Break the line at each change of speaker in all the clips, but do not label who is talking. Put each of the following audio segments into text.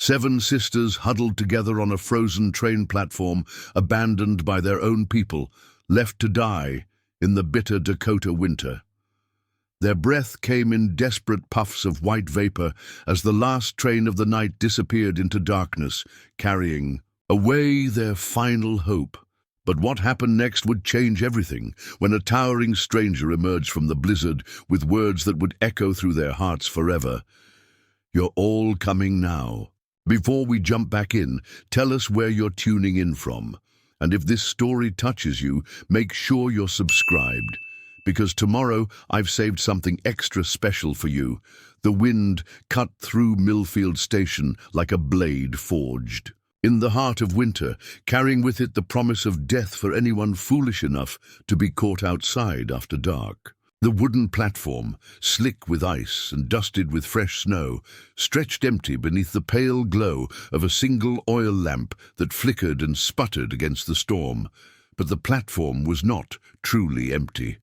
7 sisters huddled together on a frozen train platform, abandoned by their own people, left to die in the bitter Dakota winter. Their breath came in desperate puffs of white vapor as the last train of the night disappeared into darkness, carrying away their final hope. But what happened next would change everything, when a towering stranger emerged from the blizzard with words that would echo through their hearts forever. "You're all coming now." Before we jump back in, tell us where you're tuning in from. And if this story touches you, make sure you're subscribed. Because tomorrow I've saved something extra special for you. The wind cut through Millfield Station like a blade forged. In the heart of winter, carrying with it the promise of death for anyone foolish enough to be caught outside after dark. The wooden platform, slick with ice and dusted with fresh snow, stretched empty beneath the pale glow of a single oil lamp that flickered and sputtered against the storm. But the platform was not truly empty.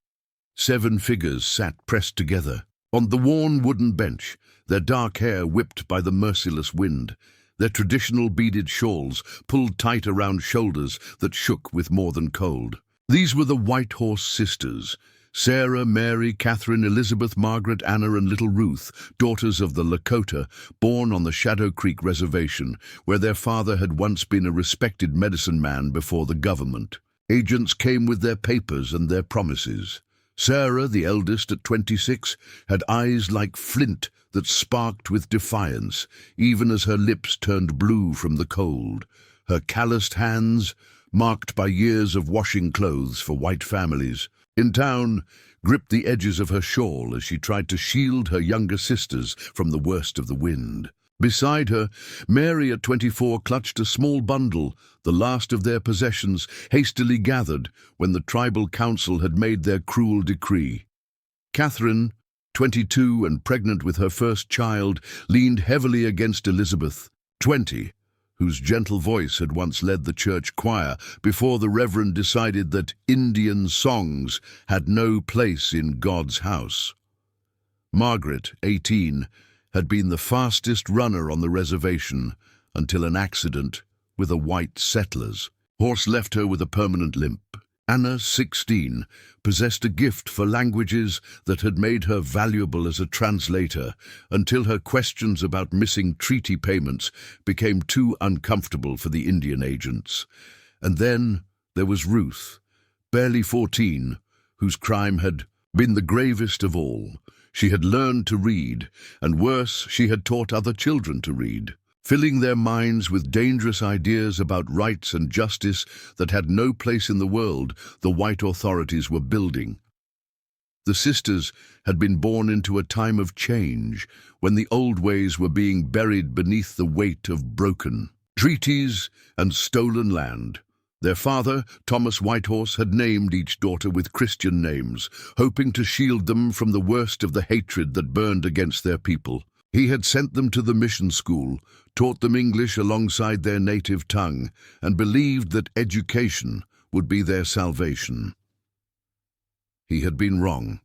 7 figures sat pressed together on the worn wooden bench, their dark hair whipped by the merciless wind, their traditional beaded shawls pulled tight around shoulders that shook with more than cold. These were the White Horse Sisters, Sarah, Mary, Catherine, Elizabeth, Margaret, Anna, and little Ruth, daughters of the Lakota, born on the Shadow Creek Reservation, where their father had once been a respected medicine man before the government. Agents came with their papers and their promises. Sarah, the eldest at 26, had eyes like flint that sparked with defiance, even as her lips turned blue from the cold. Her calloused hands, marked by years of washing clothes for white families, in town, gripped the edges of her shawl as she tried to shield her younger sisters from the worst of the wind. Beside her, Mary at 24 clutched a small bundle, the last of their possessions, hastily gathered when the tribal council had made their cruel decree. Catherine, 22 and pregnant with her first child, leaned heavily against Elizabeth, 20, whose gentle voice had once led the church choir before the Reverend decided that Indian songs had no place in God's house. Margaret, 18, had been the fastest runner on the reservation until an accident with a white settler's horse left her with a permanent limp. Anna, 16, possessed a gift for languages that had made her valuable as a translator until her questions about missing treaty payments became too uncomfortable for the Indian agents. And then there was Ruth, barely 14, whose crime had been the gravest of all. She had learned to read, and worse, she had taught other children to read, filling their minds with dangerous ideas about rights and justice that had no place in the world the white authorities were building. The sisters had been born into a time of change, when the old ways were being buried beneath the weight of broken treaties and stolen land. Their father, Thomas Whitehorse, had named each daughter with Christian names, hoping to shield them from the worst of the hatred that burned against their people. He had sent them to the mission school, taught them English alongside their native tongue, and believed that education would be their salvation. He had been wrong.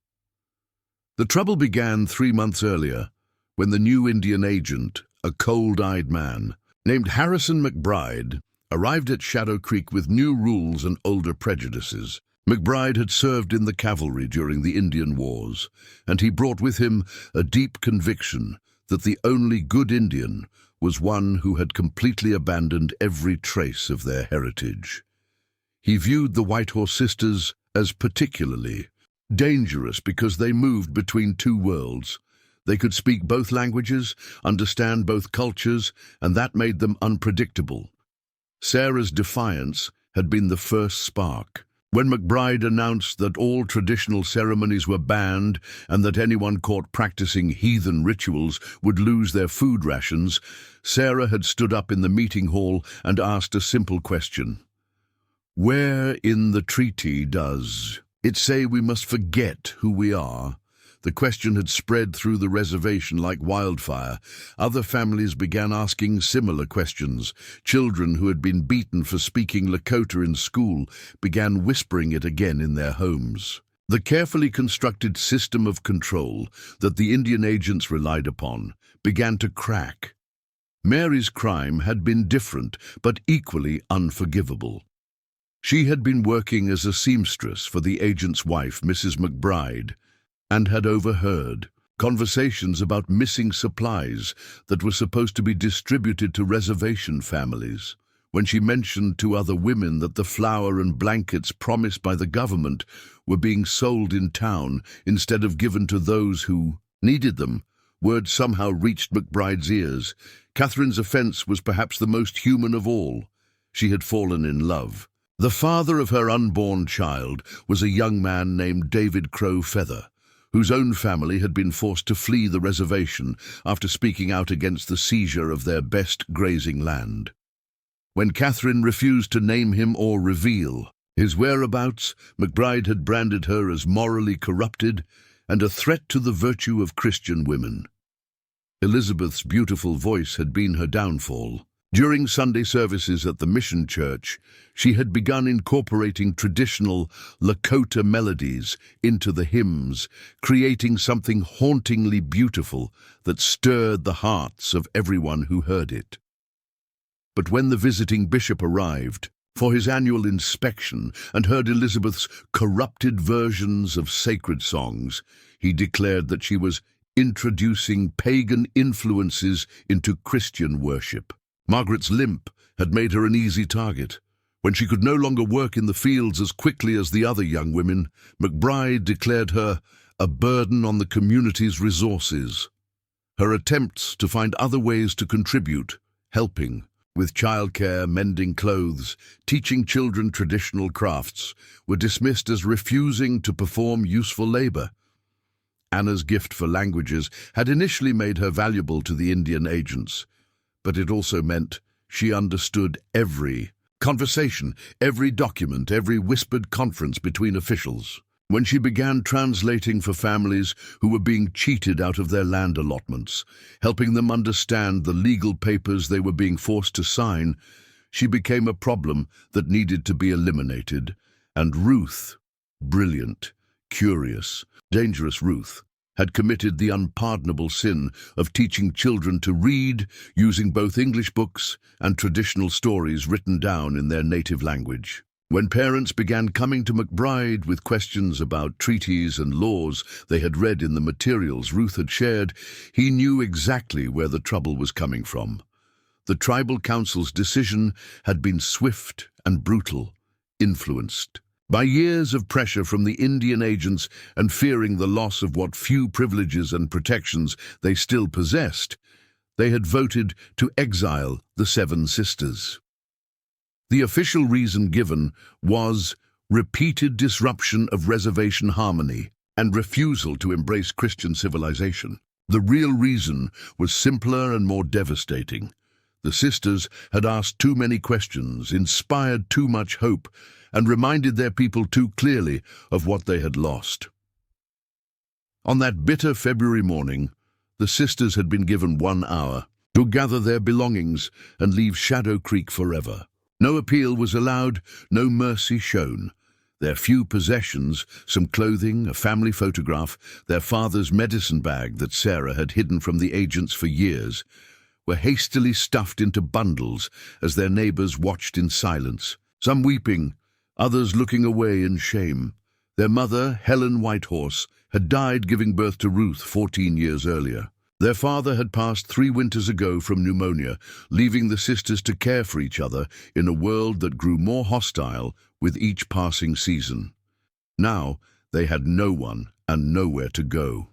The trouble began 3 months earlier, when the new Indian agent, a cold-eyed man named Harrison McBride, arrived at Shadow Creek with new rules and older prejudices. McBride had served in the cavalry during the Indian Wars, and he brought with him a deep conviction that the only good Indian was one who had completely abandoned every trace of their heritage. He viewed the White Horse Sisters as particularly dangerous because they moved between two worlds. They could speak both languages, understand both cultures, and that made them unpredictable. Sarah's defiance had been the first spark. When McBride announced that all traditional ceremonies were banned and that anyone caught practicing heathen rituals would lose their food rations, Sarah had stood up in the meeting hall and asked a simple question. "Where in the treaty does it say we must forget who we are?" The question had spread through the reservation like wildfire. Other families began asking similar questions. Children who had been beaten for speaking Lakota in school began whispering it again in their homes. The carefully constructed system of control that the Indian agents relied upon began to crack. Mary's crime had been different, but equally unforgivable. She had been working as a seamstress for the agent's wife, Mrs. McBride, and had overheard conversations about missing supplies that were supposed to be distributed to reservation families. When she mentioned to other women that the flour and blankets promised by the government were being sold in town instead of given to those who needed them, word somehow reached McBride's ears. Catherine's offense was perhaps the most human of all. She had fallen in love. The father of her unborn child was a young man named David Crow Feather, whose own family had been forced to flee the reservation after speaking out against the seizure of their best grazing land. When Catherine refused to name him or reveal his whereabouts, McBride had branded her as morally corrupted and a threat to the virtue of Christian women. Elizabeth's beautiful voice had been her downfall. During Sunday services at the mission church, she had begun incorporating traditional Lakota melodies into the hymns, creating something hauntingly beautiful that stirred the hearts of everyone who heard it. But when the visiting bishop arrived for his annual inspection and heard Elizabeth's corrupted versions of sacred songs, he declared that she was introducing pagan influences into Christian worship. Margaret's limp had made her an easy target. When she could no longer work in the fields as quickly as the other young women, McBride declared her a burden on the community's resources. Her attempts to find other ways to contribute, helping with childcare, mending clothes, teaching children traditional crafts, were dismissed as refusing to perform useful labor. Anna's gift for languages had initially made her valuable to the Indian agents, but it also meant she understood every conversation, every document, every whispered conference between officials. When she began translating for families who were being cheated out of their land allotments, helping them understand the legal papers they were being forced to sign, she became a problem that needed to be eliminated. And Ruth, brilliant, curious, dangerous Ruth, had committed the unpardonable sin of teaching children to read using both English books and traditional stories written down in their native language. When parents began coming to McBride with questions about treaties and laws they had read in the materials Ruth had shared, he knew exactly where the trouble was coming from. The tribal council's decision had been swift and brutal, influenced by years of pressure from the Indian agents and fearing the loss of what few privileges and protections they still possessed. They had voted to exile the 7 sisters. The official reason given was repeated disruption of reservation harmony and refusal to embrace Christian civilization. The real reason was simpler and more devastating. The sisters had asked too many questions, inspired too much hope, and reminded their people too clearly of what they had lost. On that bitter February morning, the sisters had been given 1 hour to gather their belongings and leave Shadow Creek forever. No appeal was allowed, no mercy shown. Their few possessions, some clothing, a family photograph, their father's medicine bag that Sarah had hidden from the agents for years, were hastily stuffed into bundles as their neighbors watched in silence, some weeping, others looking away in shame. Their mother, Helen Whitehorse, had died giving birth to Ruth 14 years earlier. Their father had passed 3 winters ago from pneumonia, leaving the sisters to care for each other in a world that grew more hostile with each passing season. Now they had no one and nowhere to go.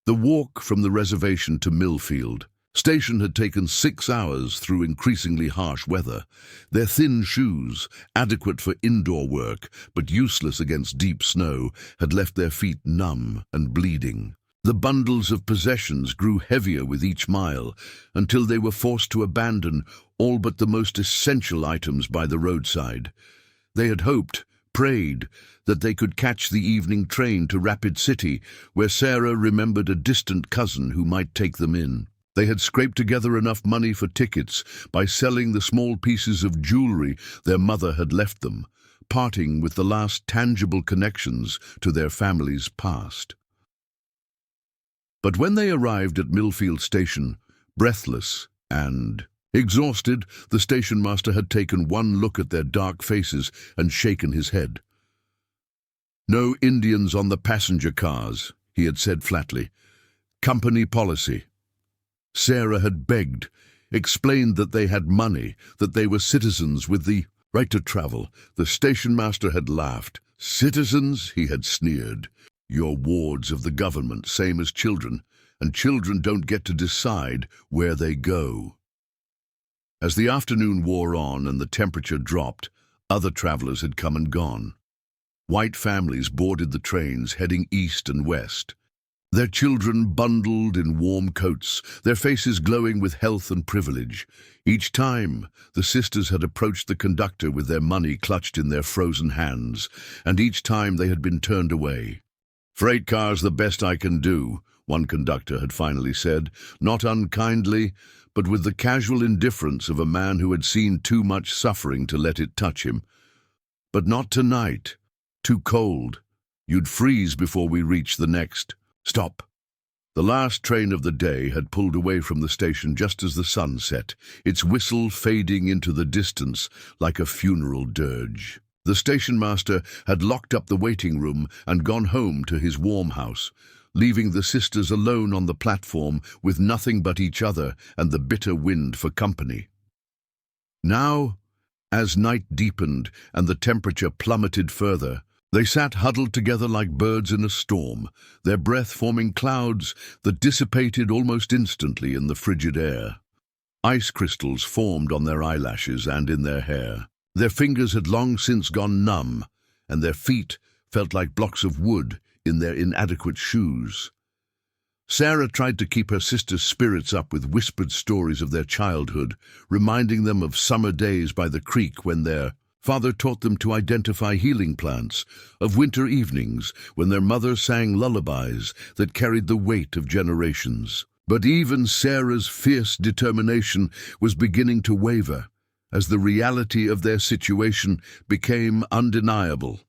The walk from the reservation to Millfield Station had taken 6 hours through increasingly harsh weather. Their thin shoes, adequate for indoor work but useless against deep snow, had left their feet numb and bleeding. The bundles of possessions grew heavier with each mile until they were forced to abandon all but the most essential items by the roadside. They had hoped, prayed, that they could catch the evening train to Rapid City, where Sarah remembered a distant cousin who might take them in. They had scraped together enough money for tickets by selling the small pieces of jewelry their mother had left them, parting with the last tangible connections to their family's past. But when they arrived at Millfield Station, Breathless and exhausted, the station master had taken one look at their dark faces and shaken his head. "No Indians on the passenger cars," he had said flatly. "Company policy." Sarah had begged, explained that they had money, that they were citizens with the right to travel. The station master had laughed. "Citizens?" he had sneered. "You're wards of the government, same as children, and children don't get to decide where they go." As the afternoon wore on and the temperature dropped, other travelers had come and gone. White families boarded the trains heading east and west, their children bundled in warm coats, their faces glowing with health and privilege. Each time, the sisters had approached the conductor with their money clutched in their frozen hands, and each time they had been turned away. "Freight car's the best I can do," one conductor had finally said, not unkindly, but with the casual indifference of a man who had seen too much suffering to let it touch him. "But not tonight. Too cold. You'd freeze before we reach the next stop." The last train of the day had pulled away from the station just as the sun set, its whistle fading into the distance like a funeral dirge. The station master had locked up the waiting room and gone home to his warm house, leaving the sisters alone on the platform with nothing but each other and the bitter wind for company. Now, as night deepened and the temperature plummeted further, they sat huddled together like birds in a storm, their breath forming clouds that dissipated almost instantly in the frigid air. Ice crystals formed on their eyelashes and in their hair. Their fingers had long since gone numb, and their feet felt like blocks of wood in their inadequate shoes. Sarah tried to keep her sister's spirits up with whispered stories of their childhood, reminding them of summer days by the creek when their father taught them to identify healing plants, of winter evenings when their mother sang lullabies that carried the weight of generations. But even Sarah's fierce determination was beginning to waver as the reality of their situation became undeniable.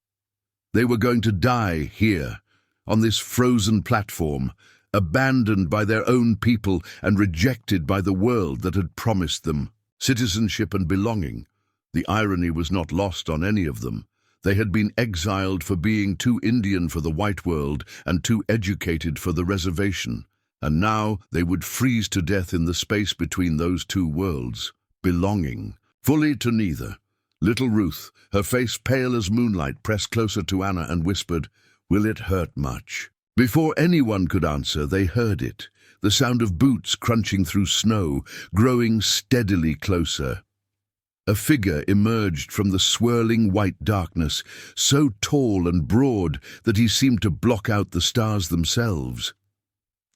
They were going to die here, on this frozen platform, abandoned by their own people and rejected by the world that had promised them citizenship and belonging. The irony was not lost on any of them. They had been exiled for being too Indian for the white world and too educated for the reservation, and now they would freeze to death in the space between those two worlds, belonging fully to neither. Little Ruth, her face pale as moonlight, pressed closer to Anna and whispered, "Will it hurt much?" Before anyone could answer, they heard it, the sound of boots crunching through snow, growing steadily closer. A figure emerged from the swirling white darkness, so tall and broad that he seemed to block out the stars themselves.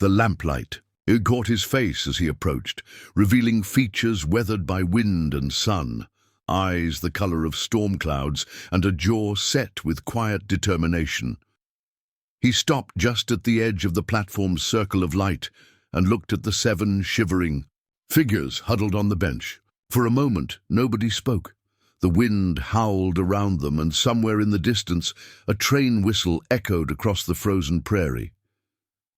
The lamplight. It caught his face as he approached, revealing features weathered by wind and sun, eyes the color of storm clouds, and a jaw set with quiet determination. He stopped just at the edge of the platform's circle of light and looked at the 7 shivering figures huddled on the bench. For a moment, nobody spoke. The wind howled around them, and somewhere in the distance, a train whistle echoed across the frozen prairie.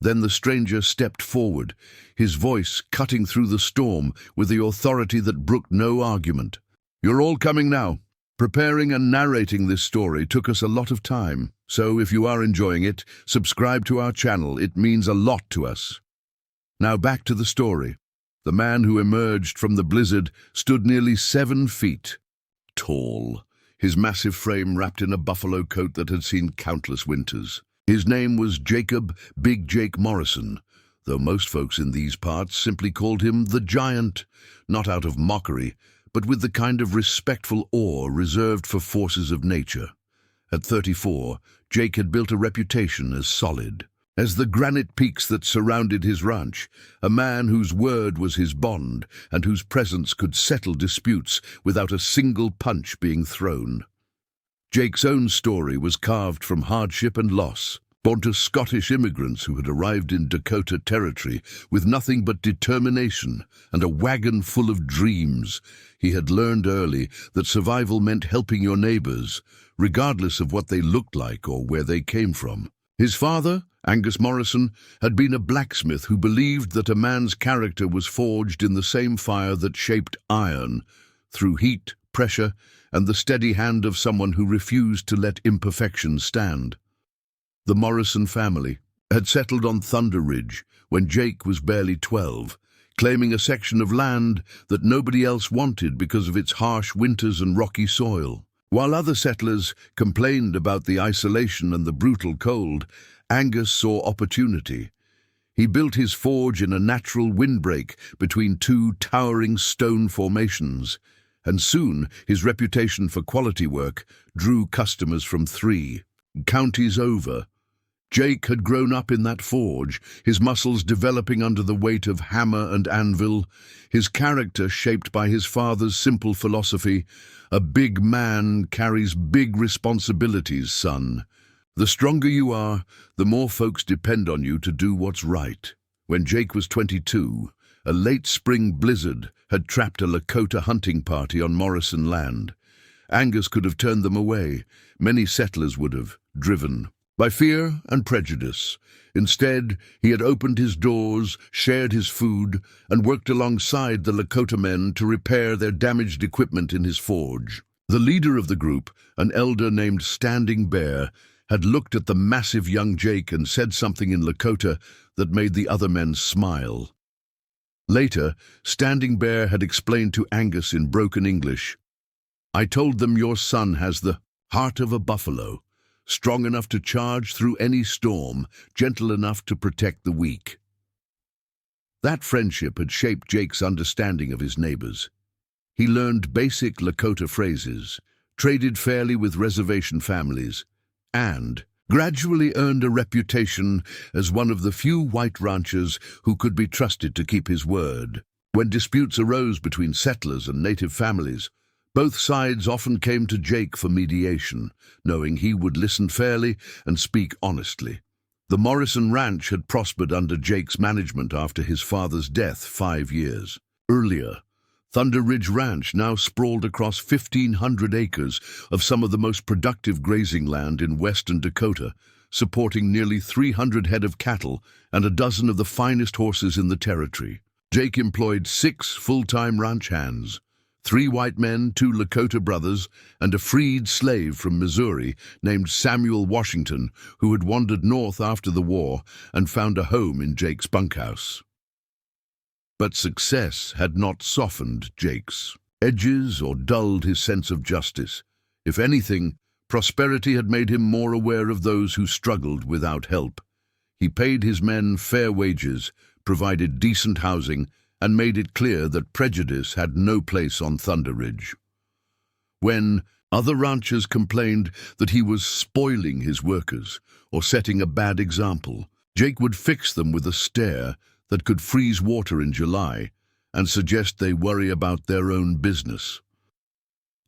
Then the stranger stepped forward, his voice cutting through the storm with the authority that brooked no argument. "You're all coming now. Preparing and narrating this story took us a lot of time, so if you are enjoying it, subscribe to our channel. It means a lot to us." Now back to the story. The man who emerged from the blizzard stood nearly 7 feet tall, his massive frame wrapped in a buffalo coat that had seen countless winters. His name was Jacob Big Jake Morrison, though most folks in these parts simply called him the Giant, not out of mockery, but with the kind of respectful awe reserved for forces of nature. At 34, Jake had built a reputation as solid as the granite peaks that surrounded his ranch, a man whose word was his bond and whose presence could settle disputes without a single punch being thrown. Jake's own story was carved from hardship and loss. Born to Scottish immigrants who had arrived in Dakota territory with nothing but determination and a wagon full of dreams, he had learned early that survival meant helping your neighbors, regardless of what they looked like or where they came from. His father, Angus Morrison, had been a blacksmith who believed that a man's character was forged in the same fire that shaped iron, through heat, pressure, and the steady hand of someone who refused to let imperfections stand. The Morrison family had settled on Thunder Ridge when Jake was barely 12, claiming a section of land that nobody else wanted because of its harsh winters and rocky soil. While other settlers complained about the isolation and the brutal cold, Angus saw opportunity. He built his forge in a natural windbreak between two towering stone formations, and soon his reputation for quality work drew customers from 3 counties over. Jake had grown up in that forge, his muscles developing under the weight of hammer and anvil, his character shaped by his father's simple philosophy: "A big man carries big responsibilities, son. The stronger you are, the more folks depend on you to do what's right." When Jake was 22, a late spring blizzard had trapped a Lakota hunting party on Morrison land. Angus could have turned them away. Many settlers would have, driven by fear and prejudice. Instead, he had opened his doors, shared his food, and worked alongside the Lakota men to repair their damaged equipment in his forge. The leader of the group, an elder named Standing Bear, had looked at the massive young Jake and said something in Lakota that made the other men smile. Later, Standing Bear had explained to Angus in broken English, "I told them your son has the heart of a buffalo, strong enough to charge through any storm, gentle enough to protect the weak." That friendship had shaped Jake's understanding of his neighbors. He learned basic Lakota phrases, traded fairly with reservation families, and gradually earned a reputation as one of the few white ranchers who could be trusted to keep his word. When disputes arose between settlers and native families, both sides often came to Jake for mediation, knowing he would listen fairly and speak honestly. The Morrison Ranch had prospered under Jake's management after his father's death 5 years earlier. Thunder Ridge Ranch now sprawled across 1,500 acres of some of the most productive grazing land in western Dakota, supporting nearly 300 head of cattle and a dozen of the finest horses in the territory. Jake employed 6 full-time ranch hands, 3 white men, 2 Lakota brothers, and a freed slave from Missouri named Samuel Washington, who had wandered north after the war and found a home in Jake's bunkhouse. But success had not softened Jake's edges or dulled his sense of justice. If anything, prosperity had made him more aware of those who struggled without help. He paid his men fair wages, provided decent housing, and made it clear that prejudice had no place on Thunder Ridge. When other ranchers complained that he was spoiling his workers or setting a bad example, Jake would fix them with a stare that could freeze water in July and suggest they worry about their own business.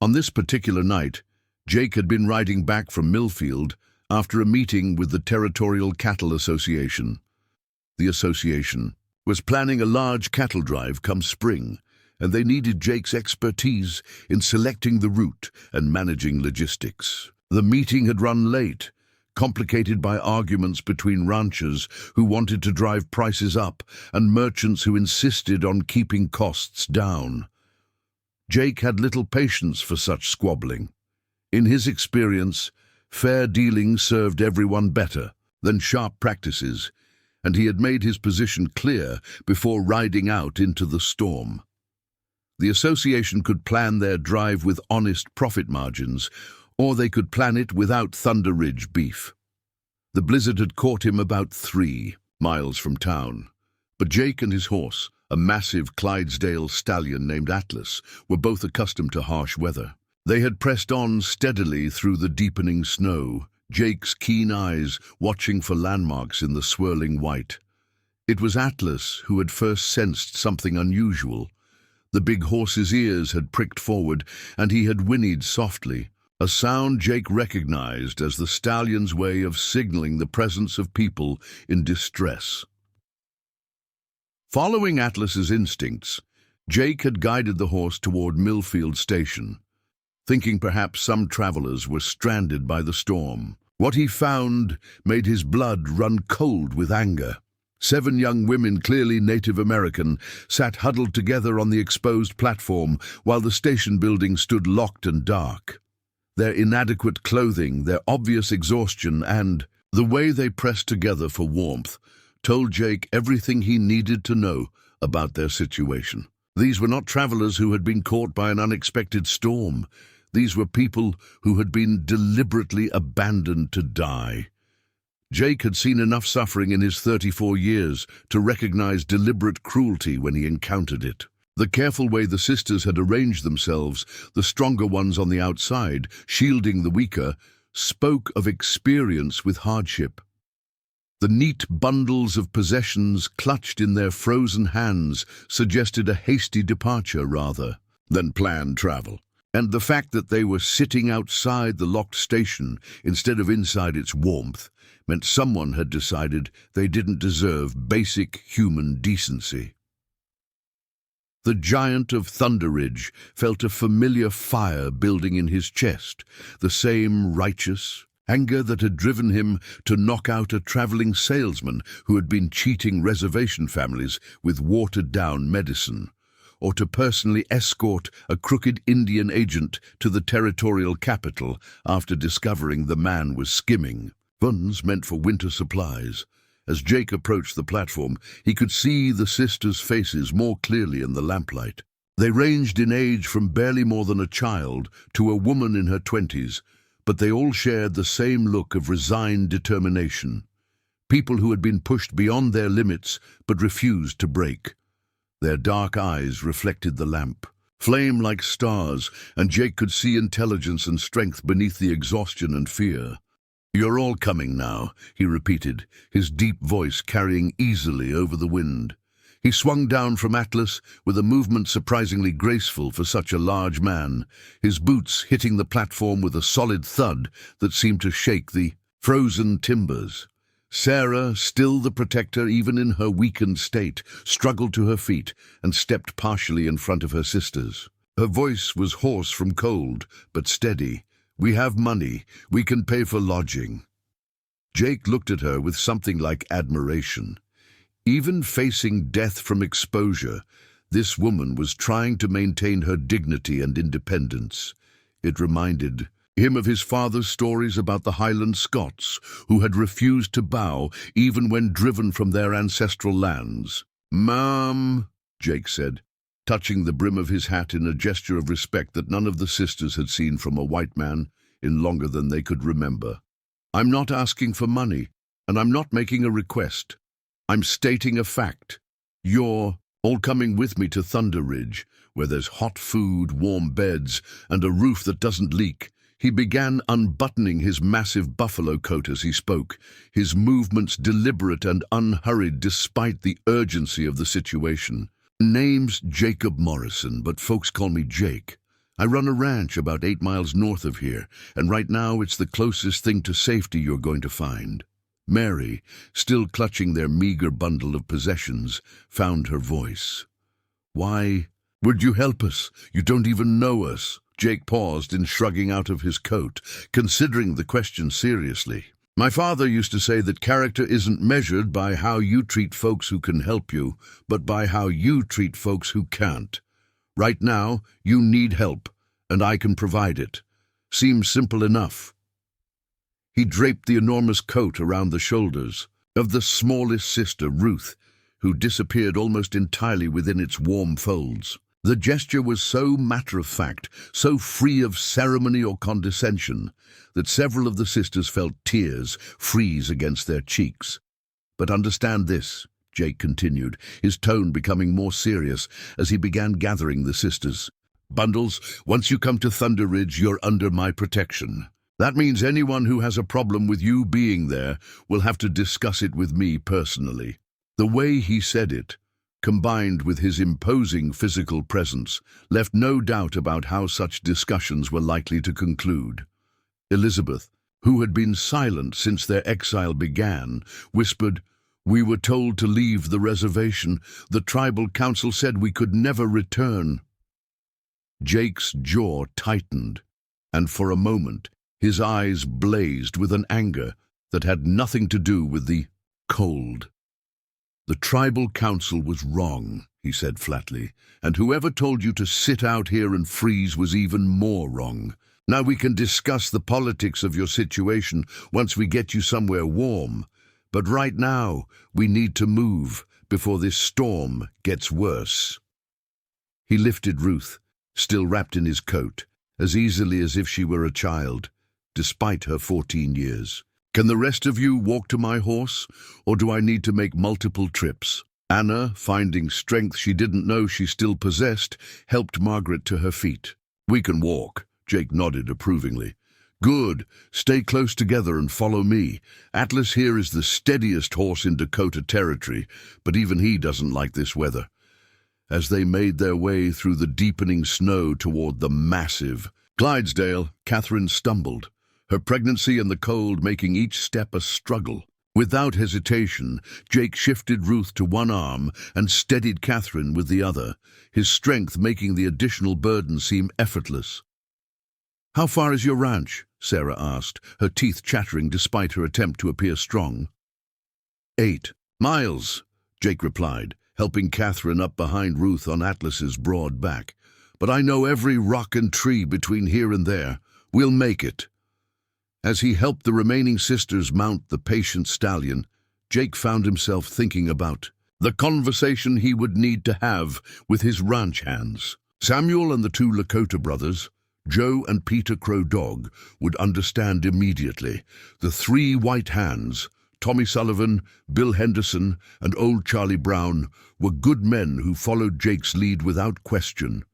On this particular night, Jake had been riding back from Millfield after a meeting with the Territorial Cattle Association. The association was planning a large cattle drive come spring, and they needed Jake's expertise in selecting the route and managing logistics. The meeting had run late, complicated by arguments between ranchers who wanted to drive prices up and merchants who insisted on keeping costs down. Jake had little patience for such squabbling. In his experience, fair dealing served everyone better than sharp practices, and he had made his position clear before riding out into the storm. The association could plan their drive with honest profit margins, or they could plan it without Thunder Ridge beef. The blizzard had caught him about 3 miles from town, but Jake and his horse, a massive Clydesdale stallion named Atlas, were both accustomed to harsh weather. They had pressed on steadily through the deepening snow, Jake's keen eyes watching for landmarks in the swirling white. It was Atlas who had first sensed something unusual. The big horse's ears had pricked forward, and he had whinnied softly, a sound Jake recognized as the stallion's way of signaling the presence of people in distress. Following Atlas's instincts, Jake had guided the horse toward Millfield Station, thinking perhaps some travelers were stranded by the storm. What he found made his blood run cold with anger. 7 young women, clearly Native American, sat huddled together on the exposed platform while the station building stood locked and dark. Their inadequate clothing, their obvious exhaustion, and the way they pressed together for warmth told Jake everything he needed to know about their situation. These were not travelers who had been caught by an unexpected storm. These were people who had been deliberately abandoned to die. Jake had seen enough suffering in his 34 years to recognize deliberate cruelty when he encountered it. The careful way the sisters had arranged themselves, the stronger ones on the outside, shielding the weaker, spoke of experience with hardship. The neat bundles of possessions clutched in their frozen hands suggested a hasty departure rather than planned travel. And the fact that they were sitting outside the locked station instead of inside its warmth meant someone had decided they didn't deserve basic human decency. The giant of Thunder Ridge felt a familiar fire building in his chest, the same righteous anger that had driven him to knock out a traveling salesman who had been cheating reservation families with watered-down medicine, or to personally escort a crooked Indian agent to the territorial capital after discovering the man was skimming funds meant for winter supplies. As Jake approached the platform, he could see the sisters' faces more clearly in the lamplight. They ranged in age from barely more than a child to a woman in her 20s, but they all shared the same look of resigned determination. People who had been pushed beyond their limits but refused to break. Their dark eyes reflected the lamp, flame like stars, and Jake could see intelligence and strength beneath the exhaustion and fear. "You're all coming now," he repeated, his deep voice carrying easily over the wind. He swung down from Atlas with a movement surprisingly graceful for such a large man, his boots hitting the platform with a solid thud that seemed to shake the frozen timbers. Sarah, still the protector even in her weakened state, struggled to her feet and stepped partially in front of her sisters. Her voice was hoarse from cold, but steady. "We have money. We can pay for lodging." Jake looked at her with something like admiration. Even facing death from exposure, this woman was trying to maintain her dignity and independence. It reminded him of his father's stories about the Highland Scots, who had refused to bow even when driven from their ancestral lands. "Ma'am," Jake said, touching the brim of his hat in a gesture of respect that none of the sisters had seen from a white man in longer than they could remember. "I'm not asking for money, and I'm not making a request. I'm stating a fact. You're all coming with me to Thunder Ridge, where there's hot food, warm beds, and a roof that doesn't leak." He began unbuttoning his massive buffalo coat as he spoke, his movements deliberate and unhurried despite the urgency of the situation. "Name's Jacob Morrison, but folks call me Jake. I run a ranch about 8 miles north of here, and right now it's the closest thing to safety you're going to find." Mary, still clutching their meager bundle of possessions, found her voice. "Why would you help us? You don't even know us." Jake paused in shrugging out of his coat, considering the question seriously. "My father used to say that character isn't measured by how you treat folks who can help you, but by how you treat folks who can't. Right now, you need help, and I can provide it. Seems simple enough." He draped the enormous coat around the shoulders of the smallest sister, Ruth, who disappeared almost entirely within its warm folds. The gesture was so matter-of-fact, so free of ceremony or condescension, that several of the sisters felt tears freeze against their cheeks. "But understand this," Jake continued, his tone becoming more serious as he began gathering the sisters. "Bundles, once you come to Thunder Ridge, you're under my protection. That means anyone who has a problem with you being there will have to discuss it with me personally." The way he said it, combined with his imposing physical presence, left no doubt about how such discussions were likely to conclude. Elizabeth, who had been silent since their exile began, whispered, "We were told to leave the reservation. The tribal council said we could never return." Jake's jaw tightened, and for a moment His eyes blazed with an anger that had nothing to do with the cold. "The tribal council was wrong," he said flatly, "and whoever told you to sit out here and freeze was even more wrong. Now we can discuss the politics of your situation once we get you somewhere warm. But right now, we need to move before this storm gets worse." He lifted Ruth, still wrapped in his coat, as easily as if she were a child, despite her 14 years. "Can the rest of you walk to my horse, or do I need to make multiple trips?" Anna, finding strength she didn't know she still possessed, helped Margaret to her feet. "We can walk," Jake nodded approvingly. "Good. Stay close together and follow me. Atlas here is the steadiest horse in Dakota territory, but even he doesn't like this weather." As they made their way through the deepening snow toward the massive Clydesdale, Catherine stumbled, her pregnancy and the cold making each step a struggle. Without hesitation, Jake shifted Ruth to one arm and steadied Catherine with the other, his strength making the additional burden seem effortless. "How far is your ranch?" Sarah asked, her teeth chattering despite her attempt to appear strong. 8 miles, Jake replied, helping Catherine up behind Ruth on Atlas's broad back. "But I know every rock and tree between here and there. We'll make it." As he helped the remaining sisters mount the patient stallion, Jake found himself thinking about the conversation he would need to have with his ranch hands. Samuel and the two Lakota brothers, Joe and Peter Crow Dog, would understand immediately. The three white hands, Tommy Sullivan, Bill Henderson, and old Charlie Brown, were good men who followed Jake's lead without question.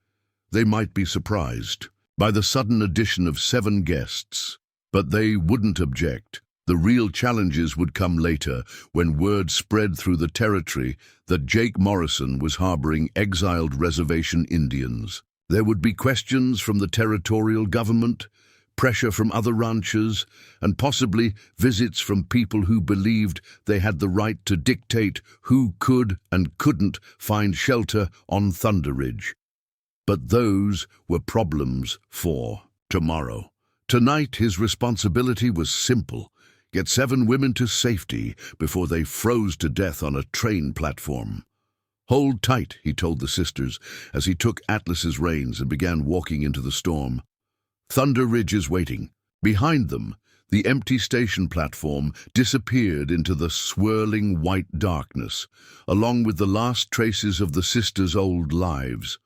They might be surprised by the sudden addition of 7 guests, but they wouldn't object. The real challenges would come later, when word spread through the territory that Jake Morrison was harboring exiled reservation Indians. There would be questions from the territorial government, pressure from other ranchers, and possibly visits from people who believed they had the right to dictate who could and couldn't find shelter on Thunder Ridge. But those were problems for tomorrow. Tonight, his responsibility was simple: get 7 women to safety before they froze to death on a train platform. "Hold tight," he told the sisters as he took Atlas's reins and began walking into the storm. Thunder Ridge is waiting. Behind them, the empty station platform disappeared into the swirling white darkness, along with the last traces of the sisters' old lives.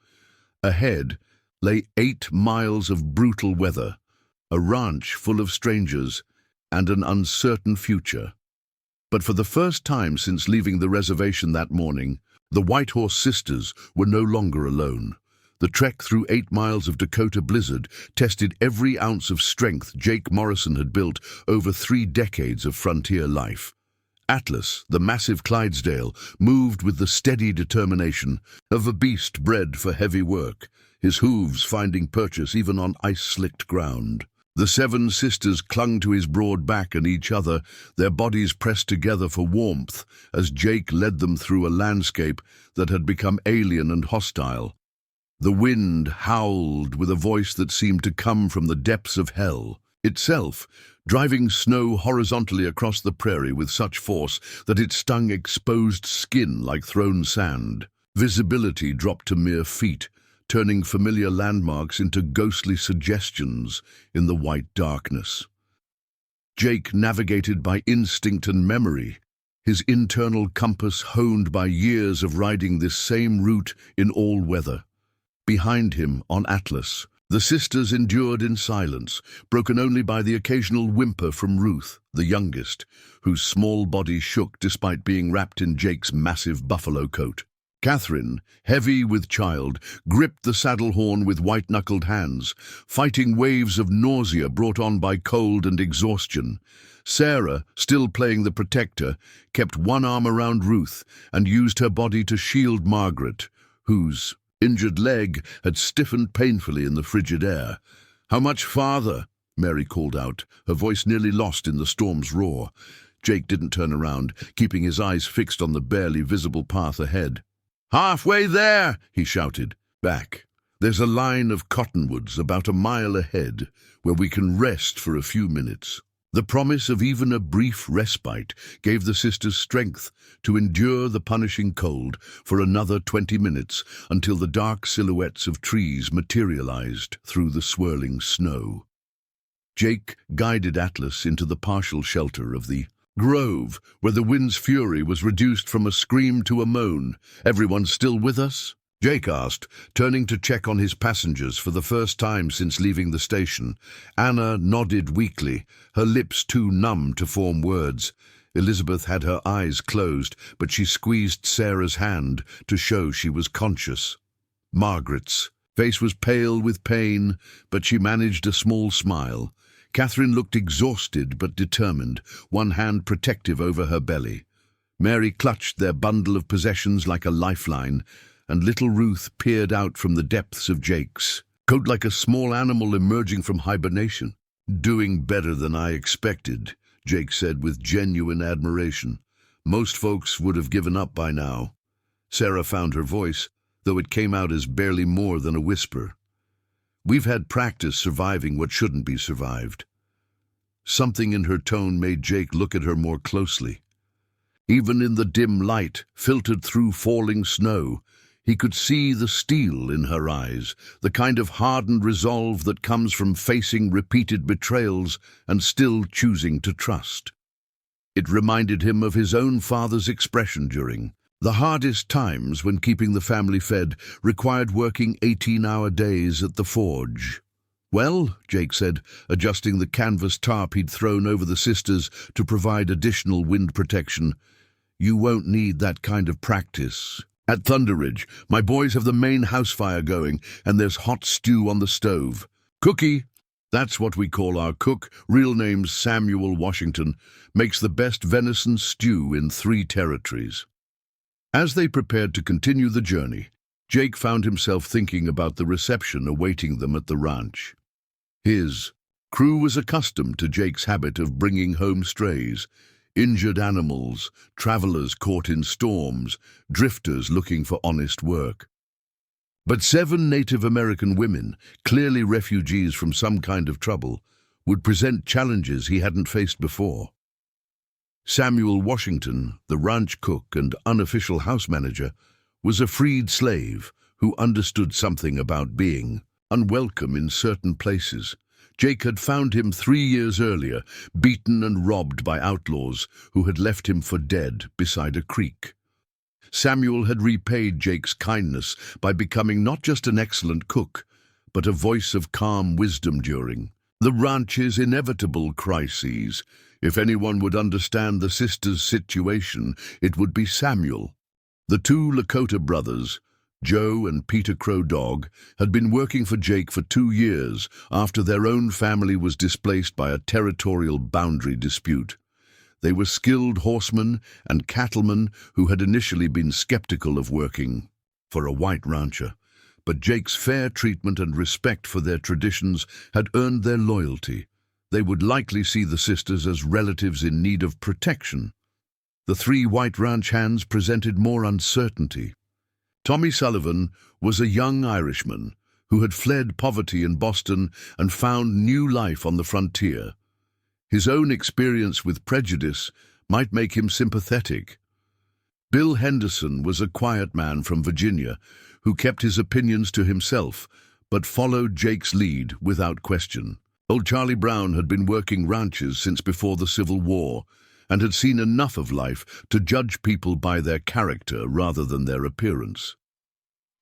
Ahead lay 8 miles of brutal weather, a ranch full of strangers, and an uncertain future. But for the first time since leaving the reservation that morning, the White Horse sisters were no longer alone. The trek through 8 miles of Dakota blizzard tested every ounce of strength Jake Morrison had built over 3 decades of frontier life. Atlas, the massive Clydesdale, moved with the steady determination of a beast bred for heavy work, his hooves finding purchase even on ice-slicked ground. The 7 sisters clung to his broad back and each other, their bodies pressed together for warmth as Jake led them through a landscape that had become alien and hostile. The wind howled with a voice that seemed to come from the depths of hell itself, driving snow horizontally across the prairie with such force that it stung exposed skin like thrown sand. Visibility dropped to mere feet, turning familiar landmarks into ghostly suggestions in the white darkness. Jake navigated by instinct and memory, his internal compass honed by years of riding this same route in all weather. Behind him, on Atlas, the sisters endured in silence, broken only by the occasional whimper from Ruth, the youngest, whose small body shook despite being wrapped in Jake's massive buffalo coat. Catherine, heavy with child, gripped the saddle horn with white-knuckled hands, fighting waves of nausea brought on by cold and exhaustion. Sarah, still playing the protector, kept one arm around Ruth and used her body to shield Margaret, whose injured leg had stiffened painfully in the frigid air. "How much farther?" Mary called out, her voice nearly lost in the storm's roar. Jake didn't turn around, keeping his eyes fixed on the barely visible path ahead. "Halfway there!" he shouted. Back. There's a line of cottonwoods about a mile ahead where we can rest for a few minutes. The promise of even a brief respite gave the sisters strength to endure the punishing cold for another 20 minutes until the dark silhouettes of trees materialized through the swirling snow. Jake guided Atlas into the partial shelter of the grove, where the wind's fury was reduced from a scream to a moan. "Everyone still with us?" Jake asked, turning to check on his passengers for the first time since leaving the station. Anna nodded weakly, her lips too numb to form words. Elizabeth had her eyes closed, but she squeezed Sarah's hand to show she was conscious. Margaret's face was pale with pain, but she managed a small smile. Catherine looked exhausted but determined, one hand protective over her belly. Mary clutched their bundle of possessions like a lifeline, and little Ruth peered out from the depths of Jake's coat like a small animal emerging from hibernation. "Doing better than I expected," Jake said with genuine admiration. "Most folks would have given up by now." Sarah found her voice, though it came out as barely more than a whisper. "We've had practice surviving what shouldn't be survived." Something in her tone made Jake look at her more closely. Even in the dim light, filtered through falling snow, he could see the steel in her eyes, the kind of hardened resolve that comes from facing repeated betrayals and still choosing to trust. It reminded him of his own father's expression during the hardest times when keeping the family fed required working 18-hour days at the forge. "Well," Jake said, adjusting the canvas tarp he'd thrown over the sisters to provide additional wind protection, "you won't need that kind of practice. At Thunder Ridge, my boys have the main house fire going, and there's hot stew on the stove. Cookie, that's what we call our cook, real name's Samuel Washington, makes the best venison stew in 3 territories." As they prepared to continue the journey, Jake found himself thinking about the reception awaiting them at the ranch. His crew was accustomed to Jake's habit of bringing home strays, injured animals, travelers caught in storms, drifters looking for honest work. But 7 Native American women, clearly refugees from some kind of trouble, would present challenges he hadn't faced before. Samuel Washington, the ranch cook and unofficial house manager, was a freed slave who understood something about being unwelcome in certain places. Jake had found him 3 years earlier, beaten and robbed by outlaws who had left him for dead beside a creek. Samuel had repaid Jake's kindness by becoming not just an excellent cook, but a voice of calm wisdom during the ranch's inevitable crises. If anyone would understand the sisters' situation, it would be Samuel. The 2 Lakota brothers, Joe and Peter Crow Dog, had been working for Jake for 2 years after their own family was displaced by a territorial boundary dispute. They were skilled horsemen and cattlemen who had initially been skeptical of working for a white rancher, but Jake's fair treatment and respect for their traditions had earned their loyalty. They would likely see the sisters as relatives in need of protection. The 3 white ranch hands presented more uncertainty. Tommy Sullivan was a young Irishman who had fled poverty in Boston and found new life on the frontier. His own experience with prejudice might make him sympathetic. Bill Henderson was a quiet man from Virginia who kept his opinions to himself, but followed Jake's lead without question. Old Charlie Brown had been working ranches since before the Civil War and had seen enough of life to judge people by their character rather than their appearance.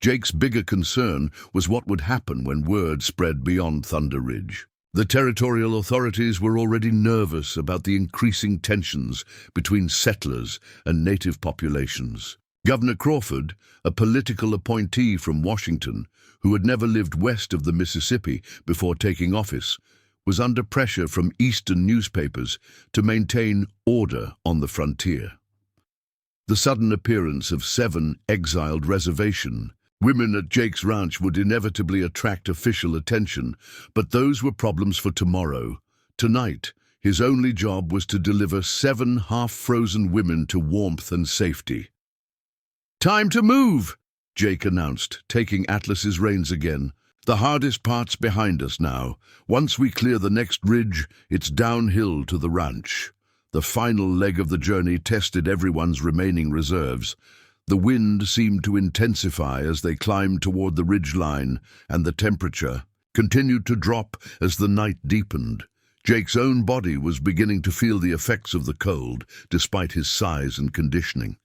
Jake's bigger concern was what would happen when word spread beyond Thunder Ridge. The territorial authorities were already nervous about the increasing tensions between settlers and native populations. Governor Crawford, a political appointee from Washington, who had never lived west of the Mississippi before taking office, was under pressure from eastern newspapers to maintain order on the frontier. The sudden appearance of 7 exiled reservation women at Jake's ranch would inevitably attract official attention, but those were problems for tomorrow. Tonight, his only job was to deliver 7 half-frozen women to warmth and safety. "Time to move," Jake announced, taking Atlas's reins again. The hardest part's behind us now. Once we clear the next ridge, it's downhill to the ranch. The final leg of the journey tested everyone's remaining reserves. The wind seemed to intensify as they climbed toward the ridge line, and the temperature continued to drop as the night deepened. Jake's own body was beginning to feel the effects of the cold, despite his size and conditioning.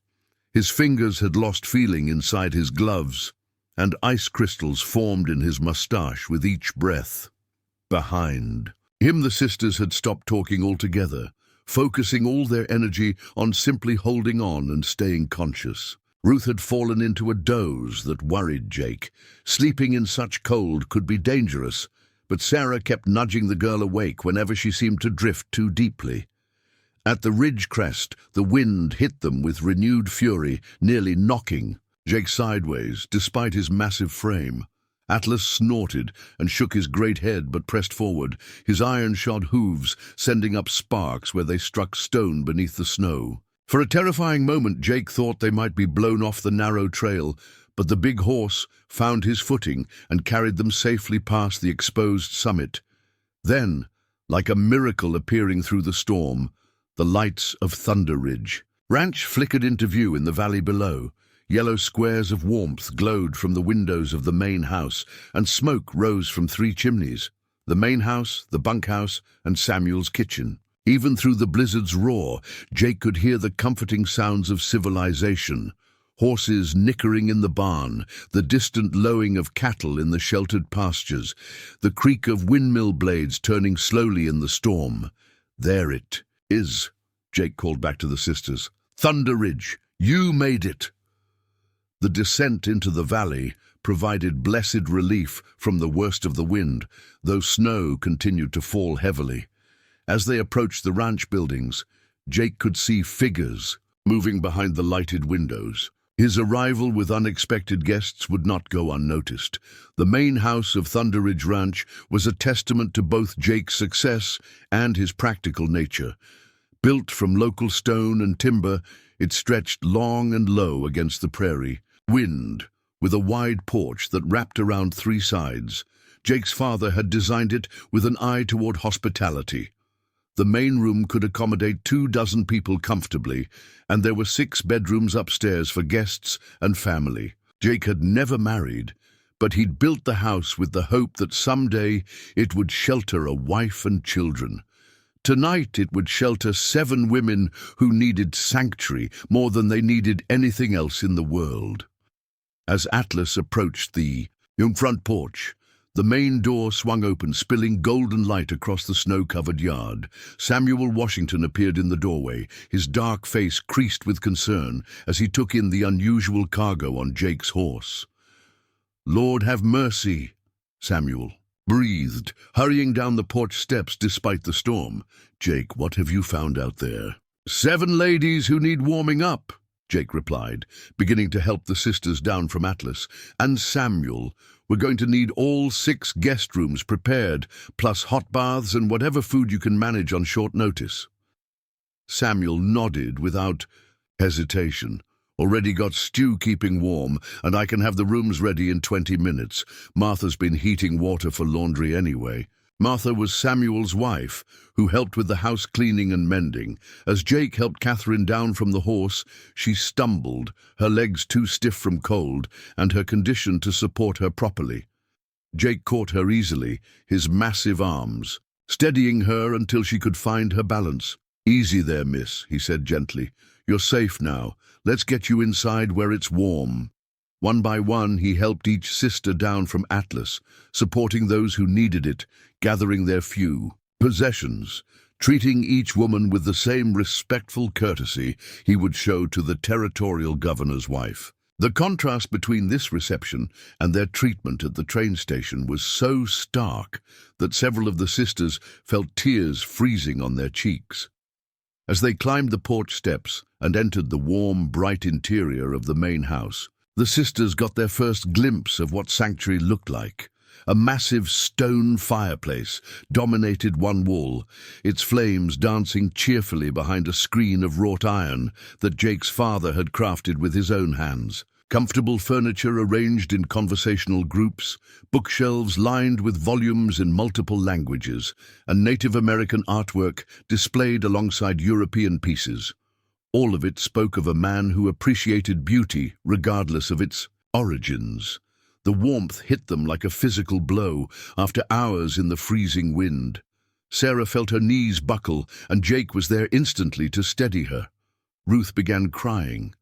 His fingers had lost feeling inside his gloves, and ice crystals formed in his mustache with each breath. Behind him, the sisters had stopped talking altogether, focusing all their energy on simply holding on and staying conscious. Ruth had fallen into a doze that worried Jake. Sleeping in such cold could be dangerous, but Sarah kept nudging the girl awake whenever she seemed to drift too deeply. At the ridge crest, the wind hit them with renewed fury, nearly knocking Jake sideways, despite his massive frame. Atlas snorted and shook his great head but pressed forward, his iron-shod hooves sending up sparks where they struck stone beneath the snow. For a terrifying moment, Jake thought they might be blown off the narrow trail, but the big horse found his footing and carried them safely past the exposed summit. Then, like a miracle appearing through the storm, the lights of Thunder Ridge Ranch flickered into view in the valley below. Yellow squares of warmth glowed from the windows of the main house, and smoke rose from 3 chimneys: the main house, the bunkhouse, and Samuel's kitchen. Even through the blizzard's roar, Jake could hear the comforting sounds of civilization: horses nickering in the barn, the distant lowing of cattle in the sheltered pastures, the creak of windmill blades turning slowly in the storm. "There it is," Jake called back to the sisters. "Thunder Ridge, you made it." The descent into the valley provided blessed relief from the worst of the wind, though snow continued to fall heavily. As they approached the ranch buildings, Jake could see figures moving behind the lighted windows. His arrival with unexpected guests would not go unnoticed. The main house of Thunder Ridge Ranch was a testament to both Jake's success and his practical nature. Built from local stone and timber, it stretched long and low against the prairie. Wind, with a wide porch that wrapped around 3 sides. Jake's father had designed it with an eye toward hospitality. The main room could accommodate 24 people comfortably, and there were 6 bedrooms upstairs for guests and family. Jake had never married, but he'd built the house with the hope that someday it would shelter a wife and children. Tonight it would shelter 7 women who needed sanctuary more than they needed anything else in the world. As Atlas approached the front porch, the main door swung open, spilling golden light across the snow-covered yard. Samuel Washington appeared in the doorway, his dark face creased with concern as he took in the unusual cargo on Jake's horse. "Lord have mercy," Samuel breathed, hurrying down the porch steps despite the storm. "Jake, what have you found out there?" "7 ladies who need warming up," Jake replied, beginning to help the sisters down from Atlas. "And Samuel, we're going to need all 6 guest rooms prepared, plus hot baths and whatever food you can manage on short notice." Samuel nodded without hesitation. "Already got stew keeping warm, and I can have the rooms ready in 20 minutes. Martha's been heating water for laundry anyway." Martha was Samuel's wife, who helped with the house cleaning and mending. As Jake helped Catherine down from the horse, she stumbled, her legs too stiff from cold, and her condition to support her properly. Jake caught her easily, his massive arms, steadying her until she could find her balance. "Easy there, miss," he said gently. "You're safe now. Let's get you inside where it's warm." One by one, he helped each sister down from Atlas, supporting those who needed it, gathering their few possessions, treating each woman with the same respectful courtesy he would show to the territorial governor's wife. The contrast between this reception and their treatment at the train station was so stark that several of the sisters felt tears freezing on their cheeks. As they climbed the porch steps and entered the warm, bright interior of the main house, the sisters got their first glimpse of what sanctuary looked like. A massive stone fireplace dominated one wall, its flames dancing cheerfully behind a screen of wrought iron that Jake's father had crafted with his own hands. Comfortable furniture arranged in conversational groups, bookshelves lined with volumes in multiple languages, and Native American artwork displayed alongside European pieces. All of it spoke of a man who appreciated beauty regardless of its origins. The warmth hit them like a physical blow after hours in the freezing wind. Sarah felt her knees buckle, and Jake was there instantly to steady her. Ruth began crying,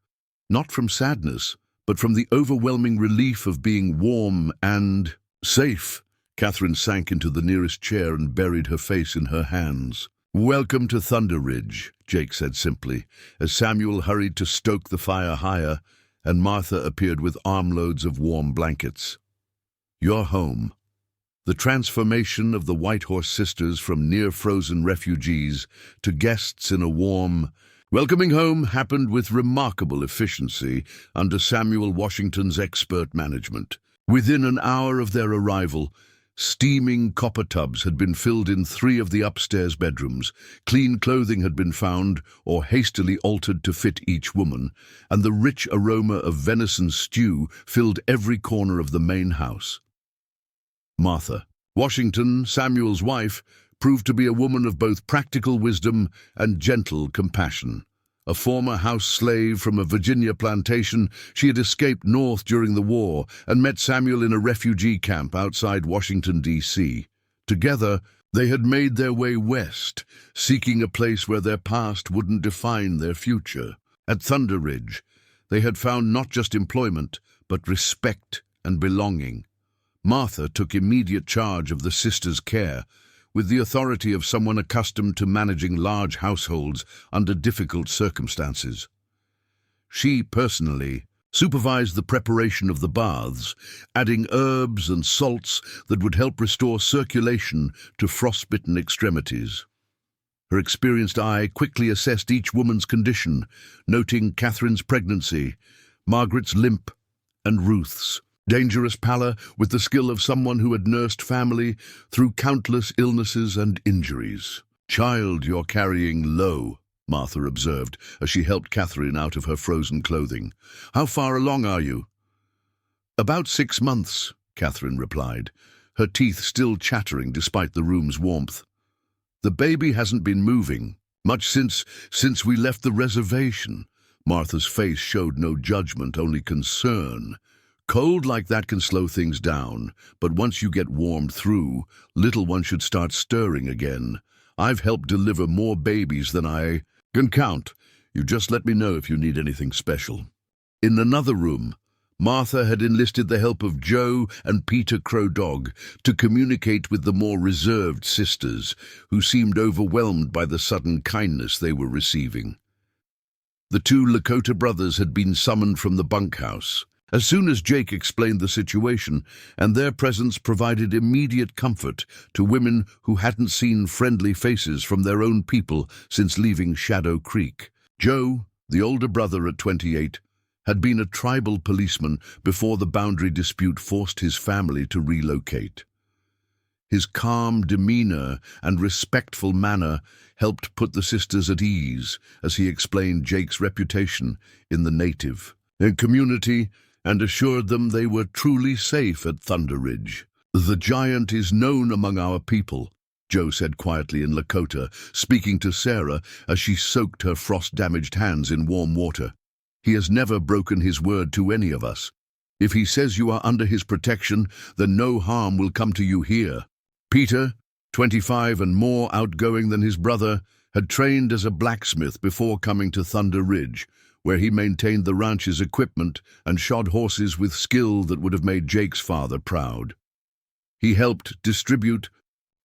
not from sadness, but from the overwhelming relief of being warm and safe. Catherine sank into the nearest chair and buried her face in her hands. "Welcome to Thunder Ridge," Jake said simply, as Samuel hurried to stoke the fire higher, and Martha appeared with armloads of warm blankets. "You're home." The transformation of the White Horse Sisters from near-frozen refugees to guests in a warm, welcoming home happened with remarkable efficiency under Samuel Washington's expert management. Within an hour of their arrival, steaming copper tubs had been filled in 3 of the upstairs bedrooms, clean clothing had been found or hastily altered to fit each woman, and the rich aroma of venison stew filled every corner of the main house. Martha Washington, Samuel's wife, proved to be a woman of both practical wisdom and gentle compassion. A former house slave from a Virginia plantation, she had escaped north during the war and met Samuel in a refugee camp outside Washington, D.C. Together, they had made their way west, seeking a place where their past wouldn't define their future. At Thunder Ridge, they had found not just employment, but respect and belonging. Martha took immediate charge of the sisters' care, with the authority of someone accustomed to managing large households under difficult circumstances. She personally supervised the preparation of the baths, adding herbs and salts that would help restore circulation to frostbitten extremities. Her experienced eye quickly assessed each woman's condition, noting Catherine's pregnancy, Margaret's limp, and Ruth's dangerous pallor with the skill of someone who had nursed family through countless illnesses and injuries. "Child, you're carrying low," Martha observed as she helped Catherine out of her frozen clothing. "How far along are you?" "About 6 months," Catherine replied, her teeth still chattering despite the room's warmth. "The baby hasn't been moving much since we left the reservation." Martha's face showed no judgment, only concern. "Cold like that can slow things down, but once you get warmed through, little one should start stirring again. I've helped deliver more babies than I can count. You just let me know if you need anything special." In another room, Martha had enlisted the help of Joe and Peter Crow Dog to communicate with the more reserved sisters, who seemed overwhelmed by the sudden kindness they were receiving. The 2 Lakota brothers had been summoned from the bunkhouse as soon as Jake explained the situation, and their presence provided immediate comfort to women who hadn't seen friendly faces from their own people since leaving Shadow Creek. Joe, the older brother at 28, had been a tribal policeman before the boundary dispute forced his family to relocate. His calm demeanor and respectful manner helped put the sisters at ease as he explained Jake's reputation in the Native community and assured them they were truly safe at Thunder Ridge. "The giant is known among our people," Joe said quietly in Lakota, speaking to Sarah as she soaked her frost-damaged hands in warm water. "He has never broken his word to any of us. If he says you are under his protection, then no harm will come to you here." Peter, 25 and more outgoing than his brother, had trained as a blacksmith before coming to Thunder Ridge, where he maintained the ranch's equipment and shod horses with skill that would have made Jake's father proud. He helped distribute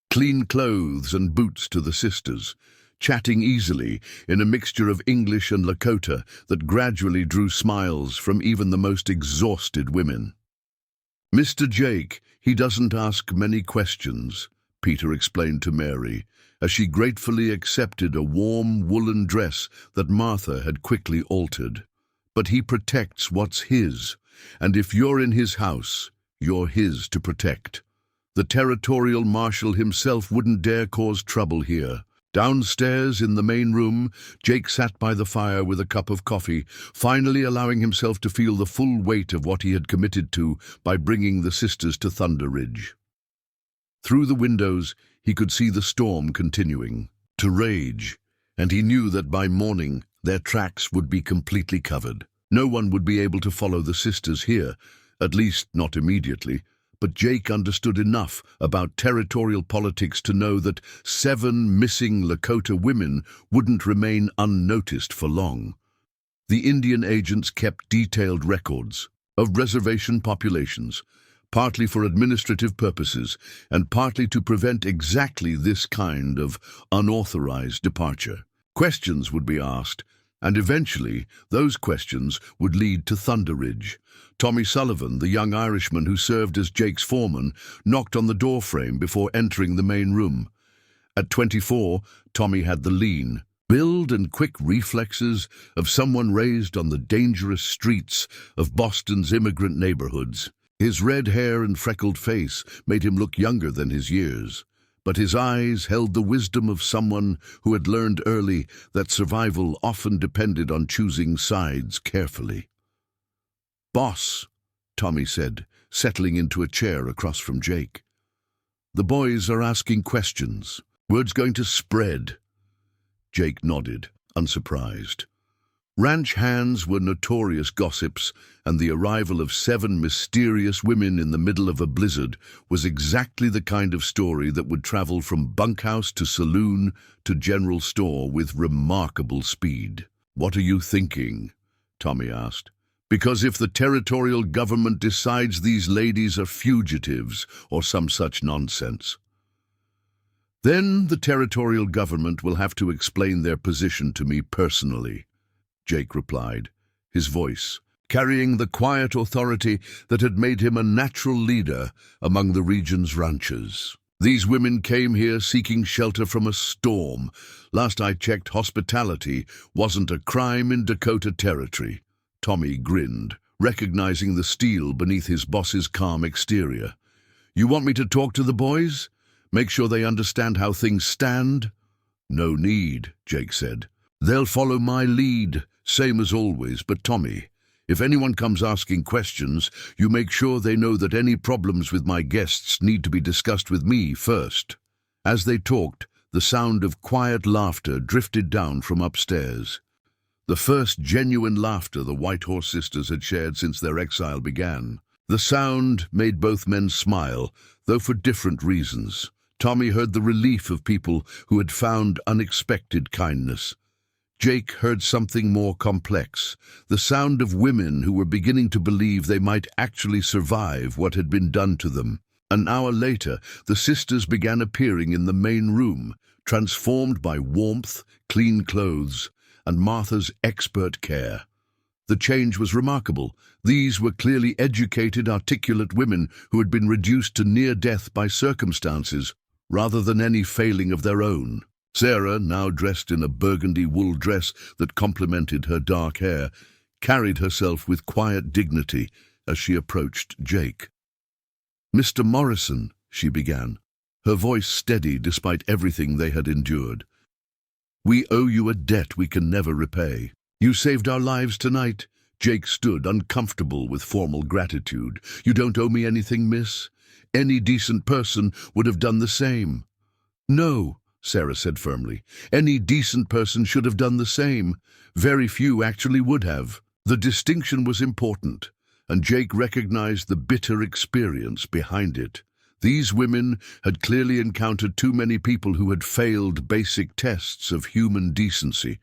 clean clothes and boots to the sisters, chatting easily in a mixture of English and Lakota that gradually drew smiles from even the most exhausted women. "Mr. Jake, he doesn't ask many questions," Peter explained to Mary, as she gratefully accepted a warm woolen dress that Martha had quickly altered. "But he protects what's his, and if you're in his house, you're his to protect. The territorial marshal himself wouldn't dare cause trouble here. Downstairs in the main room, Jake sat by the fire with a cup of coffee, finally allowing himself to feel the full weight of what he had committed to by bringing the sisters to Thunder Ridge. Through the windows, he could see the storm continuing to rage, and he knew that by morning their tracks would be completely covered. No one would be able to follow the sisters here, at least not immediately. But Jake understood enough about territorial politics to know that 7 missing Lakota women wouldn't remain unnoticed for long. The Indian agents kept detailed records of reservation populations, partly for administrative purposes and partly to prevent exactly this kind of unauthorized departure. Questions would be asked, and eventually those questions would lead to Thunder Ridge. Tommy Sullivan, the young Irishman who served as Jake's foreman, knocked on the doorframe before entering the main room. At 24, Tommy had the lean build and quick reflexes of someone raised on the dangerous streets of Boston's immigrant neighborhoods. His red hair and freckled face made him look younger than his years, but his eyes held the wisdom of someone who had learned early that survival often depended on choosing sides carefully. "Boss," Tommy said, settling into a chair across from Jake. "The boys are asking questions. Word's going to spread." Jake nodded, unsurprised. Ranch hands were notorious gossips, and the arrival of 7 mysterious women in the middle of a blizzard was exactly the kind of story that would travel from bunkhouse to saloon to general store with remarkable speed. "What are you thinking?" Tommy asked. "Because if the territorial government decides these ladies are fugitives or some such nonsense, then the territorial government will have to explain their position to me personally," Jake replied, his voice carrying the quiet authority that had made him a natural leader among the region's ranchers. "These women came here seeking shelter from a storm. Last I checked, hospitality wasn't a crime in Dakota territory." Tommy grinned, recognizing the steel beneath his boss's calm exterior. "You want me to talk to the boys? Make sure they understand how things stand?" "No need," Jake said. "They'll follow my lead, same as always. But Tommy, if anyone comes asking questions, you make sure they know that any problems with my guests need to be discussed with me first." As they talked, the sound of quiet laughter drifted down from upstairs. The first genuine laughter the Whitehorse sisters had shared since their exile began. The sound made both men smile, though for different reasons. Tommy heard the relief of people who had found unexpected kindness. Jake heard something more complex, the sound of women who were beginning to believe they might actually survive what had been done to them. An hour later, the sisters began appearing in the main room, transformed by warmth, clean clothes, and Martha's expert care. The change was remarkable. These were clearly educated, articulate women who had been reduced to near death by circumstances, rather than any failing of their own. Sarah, now dressed in a burgundy wool dress that complemented her dark hair, carried herself with quiet dignity as she approached Jake. "Mr. Morrison," she began, her voice steady despite everything they had endured. "We owe you a debt we can never repay. You saved our lives tonight." Jake stood, uncomfortable with formal gratitude. "You don't owe me anything, miss. Any decent person would have done the same." "No," Sarah said firmly. "Any decent person should have done the same. Very few actually would have." The distinction was important, and Jake recognized the bitter experience behind it. These women had clearly encountered too many people who had failed basic tests of human decency.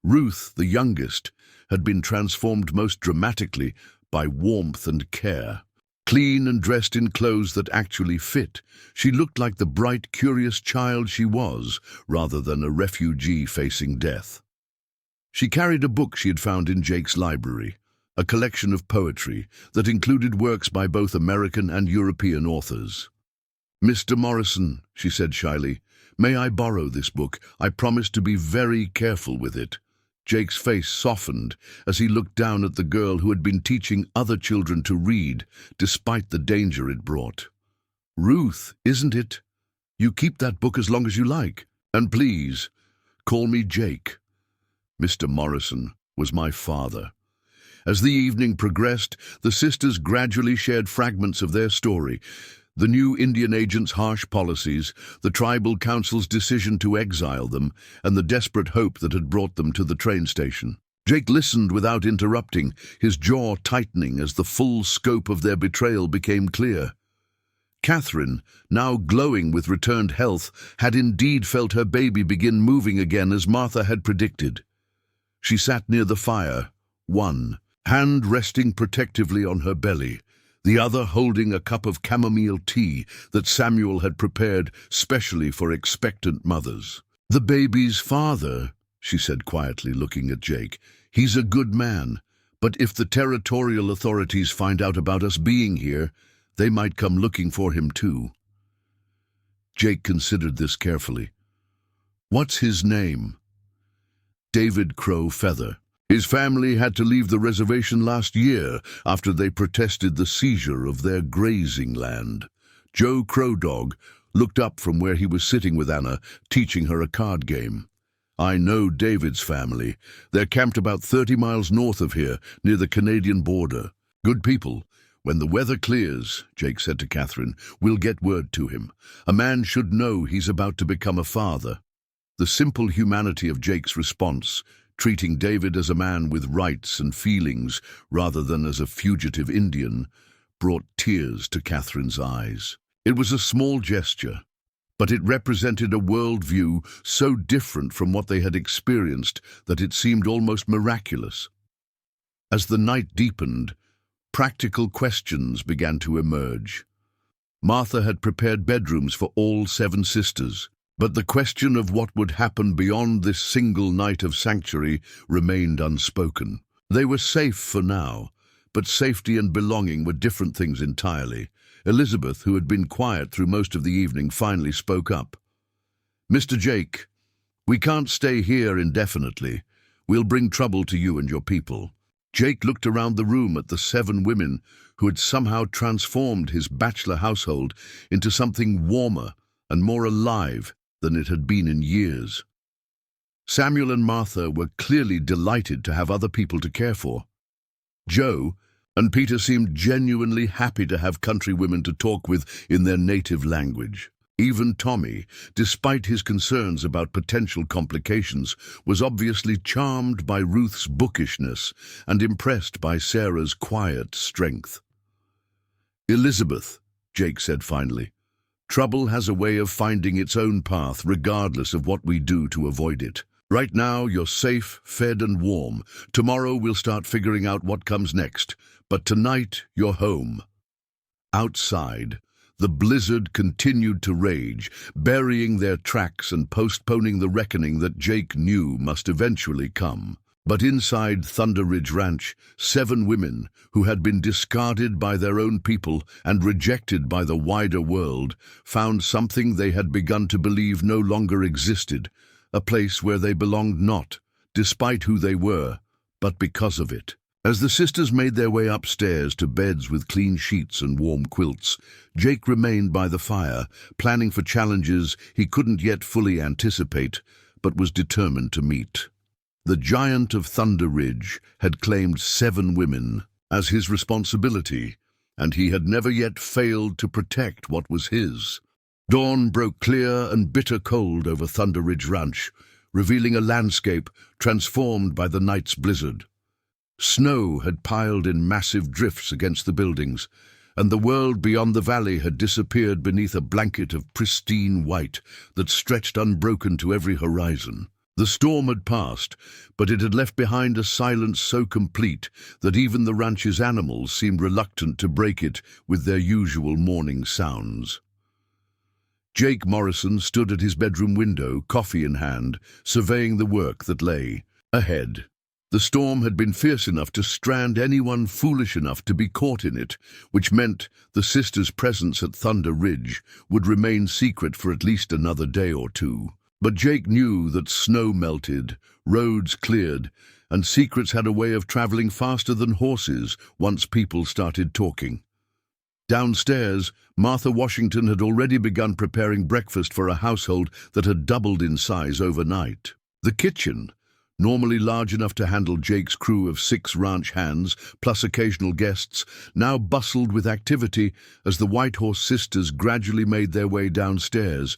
Ruth, the youngest, had been transformed most dramatically by warmth and care. Clean and dressed in clothes that actually fit, she looked like the bright, curious child she was, rather than a refugee facing death. She carried a book she had found in Jake's library, a collection of poetry that included works by both American and European authors. "Mr. Morrison," she said shyly, "may I borrow this book? I promise to be very careful with it." Jake's face softened as he looked down at the girl who had been teaching other children to read, despite the danger it brought. "Ruth, isn't it? You keep that book as long as you like." And please, call me Jake. Mr. Morrison was my father. As the evening progressed, the sisters gradually shared fragments of their story. The new Indian agent's harsh policies, the tribal council's decision to exile them, and the desperate hope that had brought them to the train station. Jake listened without interrupting, his jaw tightening as the full scope of their betrayal became clear. Catherine, now glowing with returned health, had indeed felt her baby begin moving again as Martha had predicted. She sat near the fire, one hand resting protectively on her belly, the other holding a cup of chamomile tea that Samuel had prepared specially for expectant mothers. "The baby's father," she said quietly, looking at Jake. "He's a good man, but if the territorial authorities find out about us being here, they might come looking for him too." Jake considered this carefully. "What's his name?" "David Crow Feather. His family had to leave the reservation last year after they protested the seizure of their grazing land." Joe Crow Dog looked up from where he was sitting with Anna, teaching her a card game. "I know David's family. They're camped about 30 miles north of here, near the Canadian border. Good people. When the weather clears," Jake said to Catherine, "we'll get word to him. A man should know he's about to become a father." The simple humanity of Jake's response, treating David as a man with rights and feelings rather than as a fugitive Indian, brought tears to Catherine's eyes. It was a small gesture, but it represented a worldview so different from what they had experienced that it seemed almost miraculous. As the night deepened, practical questions began to emerge. Martha had prepared bedrooms for all 7 sisters, but the question of what would happen beyond this single night of sanctuary remained unspoken. They were safe for now, but safety and belonging were different things entirely. Elizabeth, who had been quiet through most of the evening, finally spoke up. "Mr. Jake, we can't stay here indefinitely. We'll bring trouble to you and your people." Jake looked around the room at the 7 women who had somehow transformed his bachelor household into something warmer and more alive than it had been in years. Samuel and Martha were clearly delighted to have other people to care for. Joe and Peter seemed genuinely happy to have country women to talk with in their native language. Even Tommy, despite his concerns about potential complications, was obviously charmed by Ruth's bookishness and impressed by Sarah's quiet strength. "Elizabeth," Jake said finally, "trouble has a way of finding its own path regardless of what we do to avoid it. Right now, you're safe, fed and warm. Tomorrow we'll start figuring out what comes next. But tonight, you're home." Outside, the blizzard continued to rage, burying their tracks and postponing the reckoning that Jake knew must eventually come. But inside Thunder Ridge Ranch, 7 women, who had been discarded by their own people and rejected by the wider world, found something they had begun to believe no longer existed, a place where they belonged not, despite who they were, but because of it. As the sisters made their way upstairs to beds with clean sheets and warm quilts, Jake remained by the fire, planning for challenges he couldn't yet fully anticipate, but was determined to meet. The giant of Thunder Ridge had claimed 7 women as his responsibility, and he had never yet failed to protect what was his. Dawn broke clear and bitter cold over Thunder Ridge Ranch, revealing a landscape transformed by the night's blizzard. Snow had piled in massive drifts against the buildings, and the world beyond the valley had disappeared beneath a blanket of pristine white that stretched unbroken to every horizon. The storm had passed, but it had left behind a silence so complete that even the ranch's animals seemed reluctant to break it with their usual morning sounds. Jake Morrison stood at his bedroom window, coffee in hand, surveying the work that lay ahead. The storm had been fierce enough to strand anyone foolish enough to be caught in it, which meant the sisters' presence at Thunder Ridge would remain secret for at least another day or 2. But Jake knew that snow melted, roads cleared, and secrets had a way of traveling faster than horses once people started talking. Downstairs, Martha Washington had already begun preparing breakfast for a household that had doubled in size overnight. The kitchen, normally large enough to handle Jake's crew of 6 ranch hands, plus occasional guests, now bustled with activity as the Whitehorse sisters gradually made their way downstairs,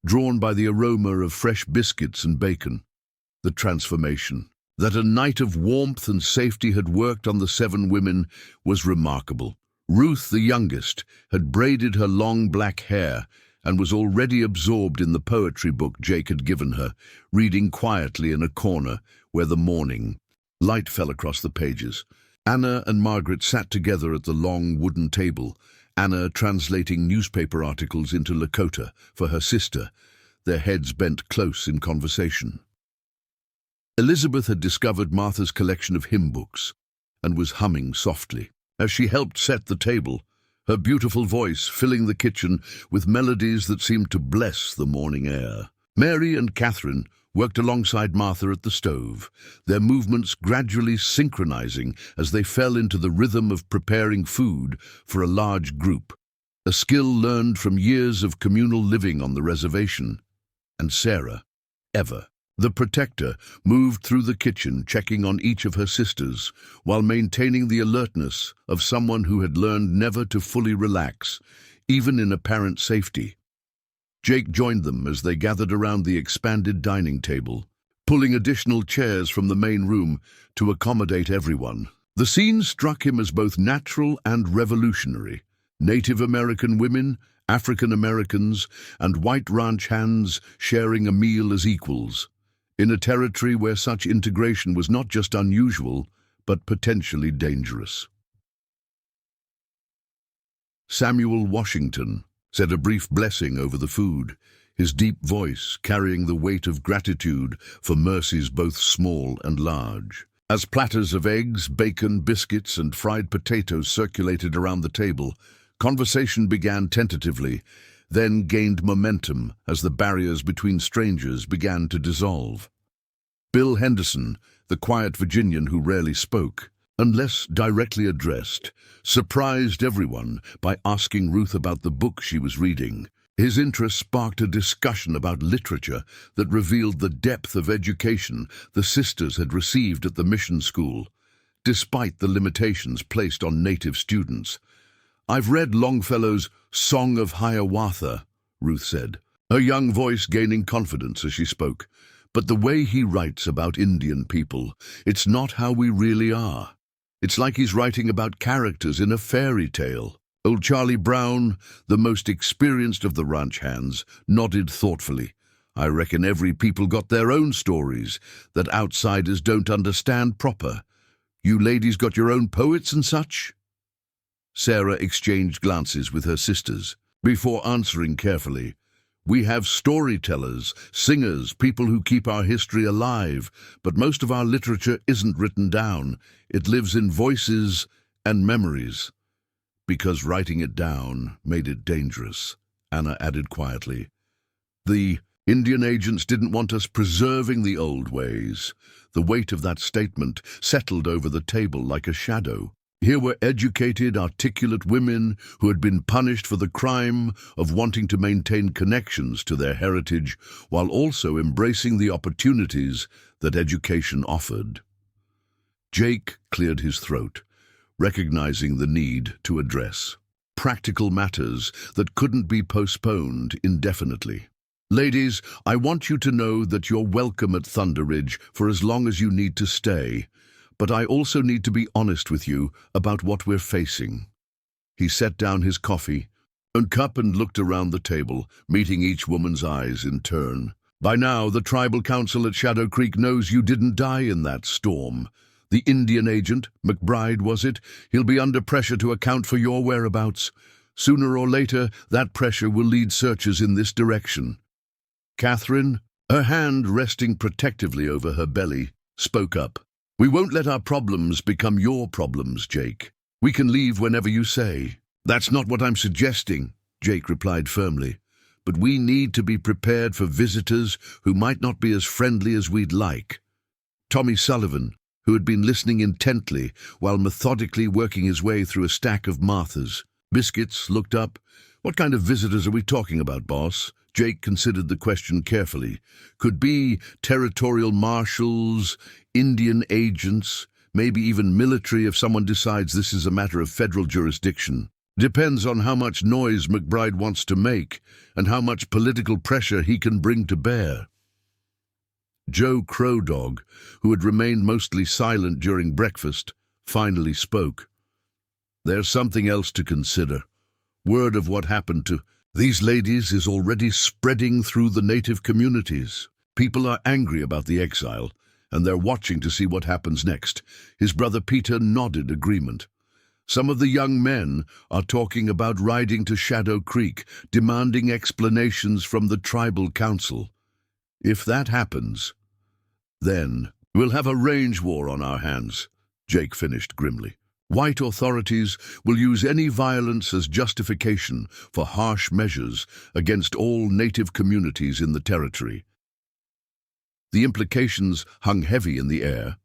drawn by the aroma of fresh biscuits and bacon. The transformation that a night of warmth and safety had worked on the 7 women was remarkable. Ruth, the youngest, had braided her long black hair and was already absorbed in the poetry book Jake had given her, reading quietly in a corner where the morning light fell across the pages. Anna and Margaret sat together at the long wooden table, Anna translating newspaper articles into Lakota for her sister, their heads bent close in conversation. Elizabeth had discovered Martha's collection of hymn books and was humming softly as she helped set the table, her beautiful voice filling the kitchen with melodies that seemed to bless the morning air. Mary and Catherine worked alongside Martha at the stove, their movements gradually synchronizing as they fell into the rhythm of preparing food for a large group, a skill learned from years of communal living on the reservation. And Sarah, Eva, the protector, moved through the kitchen, checking on each of her sisters, while maintaining the alertness of someone who had learned never to fully relax, even in apparent safety. Jake joined them as they gathered around the expanded dining table, pulling additional chairs from the main room to accommodate everyone. The scene struck him as both natural and revolutionary. Native American women, African Americans, and white ranch hands sharing a meal as equals, in a territory where such integration was not just unusual, but potentially dangerous. Samuel Washington said a brief blessing over the food, his deep voice carrying the weight of gratitude for mercies both small and large. As platters of eggs, bacon, biscuits, and fried potatoes circulated around the table, conversation began tentatively, then gained momentum as the barriers between strangers began to dissolve. Bill Henderson, the quiet Virginian who rarely spoke, unless directly addressed, surprised everyone by asking Ruth about the book she was reading. His interest sparked a discussion about literature that revealed the depth of education the sisters had received at the mission school, despite the limitations placed on native students. "I've read Longfellow's Song of Hiawatha," Ruth said, her young voice gaining confidence as she spoke. "But the way he writes about Indian people, it's not how we really are. It's like he's writing about characters in a fairy tale." Old Charlie Brown, the most experienced of the ranch hands, nodded thoughtfully. "I reckon every people got their own stories that outsiders don't understand proper. You ladies got your own poets and such?" Sarah exchanged glances with her sisters before answering carefully. "We have storytellers, singers, people who keep our history alive, but most of our literature isn't written down. It lives in voices and memories." "Because writing it down made it dangerous," Anna added quietly. "The Indian agents didn't want us preserving the old ways." The weight of that statement settled over the table like a shadow. Here were educated, articulate women who had been punished for the crime of wanting to maintain connections to their heritage while also embracing the opportunities that education offered. Jake cleared his throat, recognizing the need to address practical matters that couldn't be postponed indefinitely. "Ladies, I want you to know that you're welcome at Thunder Ridge for as long as you need to stay. But I also need to be honest with you about what we're facing." He set down his coffee and cup and looked around the table, meeting each woman's eyes in turn. "By now, the tribal council at Shadow Creek knows you didn't die in that storm. The Indian agent, McBride was it? He'll be under pressure to account for your whereabouts. Sooner or later, that pressure will lead searchers in this direction." Catherine, her hand resting protectively over her belly, spoke up. "We won't let our problems become your problems, Jake. We can leave whenever you say." "That's not what I'm suggesting," Jake replied firmly. "But we need to be prepared for visitors who might not be as friendly as we'd like." Tommy Sullivan, who had been listening intently while methodically working his way through a stack of Marthas, Biscuits looked up. "What kind of visitors are we talking about, boss?" Jake considered the question carefully. "Could be territorial marshals, Indian agents, maybe even military if someone decides this is a matter of federal jurisdiction. Depends on how much noise McBride wants to make and how much political pressure he can bring to bear." Joe Crow Dog, who had remained mostly silent during breakfast, finally spoke. "There's something else to consider. Word of what happened to these ladies is already spreading through the native communities. People are angry about the exile, and they're watching to see what happens next." His brother Peter nodded agreement. "Some of the young men are talking about riding to Shadow Creek, demanding explanations from the tribal council. If that happens, then we'll have a range war on our hands," Jake finished grimly. "White authorities will use any violence as justification for harsh measures against all native communities in the territory." The implications hung heavy in the air.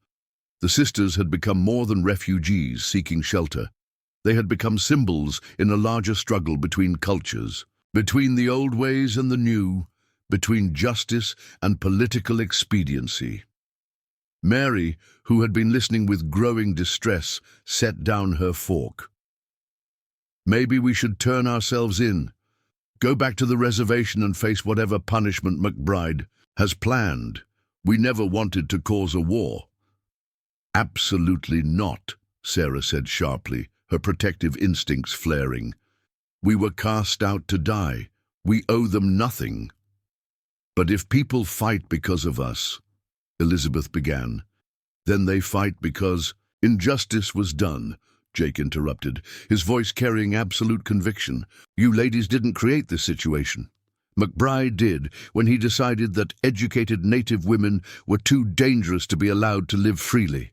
The sisters had become more than refugees seeking shelter. They had become symbols in a larger struggle between cultures, between the old ways and the new, between justice and political expediency. Mary, who had been listening with growing distress, set down her fork. "Maybe we should turn ourselves in, go back to the reservation and face whatever punishment McBride has planned. We never wanted to cause a war." "Absolutely not," Sarah said sharply, her protective instincts flaring. "We were cast out to die. We owe them nothing." "But if people fight because of us," Elizabeth began, "then they fight because injustice was done," Jake interrupted, his voice carrying absolute conviction. "You ladies didn't create this situation. McBride did when he decided that educated native women were too dangerous to be allowed to live freely.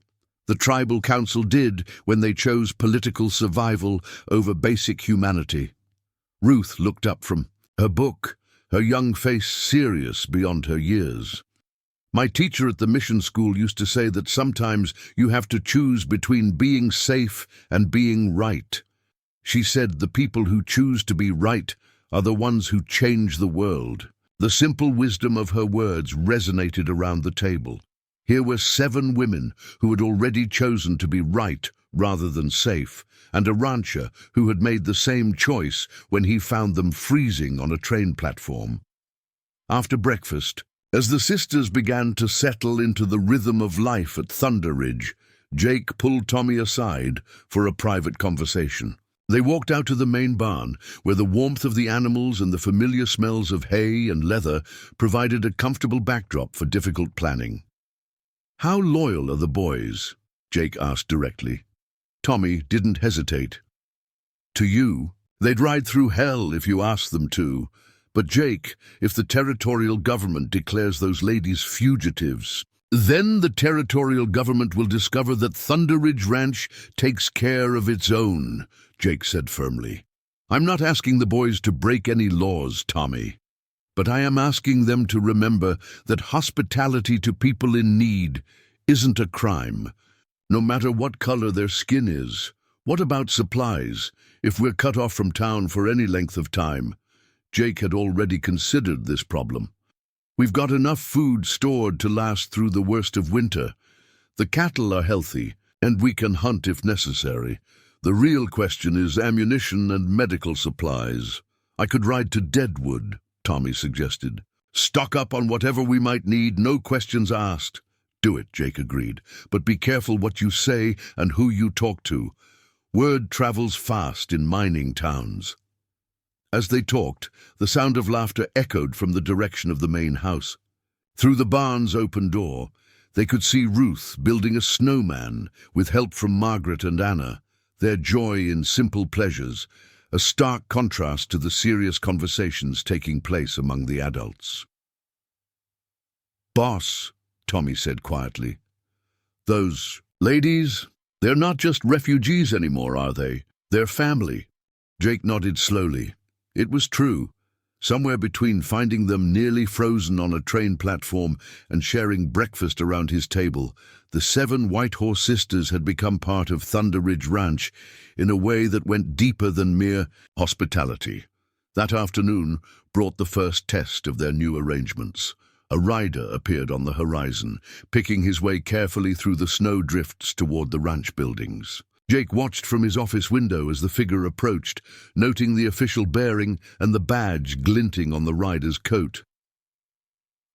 The tribal council did when they chose political survival over basic humanity." Ruth looked up from her book, her young face serious beyond her years. "My teacher at the mission school used to say that sometimes you have to choose between being safe and being right. She said the people who choose to be right are the ones who change the world." The simple wisdom of her words resonated around the table. Here were 7 women who had already chosen to be right rather than safe, and a rancher who had made the same choice when he found them freezing on a train platform. After breakfast, as the sisters began to settle into the rhythm of life at Thunder Ridge, Jake pulled Tommy aside for a private conversation. They walked out to the main barn, where the warmth of the animals and the familiar smells of hay and leather provided a comfortable backdrop for difficult planning. "How loyal are the boys?" Jake asked directly. Tommy didn't hesitate. "To you, they'd ride through hell if you asked them to. But Jake, if the territorial government declares those ladies fugitives, then the territorial government will discover that Thunder Ridge Ranch takes care of its own," Jake said firmly. "I'm not asking the boys to break any laws, Tommy, but I am asking them to remember that hospitality to people in need isn't a crime, no matter what color their skin is. What about supplies, if we're cut off from town for any length of time?" Jake had already considered this problem. "We've got enough food stored to last through the worst of winter. The cattle are healthy, and we can hunt if necessary. The real question is ammunition and medical supplies. I could ride to Deadwood," Tommy suggested. "Stock up on whatever we might need, no questions asked." "Do it," Jake agreed, "but be careful what you say and who you talk to. Word travels fast in mining towns." As they talked, the sound of laughter echoed from the direction of the main house. Through the barn's open door, they could see Ruth building a snowman with help from Margaret and Anna, their joy in simple pleasures, a stark contrast to the serious conversations taking place among the adults. "Boss," Tommy said quietly, "those ladies, they're not just refugees anymore, are they? They're family." Jake nodded slowly. It was true. Somewhere between finding them nearly frozen on a train platform and sharing breakfast around his table, the 7 White Horse sisters had become part of Thunder Ridge Ranch in a way that went deeper than mere hospitality. That afternoon brought the first test of their new arrangements. A rider appeared on the horizon, picking his way carefully through the snow drifts toward the ranch buildings. Jake watched from his office window as the figure approached, noting the official bearing and the badge glinting on the rider's coat.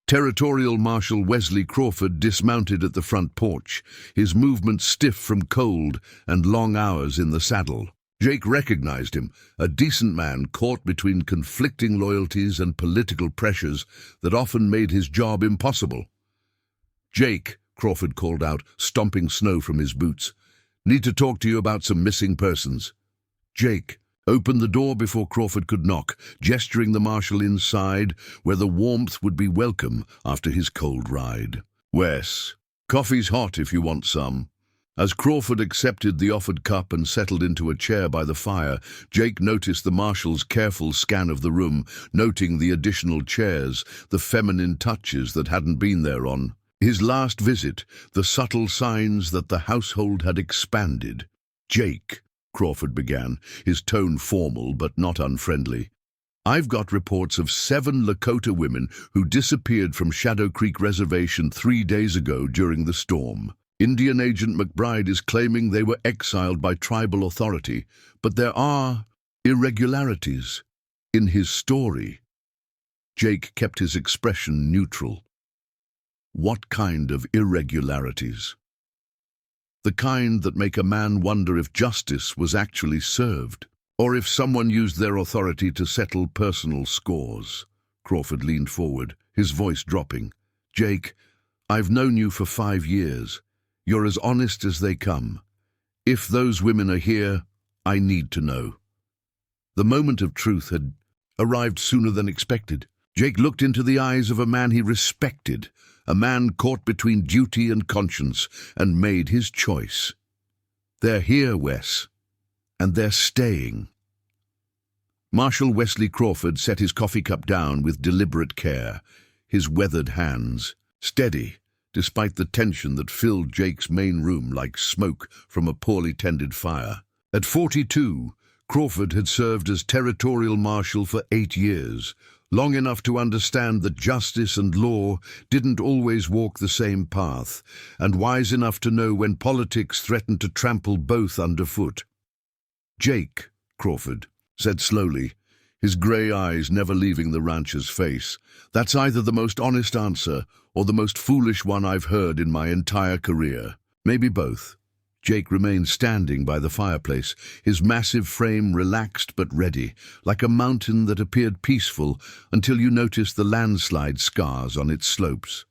Territorial Marshal Wesley Crawford dismounted at the front porch, his movements stiff from cold and long hours in the saddle. Jake recognized him, a decent man caught between conflicting loyalties and political pressures that often made his job impossible. "Jake," Crawford called out, stomping snow from his boots. "Need to talk to you about some missing persons." Jake opened the door before Crawford could knock, gesturing the marshal inside, where the warmth would be welcome after his cold ride. "Wes, coffee's hot if you want some." As Crawford accepted the offered cup and settled into a chair by the fire, Jake noticed the marshal's careful scan of the room, noting the additional chairs, the feminine touches that hadn't been there on his last visit, the subtle signs that the household had expanded. "Jake," Crawford began, his tone formal but not unfriendly, "I've got reports of 7 Lakota women who disappeared from Shadow Creek Reservation 3 days ago during the storm. Indian Agent McBride is claiming they were exiled by tribal authority, but there are irregularities in his story." Jake kept his expression neutral. "What kind of irregularities?" "The kind that make a man wonder if justice was actually served, or if someone used their authority to settle personal scores." Crawford leaned forward, his voice dropping. "Jake, I've known you for 5 years. You're as honest as they come. If those women are here, I need to know." The moment of truth had arrived sooner than expected. Jake looked into the eyes of a man he respected, a man caught between duty and conscience, and made his choice. "They're here, Wes, and they're staying." Marshal Wesley Crawford set his coffee cup down with deliberate care, his weathered hands steady, despite the tension that filled Jake's main room like smoke from a poorly tended fire. At 42, Crawford had served as territorial marshal for 8 years, long enough to understand that justice and law didn't always walk the same path, and wise enough to know when politics threatened to trample both underfoot. "Jake," Crawford said slowly, his grey eyes never leaving the rancher's face, "that's either the most honest answer or the most foolish one I've heard in my entire career. Maybe both." Jake remained standing by the fireplace, his massive frame relaxed but ready, like a mountain that appeared peaceful until you noticed the landslide scars on its slopes.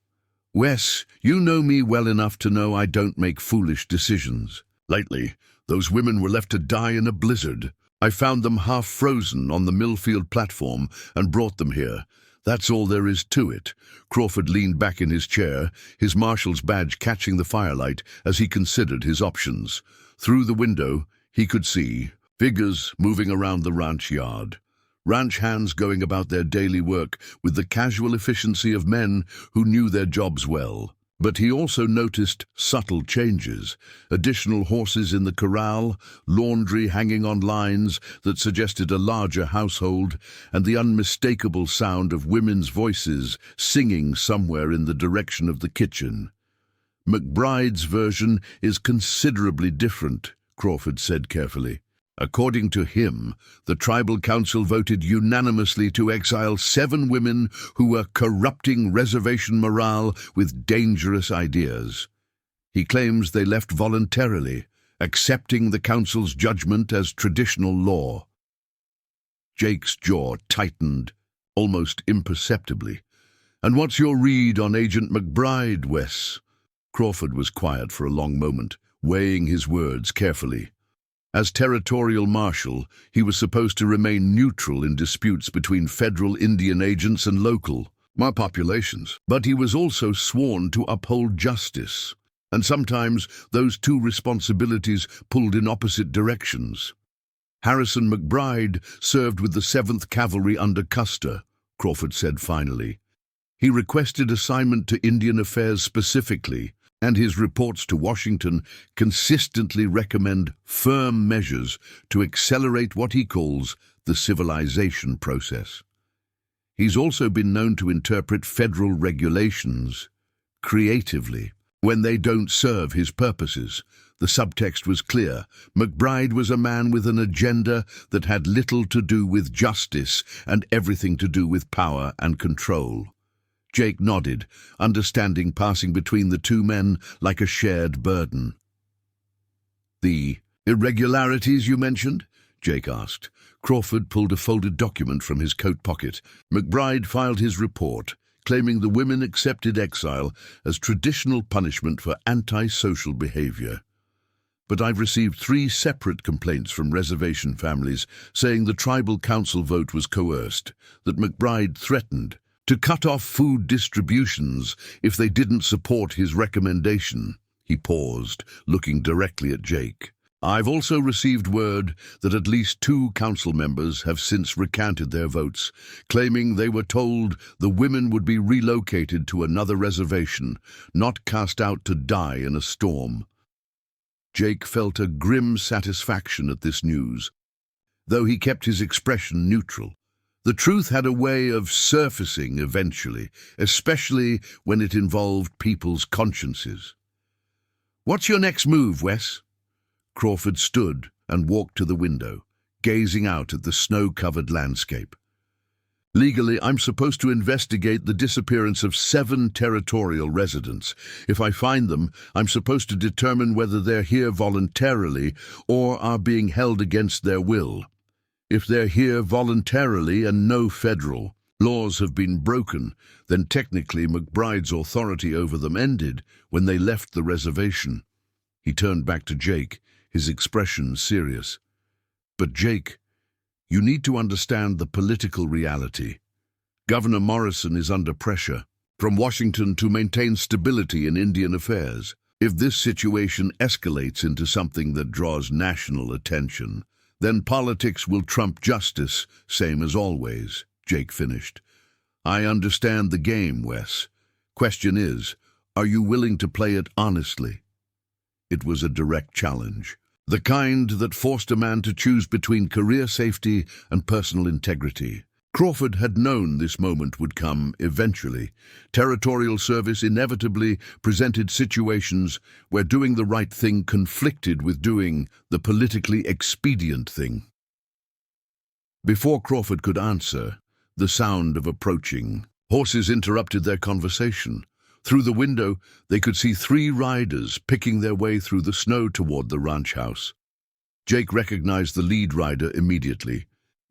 "Wes, you know me well enough to know I don't make foolish decisions. Lately, those women were left to die in a blizzard. I found them half frozen on the Millfield platform and brought them here. That's all there is to it." Crawford leaned back in his chair, his marshal's badge catching the firelight as he considered his options. Through the window, he could see figures moving around the ranch yard, ranch hands going about their daily work with the casual efficiency of men who knew their jobs well. But he also noticed subtle changes, additional horses in the corral, laundry hanging on lines that suggested a larger household, and the unmistakable sound of women's voices singing somewhere in the direction of the kitchen. "McBride's version is considerably different," Crawford said carefully. According to him, the tribal council voted unanimously to exile 7 women who were corrupting reservation morale with dangerous ideas. He claims they left voluntarily, accepting the council's judgment as traditional law. Jake's jaw tightened, almost imperceptibly. "And what's your read on Agent McBride, Wes?" Crawford was quiet for a long moment, weighing his words carefully. As territorial marshal, he was supposed to remain neutral in disputes between federal Indian agents and local populations. But he was also sworn to uphold justice, and sometimes those two responsibilities pulled in opposite directions. Harrison McBride served with the 7th Cavalry under Custer, Crawford said finally. He requested assignment to Indian Affairs specifically, and his reports to Washington consistently recommend firm measures to accelerate what he calls the civilization process. He's also been known to interpret federal regulations creatively when they don't serve his purposes. The subtext was clear. McBride was a man with an agenda that had little to do with justice and everything to do with power and control. Jake nodded, understanding passing between the two men like a shared burden. "The irregularities you mentioned?" Jake asked. Crawford pulled a folded document from his coat pocket. McBride filed his report, claiming the women accepted exile as traditional punishment for antisocial behavior. "But I've received 3 separate complaints from reservation families saying the tribal council vote was coerced, that McBride threatened to cut off food distributions if they didn't support his recommendation." He paused, looking directly at Jake. "I've also received word that at least 2 council members have since recanted their votes, claiming they were told the women would be relocated to another reservation, not cast out to die in a storm." Jake felt a grim satisfaction at this news, though he kept his expression neutral. The truth had a way of surfacing eventually, especially when it involved people's consciences. "What's your next move, Wes?" Crawford stood and walked to the window, gazing out at the snow-covered landscape. "Legally, I'm supposed to investigate the disappearance of 7 territorial residents. If I find them, I'm supposed to determine whether they're here voluntarily or are being held against their will. If they're here voluntarily and no federal laws have been broken, then technically McBride's authority over them ended when they left the reservation." He turned back to Jake, his expression serious. "But Jake, you need to understand the political reality. Governor Morrison is under pressure from Washington to maintain stability in Indian affairs. If this situation escalates into something that draws national attention, then politics will trump justice, same as always," Jake finished. "I understand the game, Wes. Question is, are you willing to play it honestly?" It was a direct challenge, the kind that forced a man to choose between career safety and personal integrity. Crawford had known this moment would come eventually. Territorial service inevitably presented situations where doing the right thing conflicted with doing the politically expedient thing. Before Crawford could answer, the sound of approaching horses interrupted their conversation. Through the window, they could see 3 riders picking their way through the snow toward the ranch house. Jake recognized the lead rider immediately.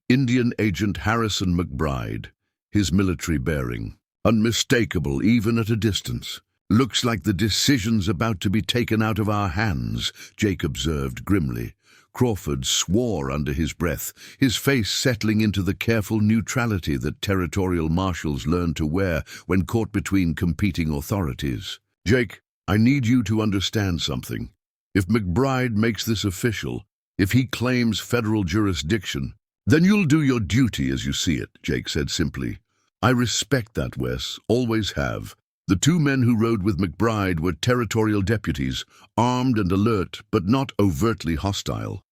Indian Agent Harrison McBride, his military bearing, unmistakable even at a distance. "Looks like the decision's about to be taken out of our hands," Jake observed grimly. Crawford swore under his breath, his face settling into the careful neutrality that territorial marshals learn to wear when caught between competing authorities. "Jake, I need you to understand something. If McBride makes this official, if he claims federal jurisdiction, then you'll do your duty as you see it," Jake said simply. "I respect that, Wes, always have. The 2 men who rode with McBride were territorial deputies, armed and alert, but not overtly hostile.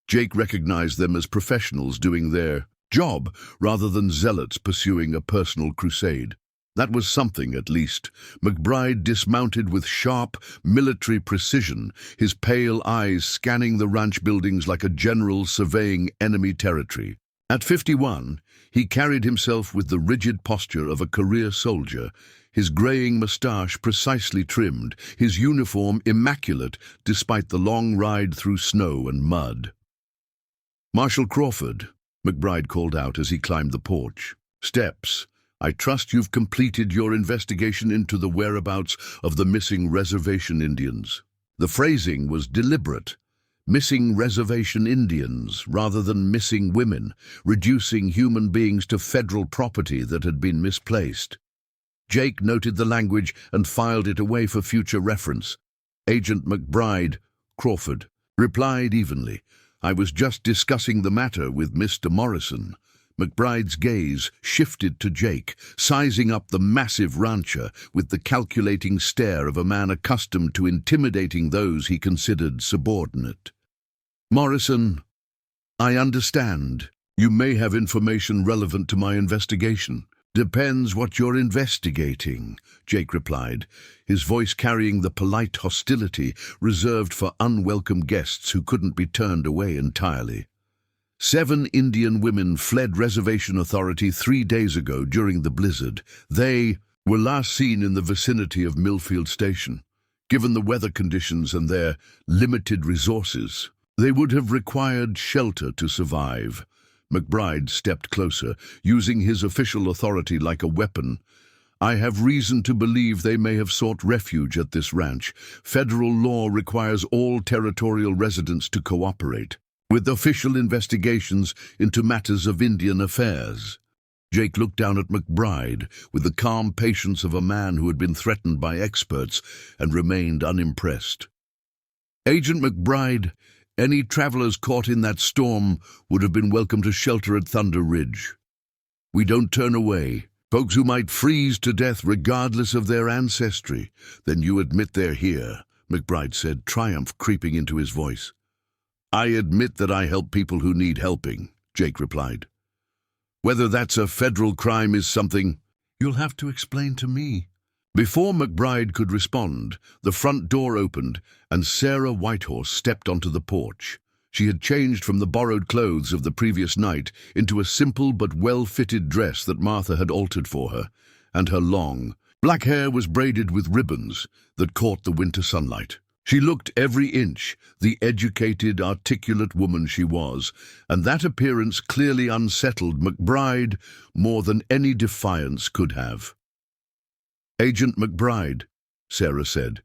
Jake recognized them as professionals doing their job rather than zealots pursuing a personal crusade. That was something, at least. McBride dismounted with sharp, military precision, his pale eyes scanning the ranch buildings like a general surveying enemy territory. At 51, he carried himself with the rigid posture of a career soldier, his graying moustache precisely trimmed, his uniform immaculate despite the long ride through snow and mud. "Marshal Crawford," McBride called out as he climbed the porch. "Steps. I trust you've completed your investigation into the whereabouts of the missing reservation Indians." The phrasing was deliberate. Missing reservation Indians rather than missing women, reducing human beings to federal property that had been misplaced. Jake noted the language and filed it away for future reference. Agent McBride, Crawford, replied evenly, "I was just discussing the matter with Mr. Morrison. McBride's gaze shifted to Jake, sizing up the massive rancher with the calculating stare of a man accustomed to intimidating those he considered subordinate. "Morrison, I understand. You may have information relevant to my investigation." "Depends what you're investigating," Jake replied, his voice carrying the polite hostility reserved for unwelcome guests who couldn't be turned away entirely. 7 Indian women fled Reservation Authority 3 days ago during the blizzard. They were last seen in the vicinity of Millfield Station. Given the weather conditions and their limited resources, they would have required shelter to survive. McBride stepped closer, using his official authority like a weapon. "I have reason to believe they may have sought refuge at this ranch. Federal law requires all territorial residents to cooperate with official investigations into matters of Indian affairs." Jake looked down at McBride with the calm patience of a man who had been threatened by experts and remained unimpressed. "Agent McBride, any travelers caught in that storm would have been welcome to shelter at Thunder Ridge. We don't turn away folks who might freeze to death regardless of their ancestry." "Then you admit they're here," McBride said, triumph creeping into his voice. "I admit that I help people who need helping," Jake replied. "Whether that's a federal crime is something you'll have to explain to me." Before McBride could respond, the front door opened and Sarah Whitehorse stepped onto the porch. She had changed from the borrowed clothes of the previous night into a simple but well-fitted dress that Martha had altered for her, and her long, black hair was braided with ribbons that caught the winter sunlight. She looked every inch the educated, articulate woman she was, and that appearance clearly unsettled McBride more than any defiance could have. "Agent McBride," Sarah said,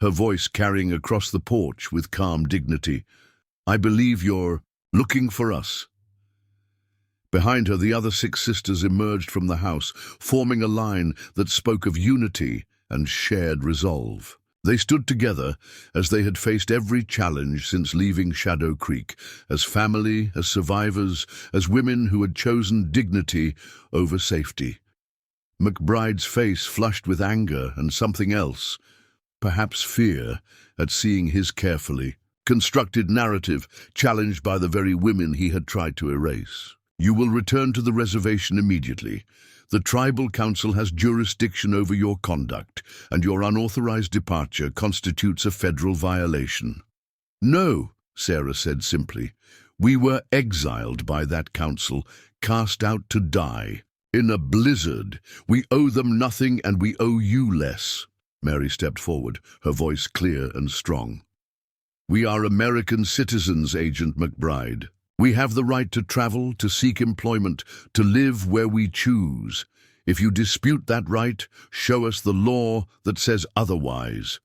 her voice carrying across the porch with calm dignity, "I believe you're looking for us." Behind her, the other 6 sisters emerged from the house, forming a line that spoke of unity and shared resolve. They stood together as they had faced every challenge since leaving Shadow Creek, as family, as survivors, as women who had chosen dignity over safety. McBride's face flushed with anger and something else, perhaps fear, at seeing his carefully constructed narrative challenged by the very women he had tried to erase. "You will return to the reservation immediately. The Tribal Council has jurisdiction over your conduct, and your unauthorized departure constitutes a federal violation." "No," Sarah said simply. "We were exiled by that council, cast out to die. In a blizzard. We owe them nothing and we owe you less." Mary stepped forward, her voice clear and strong. "We are American citizens, Agent McBride. We have the right to travel, to seek employment, to live where we choose. If you dispute that right, show us the law that says otherwise."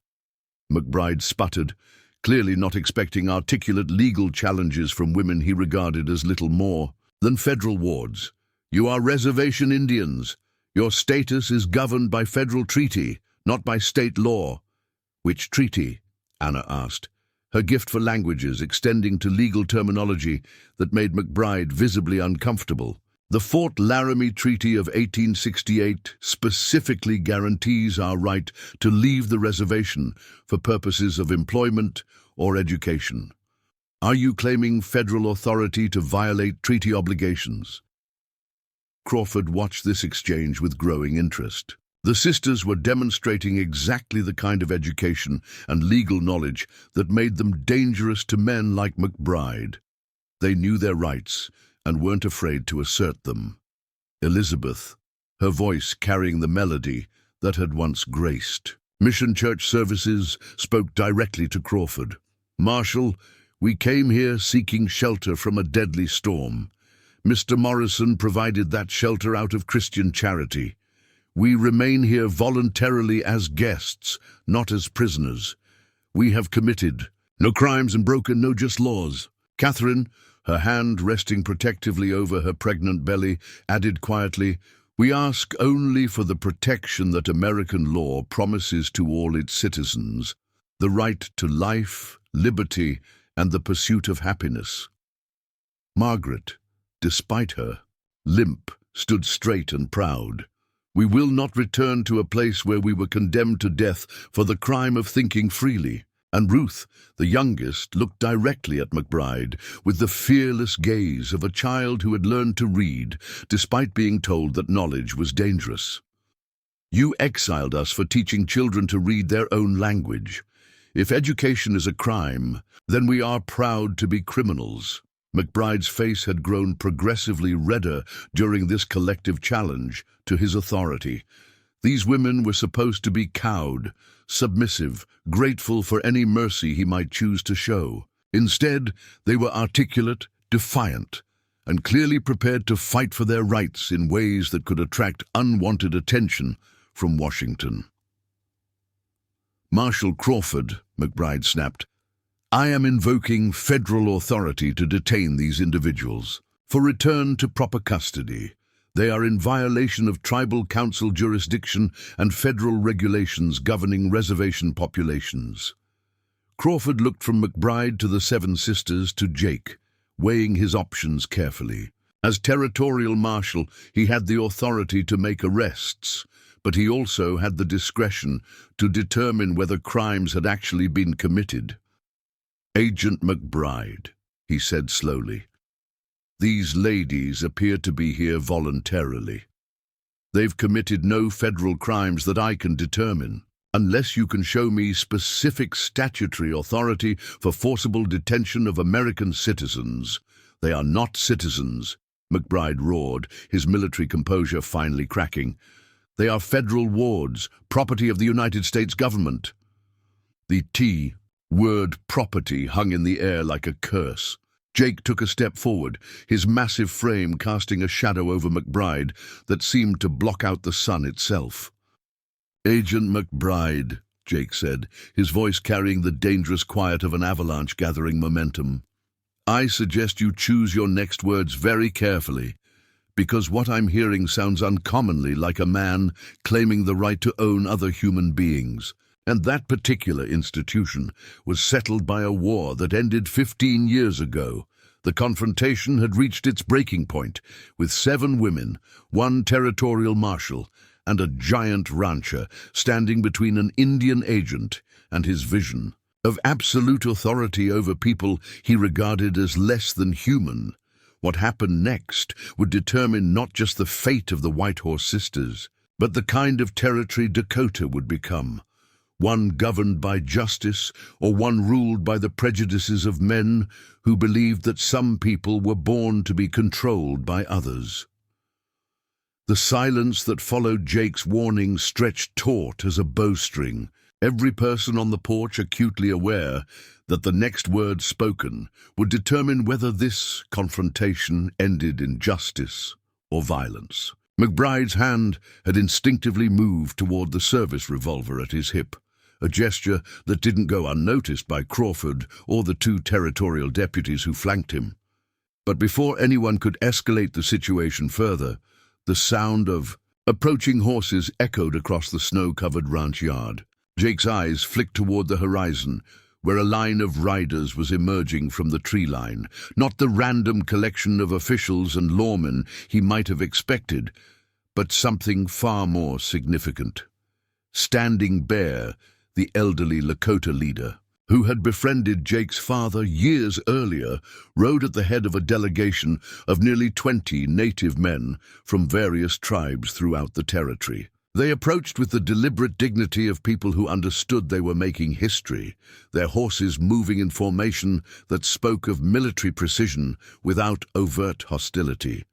McBride sputtered, clearly not expecting articulate legal challenges from women he regarded as little more than federal wards. "You are reservation Indians. Your status is governed by federal treaty, not by state law." "Which treaty?" Anna asked, her gift for languages extending to legal terminology that made McBride visibly uncomfortable. "The Fort Laramie Treaty of 1868 specifically guarantees our right to leave the reservation for purposes of employment or education. Are you claiming federal authority to violate treaty obligations?" Crawford watched this exchange with growing interest. The sisters were demonstrating exactly the kind of education and legal knowledge that made them dangerous to men like McBride. They knew their rights and weren't afraid to assert them. Elizabeth, her voice carrying the melody that had once graced Mission Church services, spoke directly to Crawford. "Marshal, we came here seeking shelter from a deadly storm. Mr. Morrison provided that shelter out of Christian charity. We remain here voluntarily as guests, not as prisoners. We have committed no crimes and broken no just laws." Catherine, her hand resting protectively over her pregnant belly, added quietly, "We ask only for the protection that American law promises to all its citizens, the right to life, liberty, and the pursuit of happiness." Margaret, despite her limp, stood straight and proud. "We will not return to a place where we were condemned to death for the crime of thinking freely." And Ruth, the youngest, looked directly at McBride with the fearless gaze of a child who had learned to read, despite being told that knowledge was dangerous. "You exiled us for teaching children to read their own language. If education is a crime, then we are proud to be criminals." McBride's face had grown progressively redder during this collective challenge to his authority. These women were supposed to be cowed, submissive, grateful for any mercy he might choose to show. Instead, they were articulate, defiant, and clearly prepared to fight for their rights in ways that could attract unwanted attention from Washington. "Marshal Crawford," McBride snapped, "I am invoking federal authority to detain these individuals for return to proper custody. They are in violation of tribal council jurisdiction and federal regulations governing reservation populations." Crawford looked from McBride to the Seven Sisters to Jake, weighing his options carefully. As territorial marshal, he had the authority to make arrests, but he also had the discretion to determine whether crimes had actually been committed. "Agent McBride," he said slowly, "these ladies appear to be here voluntarily. They've committed no federal crimes that I can determine. Unless you can show me specific statutory authority for forcible detention of American citizens, they are not citizens," McBride roared, his military composure finally cracking. "They are federal wards, property of the United States government." The word property hung in the air like a curse. Jake took a step forward, his massive frame casting a shadow over McBride that seemed to block out the sun itself. "Agent McBride," Jake said, his voice carrying the dangerous quiet of an avalanche gathering momentum, "I suggest you choose your next words very carefully, because what I'm hearing sounds uncommonly like a man claiming the right to own other human beings. And that particular institution was settled by a war that ended 15 years ago. The confrontation had reached its breaking point, with 7 women, 1 territorial marshal, and a giant rancher standing between an Indian agent and his vision of absolute authority over people he regarded as less than human. What happened next would determine not just the fate of the Whitehorse sisters, but the kind of territory Dakota would become. One governed by justice, or one ruled by the prejudices of men who believed that some people were born to be controlled by others. The silence that followed Jake's warning stretched taut as a bowstring, every person on the porch acutely aware that the next word spoken would determine whether this confrontation ended in justice or violence. McBride's hand had instinctively moved toward the service revolver at his hip, a gesture that didn't go unnoticed by Crawford or the 2 territorial deputies who flanked him. But before anyone could escalate the situation further, the sound of approaching horses echoed across the snow-covered ranch yard. Jake's eyes flicked toward the horizon, where a line of riders was emerging from the tree line, not the random collection of officials and lawmen he might have expected, but something far more significant. Standing Bear, the elderly Lakota leader, who had befriended Jake's father years earlier, rode at the head of a delegation of nearly 20 native men from various tribes throughout the territory. They approached with the deliberate dignity of people who understood they were making history, their horses moving in formation that spoke of military precision without overt hostility.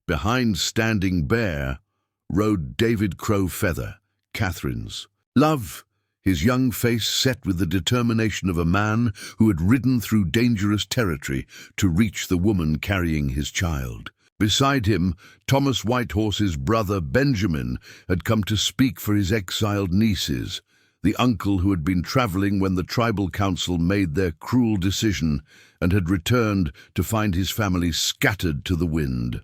Behind Standing Bear rode David Crow Feather, Catherine's love, his young face set with the determination of a man who had ridden through dangerous territory to reach the woman carrying his child. Beside him, Thomas Whitehorse's brother Benjamin had come to speak for his exiled nieces, the uncle who had been traveling when the tribal council made their cruel decision and had returned to find his family scattered to the wind.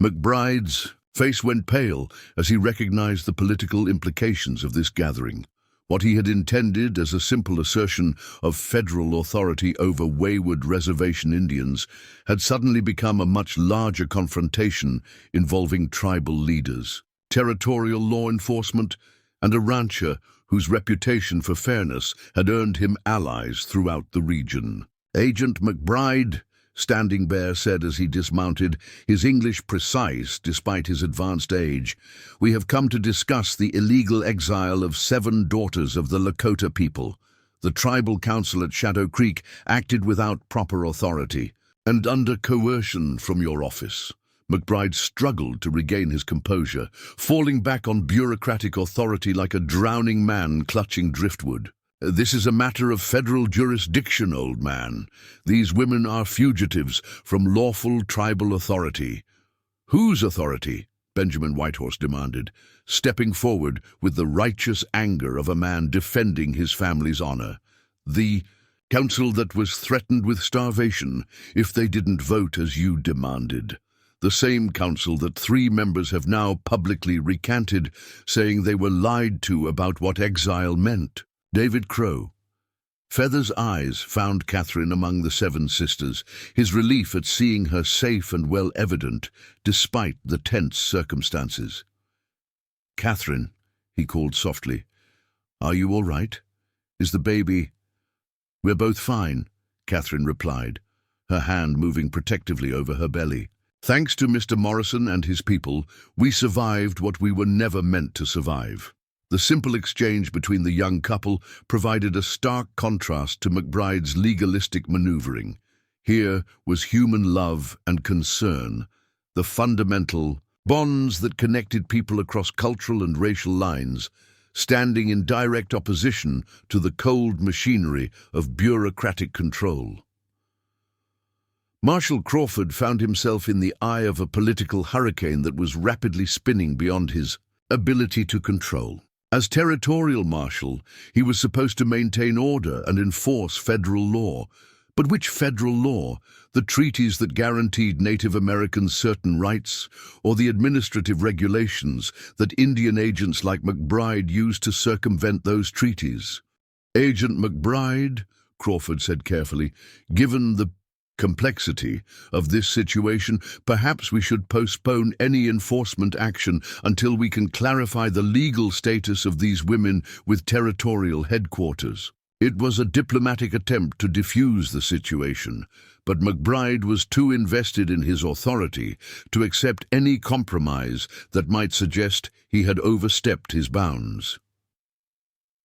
McBride's face went pale as he recognized the political implications of this gathering. What he had intended as a simple assertion of federal authority over wayward reservation Indians had suddenly become a much larger confrontation involving tribal leaders, territorial law enforcement, and a rancher whose reputation for fairness had earned him allies throughout the region. Agent McBride, Standing Bear said as he dismounted, his English precise despite his advanced age, "We have come to discuss the illegal exile of 7 daughters of the Lakota people. The tribal council at Shadow Creek acted without proper authority and under coercion from your office." McBride struggled to regain his composure, falling back on bureaucratic authority like a drowning man clutching driftwood. "This is a matter of federal jurisdiction, old man. These women are fugitives from lawful tribal authority." "Whose authority?" Benjamin Whitehorse demanded, stepping forward with the righteous anger of a man defending his family's honor. "The council that was threatened with starvation if they didn't vote as you demanded. The same council that 3 members have now publicly recanted, saying they were lied to about what exile meant." David Crow. Feather's eyes found Catherine among the 7 sisters, his relief at seeing her safe and well evident, despite the tense circumstances. "Catherine," he called softly, "are you all right? Is the baby—" "We're both fine," Catherine replied, her hand moving protectively over her belly. "Thanks to Mr. Morrison and his people, we survived what we were never meant to survive." The simple exchange between the young couple provided a stark contrast to McBride's legalistic maneuvering. Here was human love and concern, the fundamental bonds that connected people across cultural and racial lines, standing in direct opposition to the cold machinery of bureaucratic control. Marshal Crawford found himself in the eye of a political hurricane that was rapidly spinning beyond his ability to control. As territorial marshal, he was supposed to maintain order and enforce federal law. But which federal law? The treaties that guaranteed Native Americans certain rights, or the administrative regulations that Indian agents like McBride used to circumvent those treaties? "Agent McBride," Crawford said carefully, "given the complexity of this situation, perhaps we should postpone any enforcement action until we can clarify the legal status of these women with territorial headquarters." It was a diplomatic attempt to defuse the situation, but McBride was too invested in his authority to accept any compromise that might suggest he had overstepped his bounds.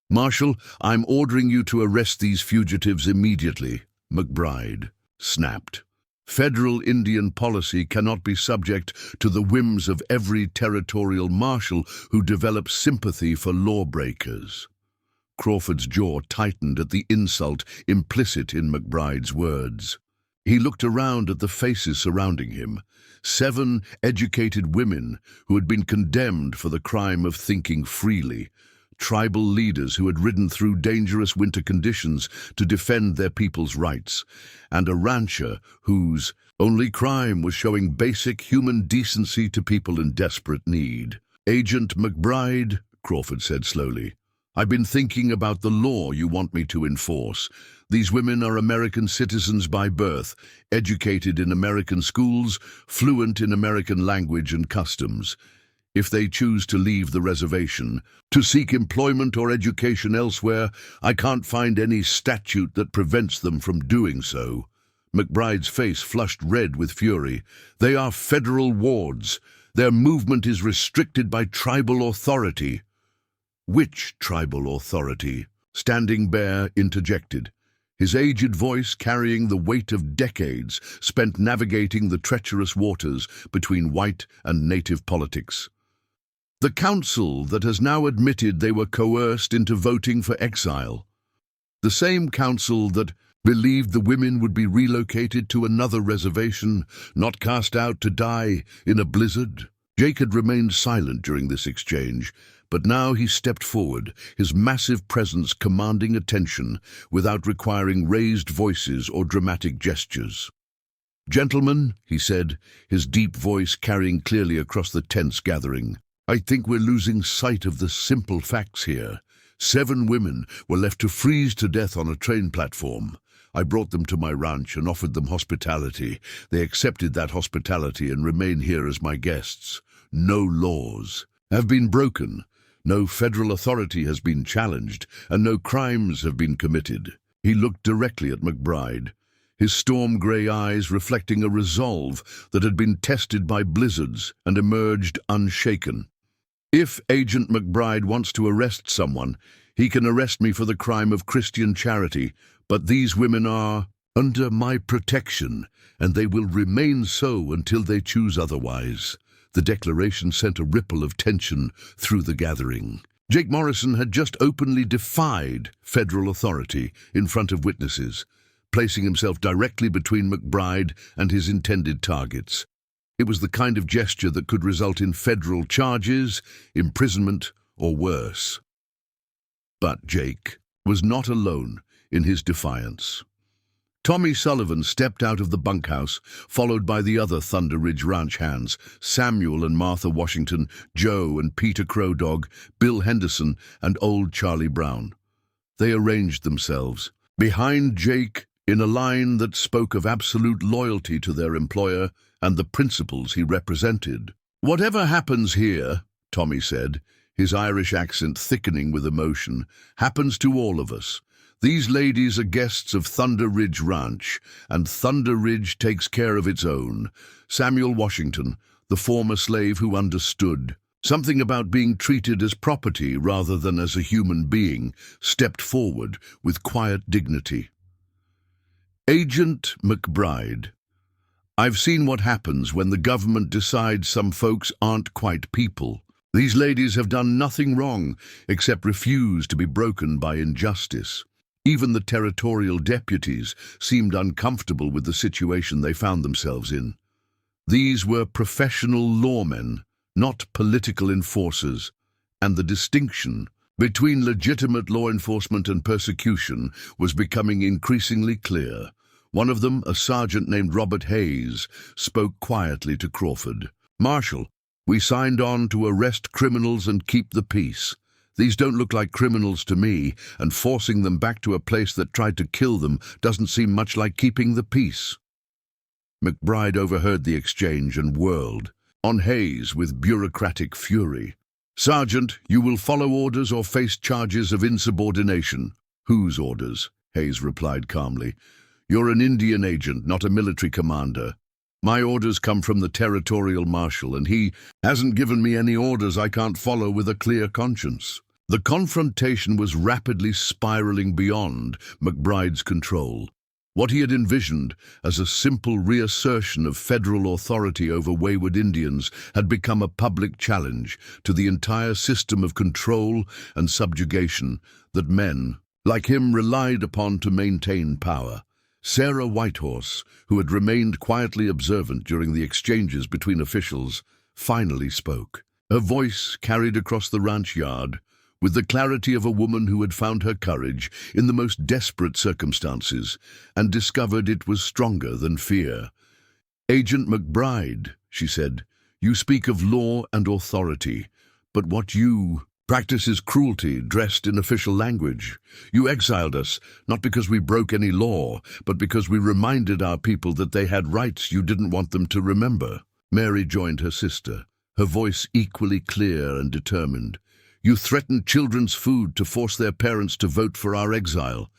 "Marshal, I'm ordering you to arrest these fugitives immediately," McBride snapped. "Federal Indian policy cannot be subject to the whims of every territorial marshal who develops sympathy for lawbreakers." Crawford's jaw tightened at the insult implicit in McBride's words. He looked around at the faces surrounding him, 7 educated women who had been condemned for the crime of thinking freely, tribal leaders who had ridden through dangerous winter conditions to defend their people's rights, and a rancher whose only crime was showing basic human decency to people in desperate need. "Agent McBride," Crawford said slowly, "I've been thinking about the law you want me to enforce. These women are American citizens by birth, educated in American schools, fluent in American language and customs. If they choose to leave the reservation, to seek employment or education elsewhere, I can't find any statute that prevents them from doing so." McBride's face flushed red with fury. "They are federal wards. Their movement is restricted by tribal authority." "Which tribal authority?" Standing Bear interjected, his aged voice carrying the weight of decades spent navigating the treacherous waters between white and native politics. "The council that has now admitted they were coerced into voting for exile. The same council that believed the women would be relocated to another reservation, not cast out to die in a blizzard." Jake had remained silent during this exchange, but now he stepped forward, his massive presence commanding attention without requiring raised voices or dramatic gestures. "Gentlemen," he said, his deep voice carrying clearly across the tense gathering, "I think we're losing sight of the simple facts here. 7 women were left to freeze to death on a train platform. I brought them to my ranch and offered them hospitality. They accepted that hospitality and remain here as my guests. No laws have been broken, no federal authority has been challenged, and no crimes have been committed. He looked directly at McBride, his storm-grey eyes reflecting a resolve that had been tested by blizzards and emerged unshaken. If Agent McBride wants to arrest someone, he can arrest me for the crime of Christian charity, but these women are under my protection, and they will remain so until they choose otherwise. The declaration sent a ripple of tension through the gathering. Jake Morrison had just openly defied federal authority in front of witnesses, placing himself directly between McBride and his intended targets. It was the kind of gesture that could result in federal charges, imprisonment, or worse. But Jake was not alone in his defiance. Tommy Sullivan stepped out of the bunkhouse, followed by the other Thunder Ridge Ranch hands, Samuel and Martha Washington, Joe and Peter Crowdog, Bill Henderson, and old Charlie Brown. They arranged themselves behind Jake in a line that spoke of absolute loyalty to their employer and the principles he represented. "Whatever happens here," Tommy said, his Irish accent thickening with emotion, "happens to all of us. These ladies are guests of Thunder Ridge Ranch, and Thunder Ridge takes care of its own." Samuel Washington, the former slave who understood something about being treated as property rather than as a human being, stepped forward with quiet dignity. "Agent McBride, I've seen what happens when the government decides some folks aren't quite people. These ladies have done nothing wrong except refuse to be broken by injustice. Even the territorial deputies seemed uncomfortable with the situation they found themselves in. These were professional lawmen, not political enforcers, and the distinction between legitimate law enforcement and persecution was becoming increasingly clear. One of them, a sergeant named Robert Hayes, spoke quietly to Crawford. "Marshal, we signed on to arrest criminals and keep the peace. These don't look like criminals to me, and forcing them back to a place that tried to kill them doesn't seem much like keeping the peace." McBride overheard the exchange and whirled on Hayes with bureaucratic fury. "Sergeant, you will follow orders or face charges of insubordination." "Whose orders?" Hayes replied calmly. "You're an Indian agent, not a military commander. My orders come from the territorial marshal, and he hasn't given me any orders I can't follow with a clear conscience." The confrontation was rapidly spiraling beyond McBride's control. What he had envisioned as a simple reassertion of federal authority over wayward Indians had become a public challenge to the entire system of control and subjugation that men like him relied upon to maintain power. Sarah Whitehorse, who had remained quietly observant during the exchanges between officials, finally spoke. Her voice carried across the ranch yard with the clarity of a woman who had found her courage in the most desperate circumstances and discovered it was stronger than fear. "Agent McBride," she said, "you speak of law and authority, but what you practice is cruelty dressed in official language. You exiled us, not because we broke any law, but because we reminded our people that they had rights you didn't want them to remember." Mary joined her sister, her voice equally clear and determined. "You threatened children's food to force their parents to vote for our exile.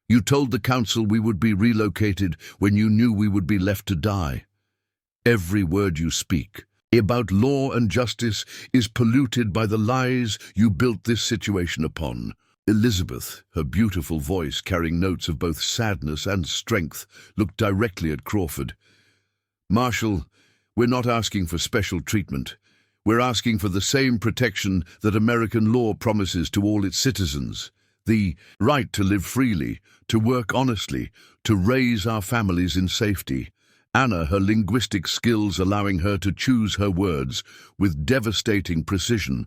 You told the council we would be relocated when you knew we would be left to die. Every word you speak about law and justice is polluted by the lies you built this situation upon." Elizabeth, her beautiful voice carrying notes of both sadness and strength, looked directly at Crawford. "Marshal, we're not asking for special treatment. We're asking for the same protection that American law promises to all its citizens. The right to live freely, to work honestly, to raise our families in safety." Anna, her linguistic skills allowing her to choose her words with devastating precision,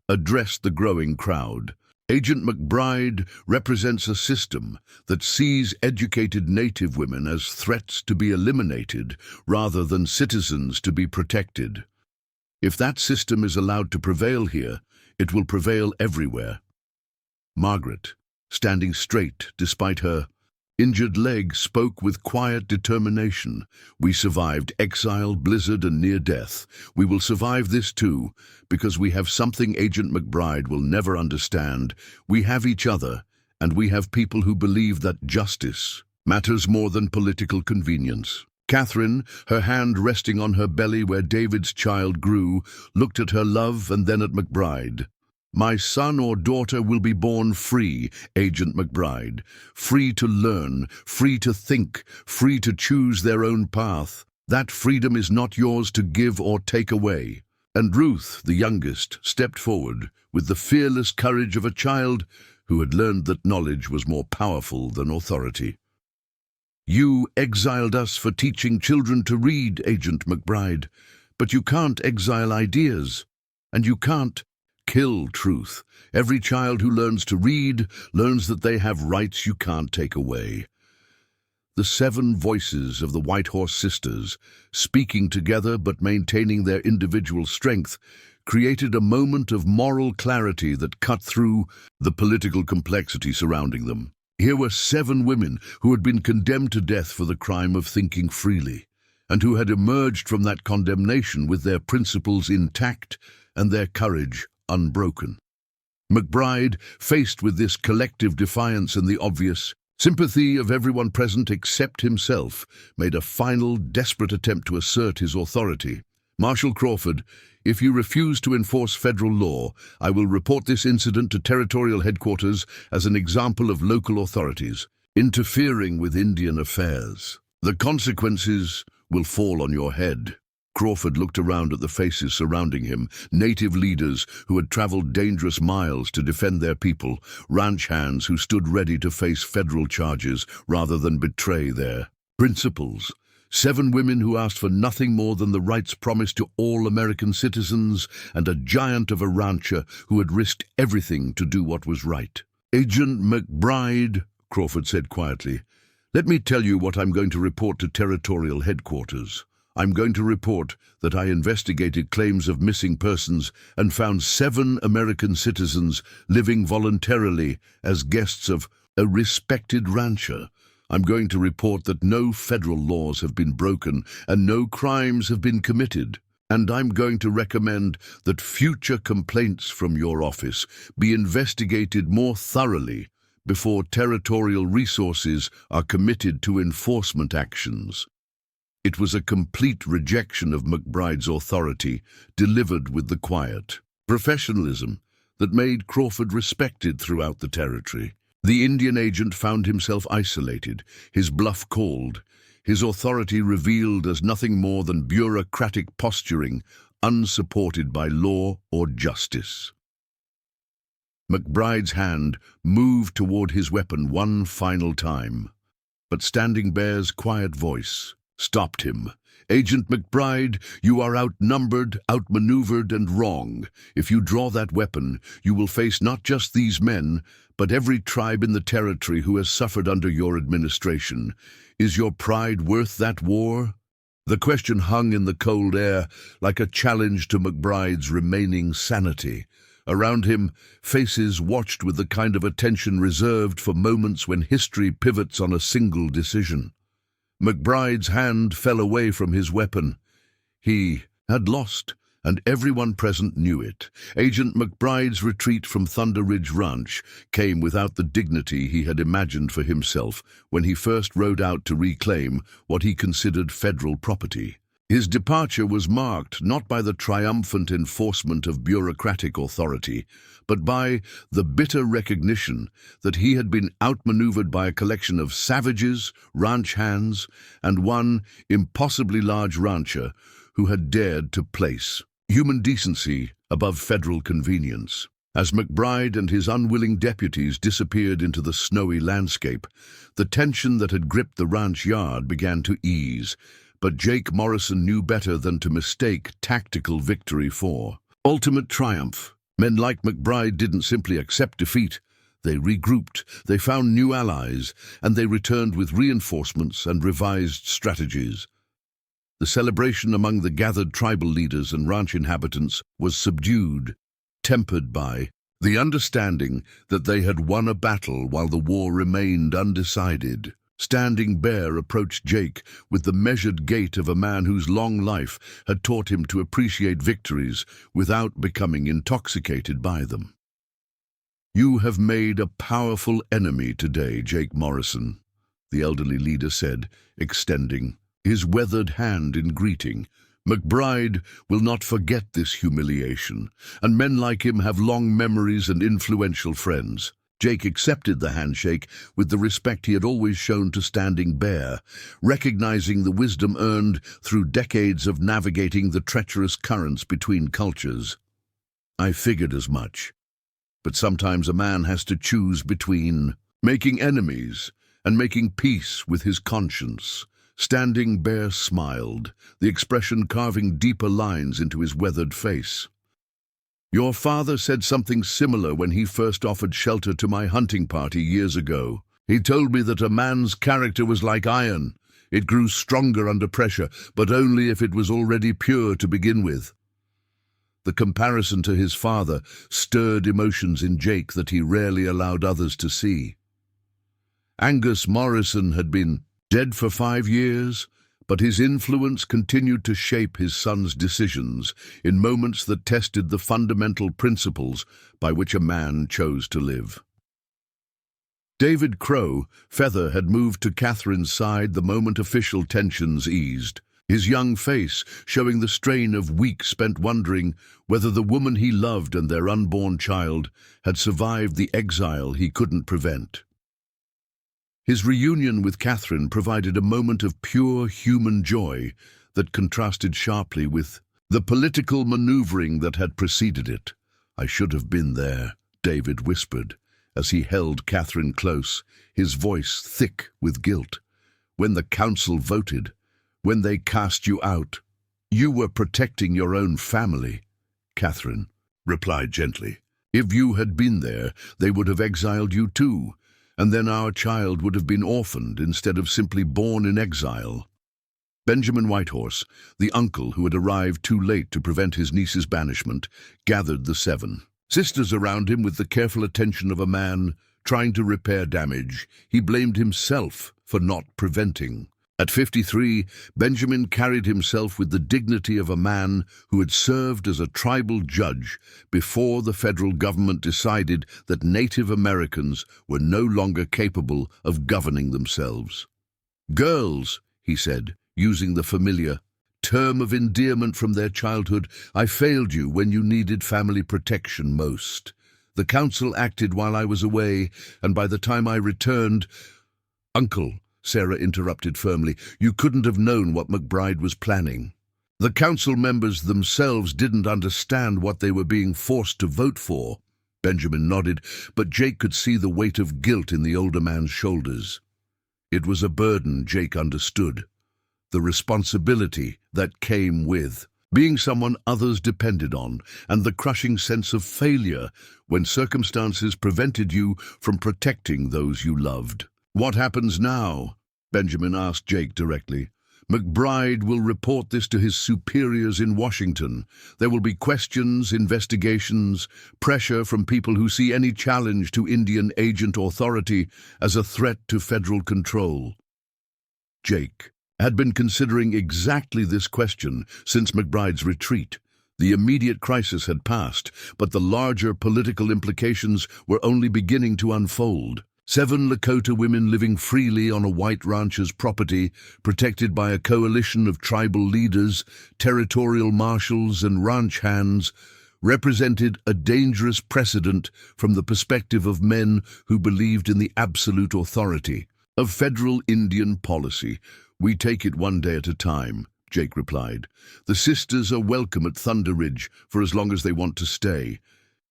addressed the growing crowd. "Agent McBride represents a system that sees educated Native women as threats to be eliminated rather than citizens to be protected. If that system is allowed to prevail here, it will prevail everywhere." Margaret, standing straight despite her injured leg, spoke with quiet determination. "We survived exile, blizzard, and near death. We will survive this too, because we have something Agent McBride will never understand. We have each other, and we have people who believe that justice matters more than political convenience." Catherine, her hand resting on her belly where David's child grew, looked at her love and then at McBride. "My son or daughter will be born free, Agent McBride. Free to learn, free to think, free to choose their own path. That freedom is not yours to give or take away." And Ruth, the youngest, stepped forward with the fearless courage of a child who had learned that knowledge was more powerful than authority. "You exiled us for teaching children to read, Agent McBride, but you can't exile ideas, and you can't kill truth. Every child who learns to read learns that they have rights you can't take away." The 7 voices of the White Horse sisters, speaking together but maintaining their individual strength, created a moment of moral clarity that cut through the political complexity surrounding them. Here were 7 women who had been condemned to death for the crime of thinking freely, and who had emerged from that condemnation with their principles intact and their courage unbroken. McBride, faced with this collective defiance and the obvious sympathy of everyone present except himself, made a final, desperate attempt to assert his authority. "Marshal Crawford, if you refuse to enforce federal law, I will report this incident to territorial headquarters as an example of local authorities interfering with Indian affairs. The consequences will fall on your head." Crawford looked around at the faces surrounding him, native leaders who had traveled dangerous miles to defend their people, ranch hands who stood ready to face federal charges rather than betray their principles. 7 women who asked for nothing more than the rights promised to all American citizens, and a giant of a rancher who had risked everything to do what was right. "Agent McBride," Crawford said quietly, "let me tell you what I'm going to report to territorial headquarters. I'm going to report that I investigated claims of missing persons and found 7 American citizens living voluntarily as guests of a respected rancher. I'm going to report that no federal laws have been broken and no crimes have been committed. And I'm going to recommend that future complaints from your office be investigated more thoroughly before territorial resources are committed to enforcement actions." It was a complete rejection of McBride's authority, delivered with the quiet professionalism that made Crawford respected throughout the territory. The Indian agent found himself isolated, his bluff called, his authority revealed as nothing more than bureaucratic posturing, unsupported by law or justice. McBride's hand moved toward his weapon one final time, but Standing Bear's quiet voice stopped him. "Agent McBride, you are outnumbered, outmaneuvered, and wrong. If you draw that weapon, you will face not just these men, but every tribe in the territory who has suffered under your administration. Is your pride worth that war?" The question hung in the cold air like a challenge to McBride's remaining sanity. Around him, faces watched with the kind of attention reserved for moments when history pivots on a single decision. McBride's hand fell away from his weapon. He had lost, and everyone present knew it. Agent McBride's retreat from Thunder Ridge Ranch came without the dignity he had imagined for himself when he first rode out to reclaim what he considered federal property. His departure was marked not by the triumphant enforcement of bureaucratic authority, but by the bitter recognition that he had been outmaneuvered by a collection of savages, ranch hands, and one impossibly large rancher who had dared to place human decency above federal convenience. As McBride and his unwilling deputies disappeared into the snowy landscape, the tension that had gripped the ranch yard began to ease, but Jake Morrison knew better than to mistake tactical victory for ultimate triumph. Men like McBride didn't simply accept defeat. They regrouped, they found new allies, and they returned with reinforcements and revised strategies. The celebration among the gathered tribal leaders and ranch inhabitants was subdued, tempered by The understanding that they had won a battle while the war remained undecided. Standing Bear approached Jake with the measured gait of a man whose long life had taught him to appreciate victories without becoming intoxicated by them. "You have made a powerful enemy today, Jake Morrison," the elderly leader said, extending his weathered hand in greeting. "McBride will not forget this humiliation, and men like him have long memories and influential friends." Jake accepted the handshake with the respect he had always shown to Standing Bear, recognizing the wisdom earned through decades of navigating the treacherous currents between cultures. "I figured as much. But sometimes a man has to choose between making enemies and making peace with his conscience." Standing Bear smiled, the expression carving deeper lines into his weathered face. "Your father said something similar when he first offered shelter to my hunting party years ago. He told me that a man's character was like iron. It grew stronger under pressure, but only if it was already pure to begin with." The comparison to his father stirred emotions in Jake that he rarely allowed others to see. Angus Morrison had been dead for 5 years, but his influence continued to shape his son's decisions in moments that tested the fundamental principles by which a man chose to live. David Crow, Feather, had moved to Catherine's side the moment official tensions eased, his young face showing the strain of weeks spent wondering whether the woman he loved and their unborn child had survived the exile he couldn't prevent. His reunion with Catherine provided a moment of pure human joy that contrasted sharply with the political maneuvering that had preceded it. "I should have been there," David whispered, as he held Catherine close, his voice thick with guilt. "When the council voted, when they cast you out, you were protecting your own family," Catherine replied gently. "If you had been there, they would have exiled you too, and then our child would have been orphaned instead of simply born in exile." Benjamin Whitehorse, the uncle who had arrived too late to prevent his niece's banishment, gathered the 7 sisters around him with the careful attention of a man trying to repair damage he blamed himself for not preventing. At 53, Benjamin carried himself with the dignity of a man who had served as a tribal judge before the federal government decided that Native Americans were no longer capable of governing themselves. "Girls," he said, using the familiar term of endearment from their childhood, "I failed you when you needed family protection most. The council acted while I was away, and by the time I returned—" "Uncle," Sarah interrupted firmly, "you couldn't have known what McBride was planning. The council members themselves didn't understand what they were being forced to vote for." Benjamin nodded, but Jake could see the weight of guilt in the older man's shoulders. It was a burden Jake understood, the responsibility that came with being someone others depended on, and the crushing sense of failure when circumstances prevented you from protecting those you loved. "What happens now?" Benjamin asked Jake directly. "McBride will report this to his superiors in Washington. There will be questions, investigations, pressure from people who see any challenge to Indian agent authority as a threat to federal control." Jake had been considering exactly this question since McBride's retreat. The immediate crisis had passed, but the larger political implications were only beginning to unfold. 7 Lakota women living freely on a white rancher's property, protected by a coalition of tribal leaders, territorial marshals, and ranch hands, represented a dangerous precedent from the perspective of men who believed in the absolute authority of federal Indian policy. "We take it one day at a time," Jake replied. "The sisters are welcome at Thunder Ridge for as long as they want to stay.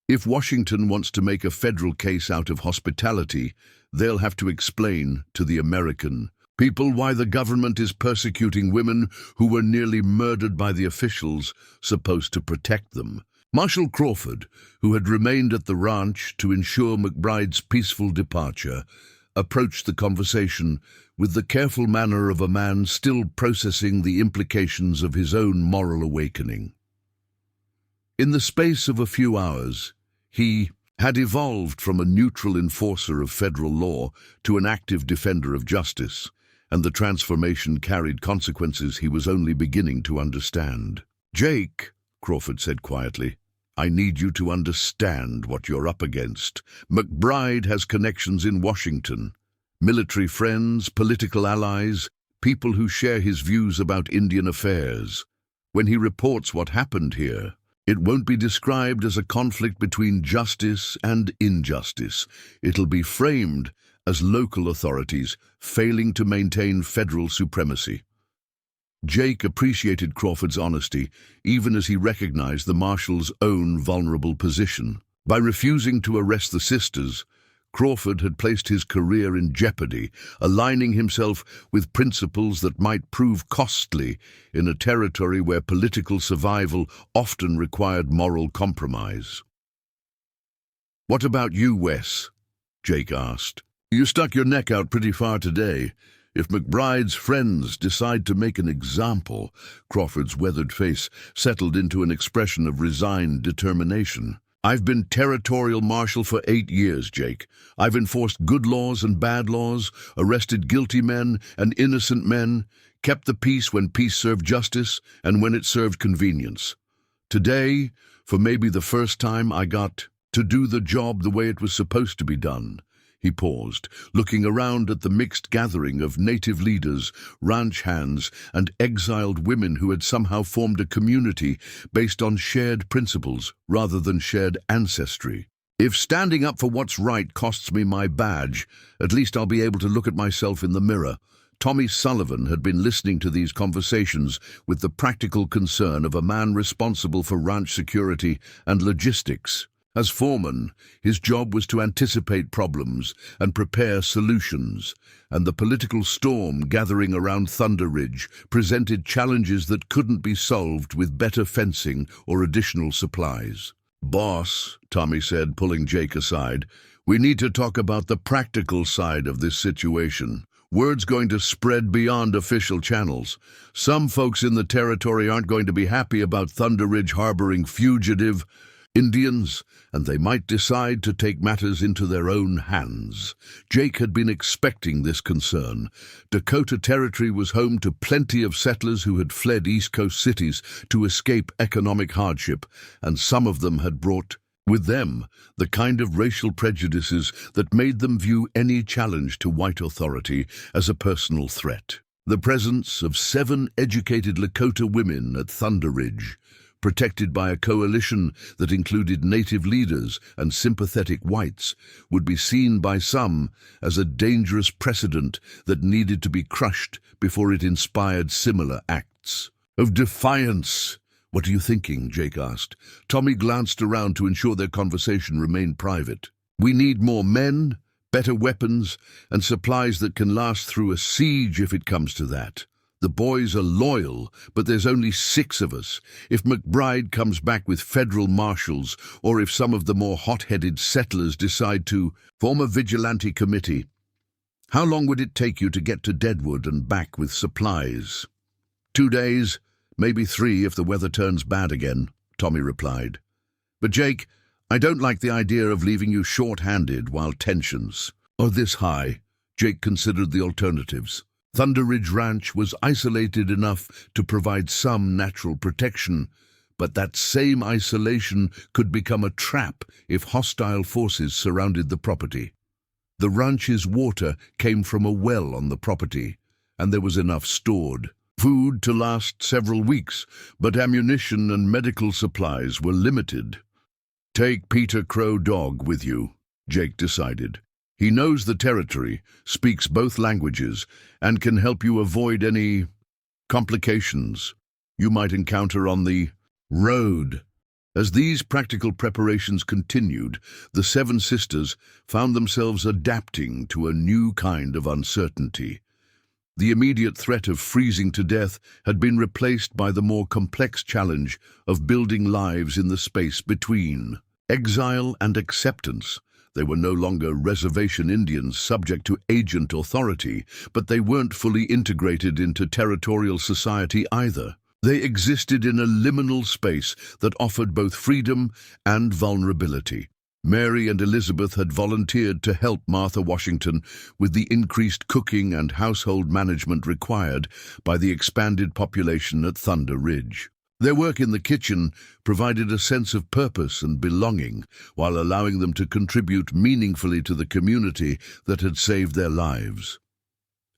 If Washington wants to make a federal case out of hospitality, they'll have to explain to the American people why the government is persecuting women who were nearly murdered by the officials supposed to protect them." Marshal Crawford, who had remained at the ranch to ensure McBride's peaceful departure, approached the conversation with the careful manner of a man still processing the implications of his own moral awakening. In the space of a few hours, he had evolved from a neutral enforcer of federal law to an active defender of justice, and the transformation carried consequences he was only beginning to understand. "Jake," Crawford said quietly, "I need you to understand what you're up against. McBride has connections in Washington. Military friends, political allies, people who share his views about Indian affairs. When he reports what happened here, it won't be described as a conflict between justice and injustice. It'll be framed as local authorities failing to maintain federal supremacy." Jake appreciated Crawford's honesty, even as he recognized the marshal's own vulnerable position. By refusing to arrest the sisters, Crawford had placed his career in jeopardy, aligning himself with principles that might prove costly in a territory where political survival often required moral compromise. "What about you, Wes?" Jake asked. "You stuck your neck out pretty far today. If McBride's friends decide to make an example," Crawford's weathered face settled into an expression of resigned determination. "I've been territorial marshal for 8 years, Jake. I've enforced good laws and bad laws, arrested guilty men and innocent men, kept the peace when peace served justice and when it served convenience. Today, for maybe the first time, I got to do the job the way it was supposed to be done." He paused, looking around at the mixed gathering of native leaders, ranch hands, and exiled women who had somehow formed a community based on shared principles rather than shared ancestry. "If standing up for what's right costs me my badge, at least I'll be able to look at myself in the mirror." Tommy Sullivan had been listening to these conversations with the practical concern of a man responsible for ranch security and logistics. As foreman, his job was to anticipate problems and prepare solutions, and the political storm gathering around Thunder Ridge presented challenges that couldn't be solved with better fencing or additional supplies. "Boss," Tommy said, pulling Jake aside, "we need to talk about the practical side of this situation. Word's going to spread beyond official channels. Some folks in the territory aren't going to be happy about Thunder Ridge harboring fugitive Indians, and they might decide to take matters into their own hands." Jake had been expecting this concern. Dakota Territory was home to plenty of settlers who had fled East Coast cities to escape economic hardship, and some of them had brought with them the kind of racial prejudices that made them view any challenge to white authority as a personal threat. The presence of 7 educated Lakota women at Thunder Ridge, protected by a coalition that included native leaders and sympathetic whites, would be seen by some as a dangerous precedent that needed to be crushed before it inspired similar acts of defiance. "What are you thinking?" Jake asked. Tommy glanced around to ensure their conversation remained private. "We need more men, better weapons, and supplies that can last through a siege if it comes to that. The boys are loyal, but there's only 6 of us. If McBride comes back with federal marshals, or if some of the more hot-headed settlers decide to form a vigilante committee, how long would it take you to get to Deadwood and back with supplies?" 2 days, maybe 3 if the weather turns bad again, Tommy replied. "But Jake, I don't like the idea of leaving you short-handed while tensions are this high." Jake considered the alternatives. Thunder Ridge Ranch was isolated enough to provide some natural protection, but that same isolation could become a trap if hostile forces surrounded the property. The ranch's water came from a well on the property, and there was enough stored food to last several weeks, but ammunition and medical supplies were limited. "Take Peter Crow Dog with you," Jake decided. "He knows the territory, speaks both languages, and can help you avoid any complications you might encounter on the road." As these practical preparations continued, the 7 sisters found themselves adapting to a new kind of uncertainty. The immediate threat of freezing to death had been replaced by the more complex challenge of building lives in the space between exile and acceptance. They were no longer reservation Indians subject to agent authority, but they weren't fully integrated into territorial society either. They existed in a liminal space that offered both freedom and vulnerability. Mary and Elizabeth had volunteered to help Martha Washington with the increased cooking and household management required by the expanded population at Thunder Ridge. Their work in the kitchen provided a sense of purpose and belonging, while allowing them to contribute meaningfully to the community that had saved their lives.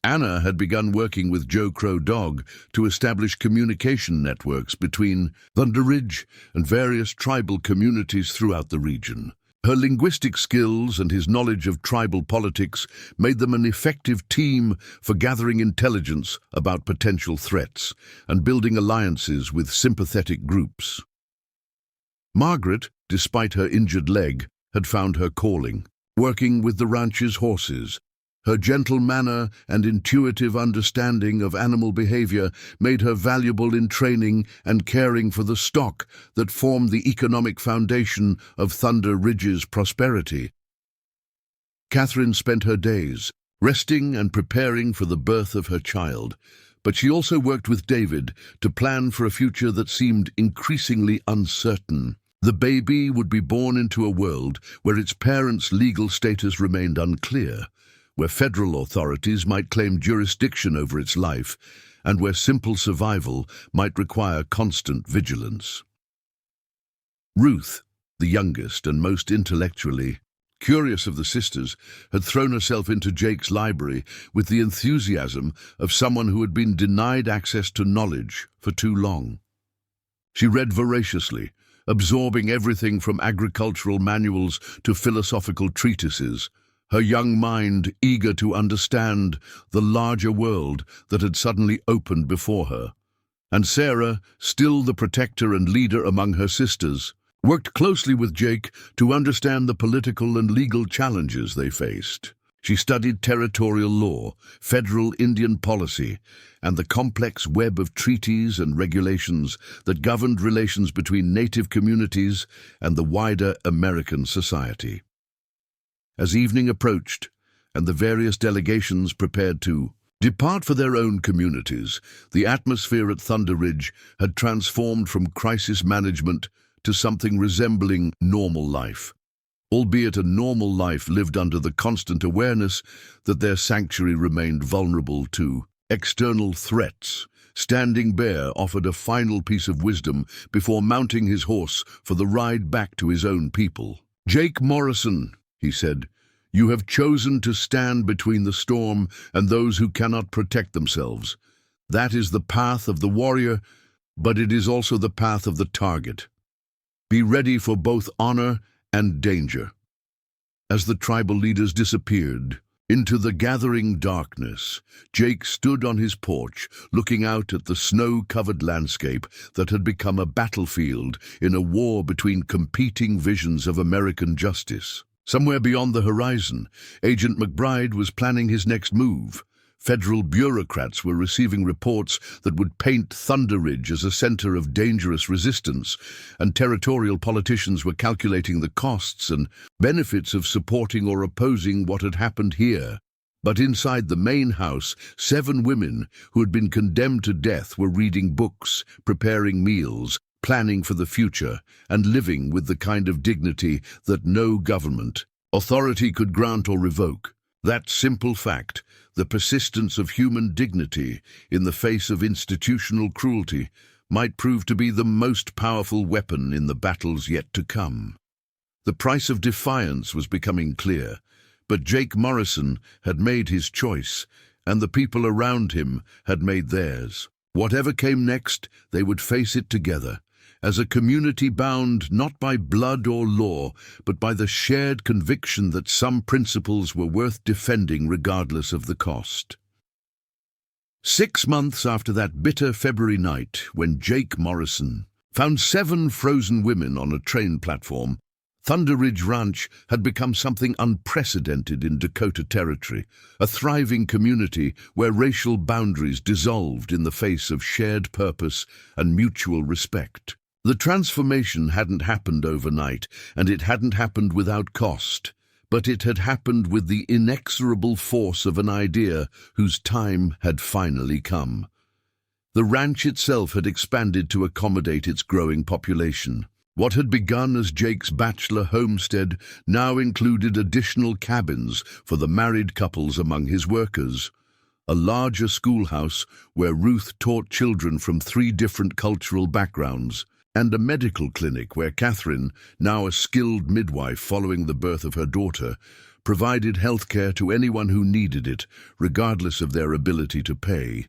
Anna had begun working with Joe Crow Dog to establish communication networks between Thunder Ridge and various tribal communities throughout the region. Her linguistic skills and his knowledge of tribal politics made them an effective team for gathering intelligence about potential threats and building alliances with sympathetic groups. Margaret, despite her injured leg, had found her calling, working with the ranch's horses. Her gentle manner and intuitive understanding of animal behavior made her valuable in training and caring for the stock that formed the economic foundation of Thunder Ridge's prosperity. Catherine spent her days resting and preparing for the birth of her child, but she also worked with David to plan for a future that seemed increasingly uncertain. The baby would be born into a world where its parents' legal status remained unclear, where federal authorities might claim jurisdiction over its life, and where simple survival might require constant vigilance. Ruth, the youngest and most intellectually curious of the sisters, had thrown herself into Jake's library with the enthusiasm of someone who had been denied access to knowledge for too long. She read voraciously, absorbing everything from agricultural manuals to philosophical treatises, her young mind eager to understand the larger world that had suddenly opened before her. And Sarah, still the protector and leader among her sisters, worked closely with Jake to understand the political and legal challenges they faced. She studied territorial law, federal Indian policy, and the complex web of treaties and regulations that governed relations between native communities and the wider American society. As evening approached, and the various delegations prepared to depart for their own communities, the atmosphere at Thunder Ridge had transformed from crisis management to something resembling normal life, albeit a normal life lived under the constant awareness that their sanctuary remained vulnerable to external threats. Standing Bear offered a final piece of wisdom before mounting his horse for the ride back to his own people. "Jake Morrison," he said, "you have chosen to stand between the storm and those who cannot protect themselves. That is the path of the warrior, but it is also the path of the target. Be ready for both honor and danger." As the tribal leaders disappeared into the gathering darkness, Jake stood on his porch, looking out at the snow-covered landscape that had become a battlefield in a war between competing visions of American justice. Somewhere beyond the horizon, Agent McBride was planning his next move. Federal bureaucrats were receiving reports that would paint Thunder Ridge as a center of dangerous resistance, and territorial politicians were calculating the costs and benefits of supporting or opposing what had happened here. But inside the main house, 7 women who had been condemned to death were reading books, preparing meals, planning for the future, and living with the kind of dignity that no government authority could grant or revoke. That simple fact, the persistence of human dignity in the face of institutional cruelty, might prove to be the most powerful weapon in the battles yet to come. The price of defiance was becoming clear, but Jake Morrison had made his choice, and the people around him had made theirs. Whatever came next, they would face it together, as a community bound not by blood or law, but by the shared conviction that some principles were worth defending regardless of the cost. 6 months after that bitter February night, when Jake Morrison found 7 frozen women on a train platform, Thunder Ridge Ranch had become something unprecedented in Dakota Territory, a thriving community where racial boundaries dissolved in the face of shared purpose and mutual respect. The transformation hadn't happened overnight, and it hadn't happened without cost, but it had happened with the inexorable force of an idea whose time had finally come. The ranch itself had expanded to accommodate its growing population. What had begun as Jake's bachelor homestead now included additional cabins for the married couples among his workers, a larger schoolhouse where Ruth taught children from 3 different cultural backgrounds, and a medical clinic where Catherine, now a skilled midwife following the birth of her daughter, provided healthcare to anyone who needed it, regardless of their ability to pay.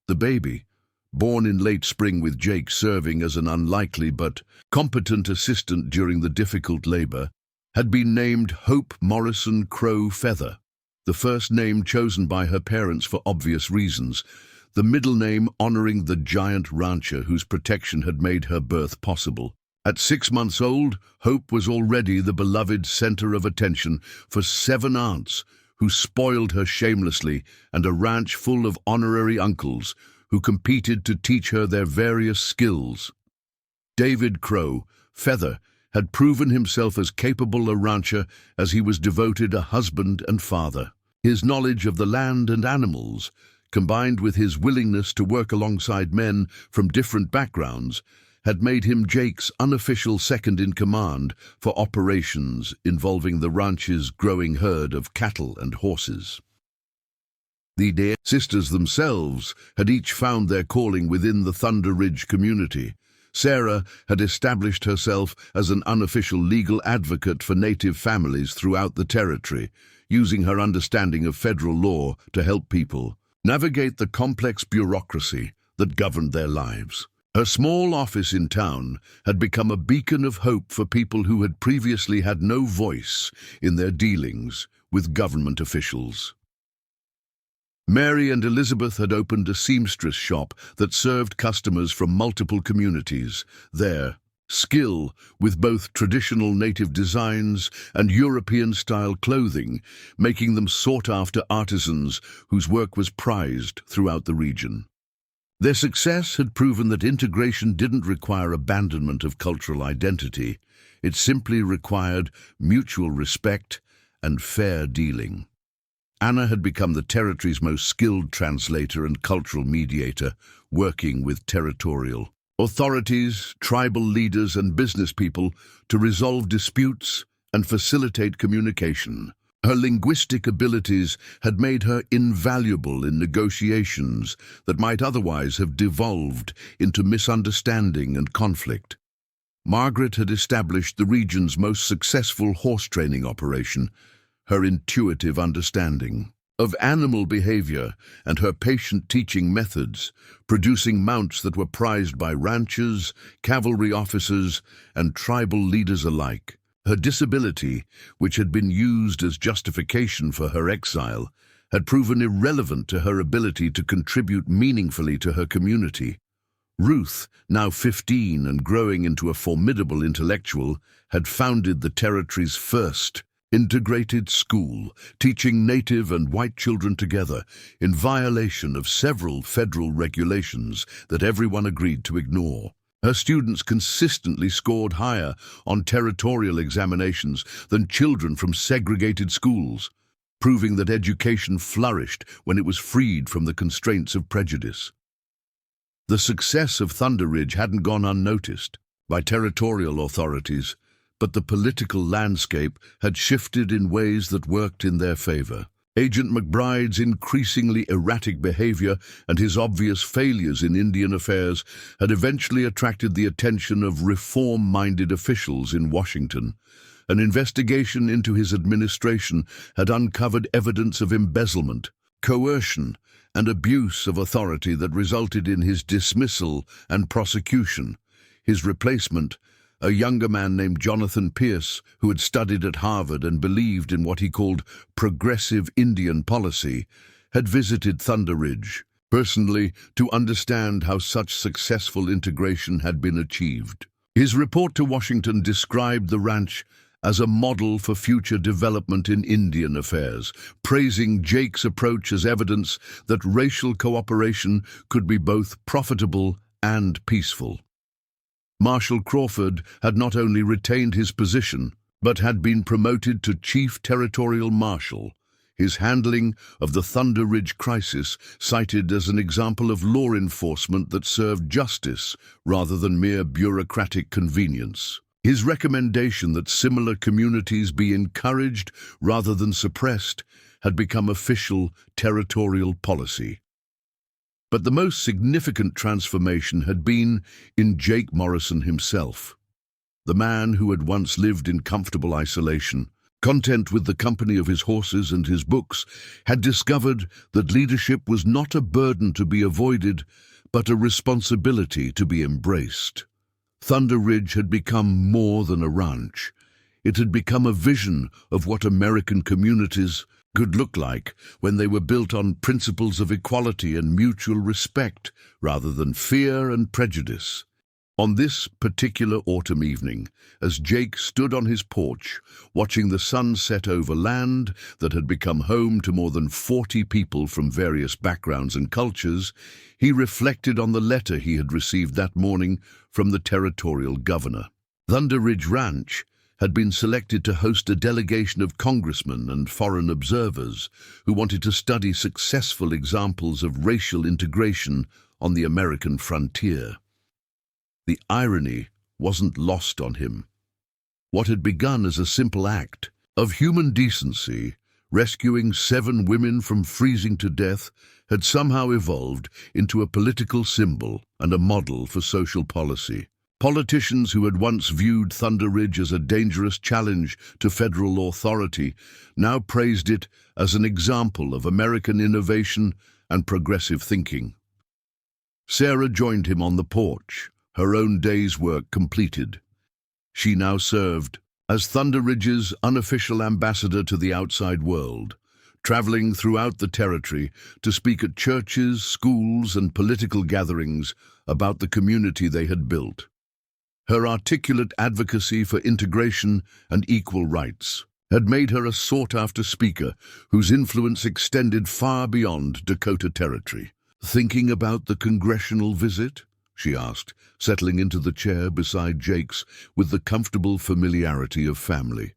The baby, born in late spring with Jake serving as an unlikely but competent assistant during the difficult labor, had been named Hope Morrison Crow Feather, the first name chosen by her parents for obvious reasons, the middle name honoring the giant rancher whose protection had made her birth possible. At 6 months old, Hope was already the beloved center of attention for 7 aunts who spoiled her shamelessly and a ranch full of honorary uncles who competed to teach her their various skills. David Crow, Feather, had proven himself as capable a rancher as he was devoted a husband and father. His knowledge of the land and animals, combined with his willingness to work alongside men from different backgrounds, had made him Jake's unofficial second-in-command for operations involving the ranch's growing herd of cattle and horses. The dear sisters themselves had each found their calling within the Thunder Ridge community. Sarah had established herself as an unofficial legal advocate for Native families throughout the territory, using her understanding of federal law to help people navigate the complex bureaucracy that governed their lives. Her small office in town had become a beacon of hope for people who had previously had no voice in their dealings with government officials. Mary and Elizabeth had opened a seamstress shop that served customers from multiple communities. Their skill with both traditional native designs and European-style clothing, making them sought-after artisans whose work was prized throughout the region. Their success had proven that integration didn't require abandonment of cultural identity. It simply required mutual respect and fair dealing. Anna had become the territory's most skilled translator and cultural mediator, working with territorial authorities, tribal leaders, and business people to resolve disputes and facilitate communication. Her linguistic abilities had made her invaluable in negotiations that might otherwise have devolved into misunderstanding and conflict. Margaret had established the region's most successful horse training operation, her intuitive understanding of animal behavior and her patient teaching methods, producing mounts that were prized by ranchers, cavalry officers, and tribal leaders alike. Her disability, which had been used as justification for her exile, had proven irrelevant to her ability to contribute meaningfully to her community. Ruth, now 15 and growing into a formidable intellectual, had founded the territory's first integrated school, teaching Native and white children together in violation of several federal regulations that everyone agreed to ignore. Her students consistently scored higher on territorial examinations than children from segregated schools, proving that education flourished when it was freed from the constraints of prejudice. The success of Thunder Ridge hadn't gone unnoticed by territorial authorities, but the political landscape had shifted in ways that worked in their favor. Agent McBride's increasingly erratic behavior and his obvious failures in Indian affairs had eventually attracted the attention of reform-minded officials in Washington. An investigation into his administration had uncovered evidence of embezzlement, coercion, and abuse of authority that resulted in his dismissal and prosecution. His replacement, a younger man named Jonathan Pierce, who had studied at Harvard and believed in what he called progressive Indian policy, had visited Thunder Ridge personally to understand how such successful integration had been achieved. His report to Washington described the ranch as a model for future development in Indian affairs, praising Jake's approach as evidence that racial cooperation could be both profitable and peaceful. Marshall Crawford had not only retained his position, but had been promoted to Chief Territorial Marshal, his handling of the Thunder Ridge crisis cited as an example of law enforcement that served justice rather than mere bureaucratic convenience. His recommendation that similar communities be encouraged rather than suppressed had become official territorial policy. But the most significant transformation had been in Jake Morrison himself. The man who had once lived in comfortable isolation, content with the company of his horses and his books, had discovered that leadership was not a burden to be avoided, but a responsibility to be embraced. Thunder Ridge had become more than a ranch. It had become a vision of what American communities could look like when they were built on principles of equality and mutual respect rather than fear and prejudice. On this particular autumn evening, as Jake stood on his porch, watching the sun set over land that had become home to more than 40 people from various backgrounds and cultures, he reflected on the letter he had received that morning from the territorial governor. Thunder Ridge Ranch had been selected to host a delegation of congressmen and foreign observers who wanted to study successful examples of racial integration on the American frontier. The irony wasn't lost on him. What had begun as a simple act of human decency, rescuing 7 women from freezing to death, had somehow evolved into a political symbol and a model for social policy. Politicians who had once viewed Thunder Ridge as a dangerous challenge to federal authority now praised it as an example of American innovation and progressive thinking. Sarah joined him on the porch, her own day's work completed. She now served as Thunder Ridge's unofficial ambassador to the outside world, traveling throughout the territory to speak at churches, schools, and political gatherings about the community they had built. Her articulate advocacy for integration and equal rights had made her a sought-after speaker whose influence extended far beyond Dakota territory. "Thinking about the congressional visit?" she asked, settling into the chair beside Jake's with the comfortable familiarity of family.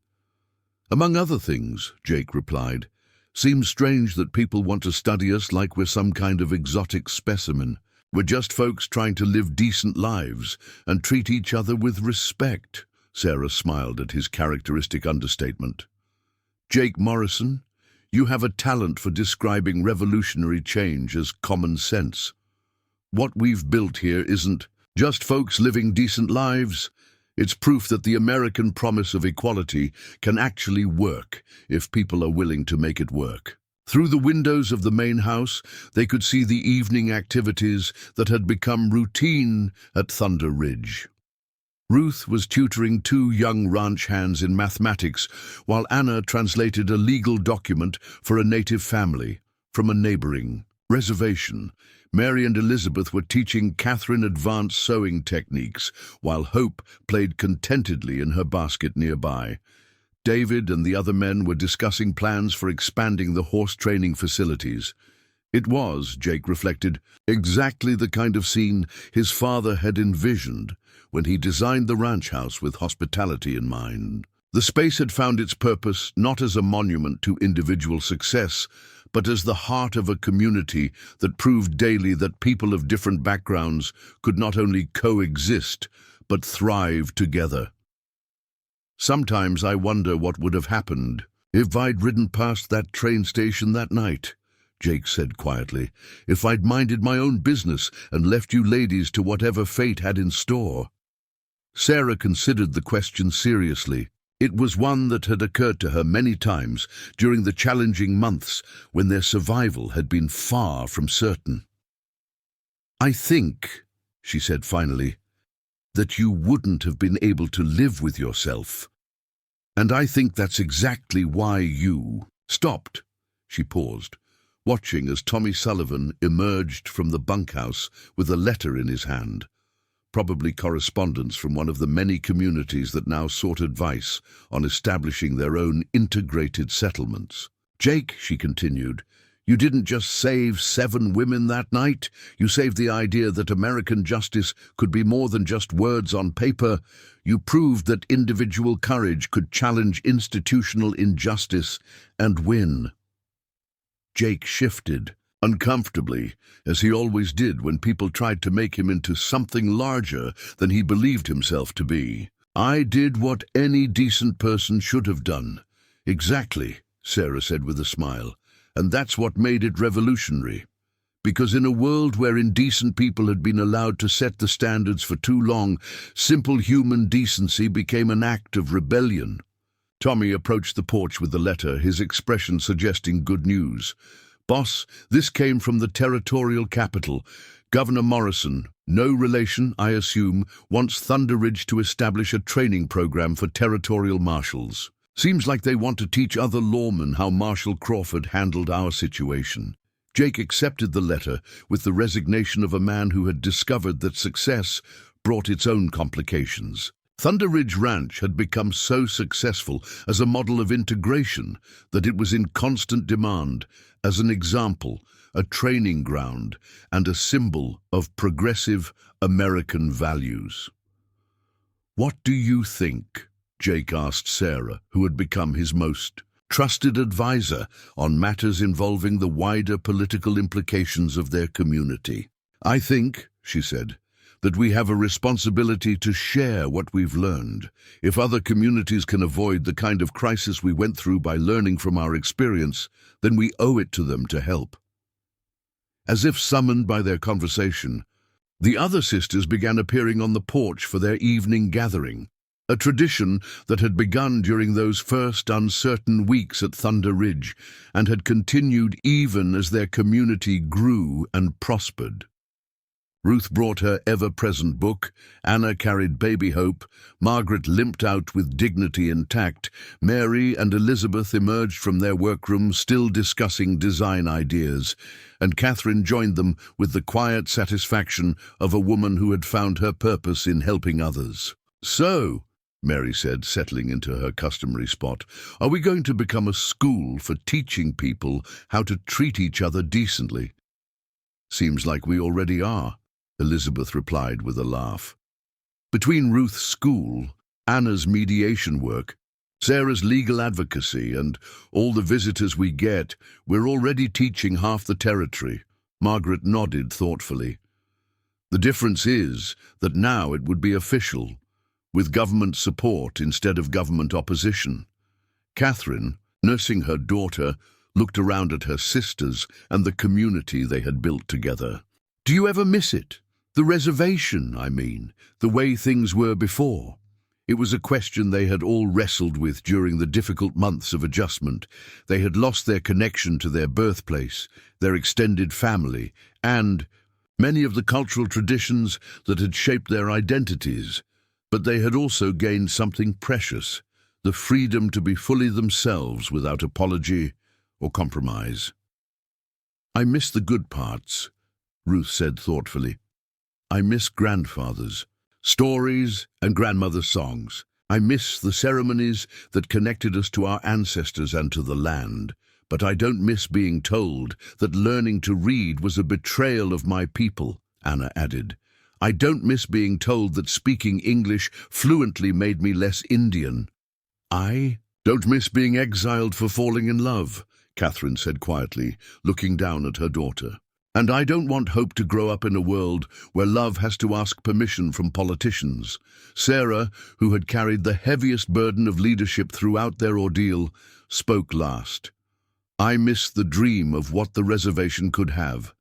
"Among other things," Jake replied. "Seems strange that people want to study us like we're some kind of exotic specimen. We're just folks trying to live decent lives and treat each other with respect." Sarah smiled at his characteristic understatement. "Jake Morrison, you have a talent for describing revolutionary change as common sense. What we've built here isn't just folks living decent lives. It's proof that the American promise of equality can actually work if people are willing to make it work." Through the windows of the main house, they could see the evening activities that had become routine at Thunder Ridge. Ruth was tutoring 2 young ranch hands in mathematics, while Anna translated a legal document for a native family from a neighboring reservation. Mary and Elizabeth were teaching Catherine advanced sewing techniques, while Hope played contentedly in her basket nearby. David and the other men were discussing plans for expanding the horse training facilities. It was, Jake reflected, exactly the kind of scene his father had envisioned when he designed the ranch house with hospitality in mind. The space had found its purpose not as a monument to individual success, but as the heart of a community that proved daily that people of different backgrounds could not only coexist, but thrive together. "Sometimes I wonder what would have happened if I'd ridden past that train station that night," Jake said quietly. "If I'd minded my own business and left you ladies to whatever fate had in store." Sarah considered the question seriously. It was one that had occurred to her many times during the challenging months when their survival had been far from certain. "I think," she said finally, "that you wouldn't have been able to live with yourself. And I think that's exactly why you stopped." She paused, watching as Tommy Sullivan emerged from the bunkhouse with a letter in his hand, probably correspondence from one of the many communities that now sought advice on establishing their own integrated settlements. "Jake," she continued, "you didn't just save 7 women that night. You saved the idea that American justice could be more than just words on paper. You proved that individual courage could challenge institutional injustice and win." Jake shifted, uncomfortably, as he always did when people tried to make him into something larger than he believed himself to be. "I did what any decent person should have done." "Exactly," Sarah said with a smile, "and that's what made it revolutionary. Because in a world where indecent people had been allowed to set the standards for too long, simple human decency became an act of rebellion." Tommy approached the porch with the letter, his expression suggesting good news. "Boss, this came from the territorial capital. Governor Morrison, no relation, I assume, wants Thunder Ridge to establish a training program for territorial marshals. Seems like they want to teach other lawmen how Marshal Crawford handled our situation." Jake accepted the letter with the resignation of a man who had discovered that success brought its own complications. Thunder Ridge Ranch had become so successful as a model of integration that it was in constant demand as an example, a training ground, and a symbol of progressive American values. "What do you think?" Jake asked Sarah, who had become his most trusted advisor on matters involving the wider political implications of their community. "I think," she said, "that we have a responsibility to share what we've learned. If other communities can avoid the kind of crisis we went through by learning from our experience, then we owe it to them to help." As if summoned by their conversation, the other sisters began appearing on the porch for their evening gathering, a tradition that had begun during those first uncertain weeks at Thunder Ridge and had continued even as their community grew and prospered. Ruth brought her ever-present book, Anna carried baby Hope, Margaret limped out with dignity intact, Mary and Elizabeth emerged from their workroom still discussing design ideas, and Catherine joined them with the quiet satisfaction of a woman who had found her purpose in helping others. "So," Mary said, settling into her customary spot, "are we going to become a school for teaching people how to treat each other decently?" "Seems like we already are," Elizabeth replied with a laugh. Between Ruth's school, Anna's mediation work, Sarah's legal advocacy, and all the visitors we get, we're already teaching half the territory. Margaret nodded thoughtfully. "The difference is that now it would be official, with government support instead of government opposition." Catherine, nursing her daughter, looked around at her sisters and the community they had built together. "Do you ever miss it? The reservation, I mean, the way things were before?" It was a question they had all wrestled with during the difficult months of adjustment. They had lost their connection to their birthplace, their extended family, and many of the cultural traditions that had shaped their identities. But they had also gained something precious, the freedom to be fully themselves without apology or compromise. "I miss the good parts," Ruth said thoughtfully. "I miss grandfathers, stories and grandmother songs. I miss the ceremonies that connected us to our ancestors and to the land. But I don't miss being told that learning to read was a betrayal of my people," Anna added. "I don't miss being told that speaking English fluently made me less Indian." "I don't miss being exiled for falling in love," Catherine said quietly, looking down at her daughter. "And I don't want Hope to grow up in a world where love has to ask permission from politicians." Sarah, who had carried the heaviest burden of leadership throughout their ordeal, spoke last. "I miss the dream of what the reservation could have.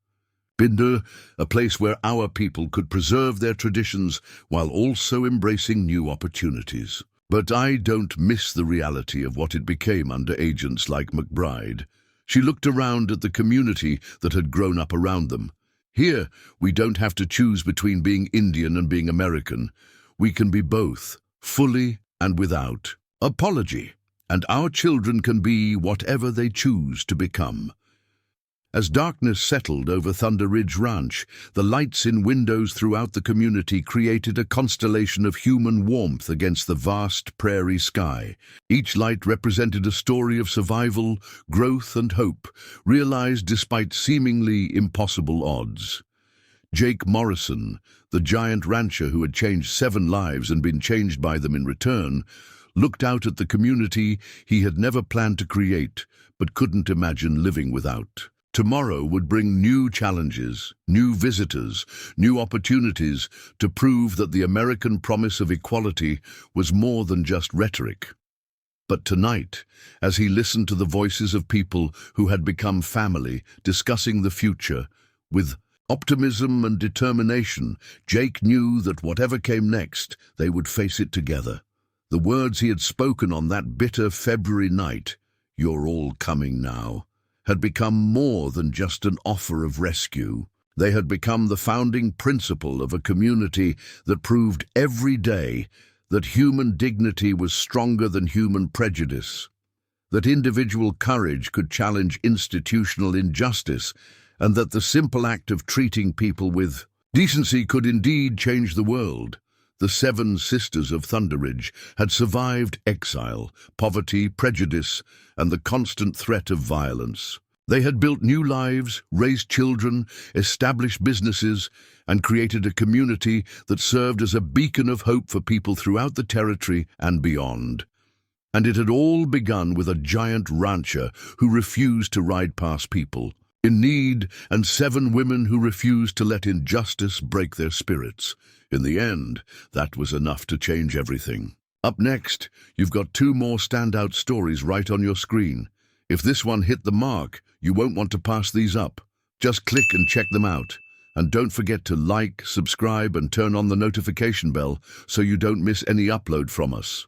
Binder, a place where our people could preserve their traditions while also embracing new opportunities. But I don't miss the reality of what it became under agents like McBride." She looked around at the community that had grown up around them. "Here, we don't have to choose between being Indian and being American. We can be both, fully and without apology, and our children can be whatever they choose to become." As darkness settled over Thunder Ridge Ranch, the lights in windows throughout the community created a constellation of human warmth against the vast prairie sky. Each light represented a story of survival, growth, and hope, realized despite seemingly impossible odds. Jake Morrison, the giant rancher who had changed 7 lives and been changed by them in return, looked out at the community he had never planned to create, but couldn't imagine living without. Tomorrow would bring new challenges, new visitors, new opportunities to prove that the American promise of equality was more than just rhetoric. But tonight, as he listened to the voices of people who had become family discussing the future, with optimism and determination, Jake knew that whatever came next, they would face it together. The words he had spoken on that bitter February night, "You're all coming now," had become more than just an offer of rescue. They had become the founding principle of a community that proved every day that human dignity was stronger than human prejudice, that individual courage could challenge institutional injustice, and that the simple act of treating people with decency could indeed change the world. The 7 sisters of Thunderidge had survived exile, poverty, prejudice, and the constant threat of violence. They had built new lives, raised children, established businesses, and created a community that served as a beacon of hope for people throughout the territory and beyond. And it had all begun with a giant rancher who refused to ride past people in need, and 7 women who refused to let injustice break their spirits. In the end, that was enough to change everything. Up next, you've got 2 more standout stories right on your screen. If this one hit the mark, you won't want to pass these up. Just click and check them out. And don't forget to like, subscribe, and turn on the notification bell so you don't miss any upload from us.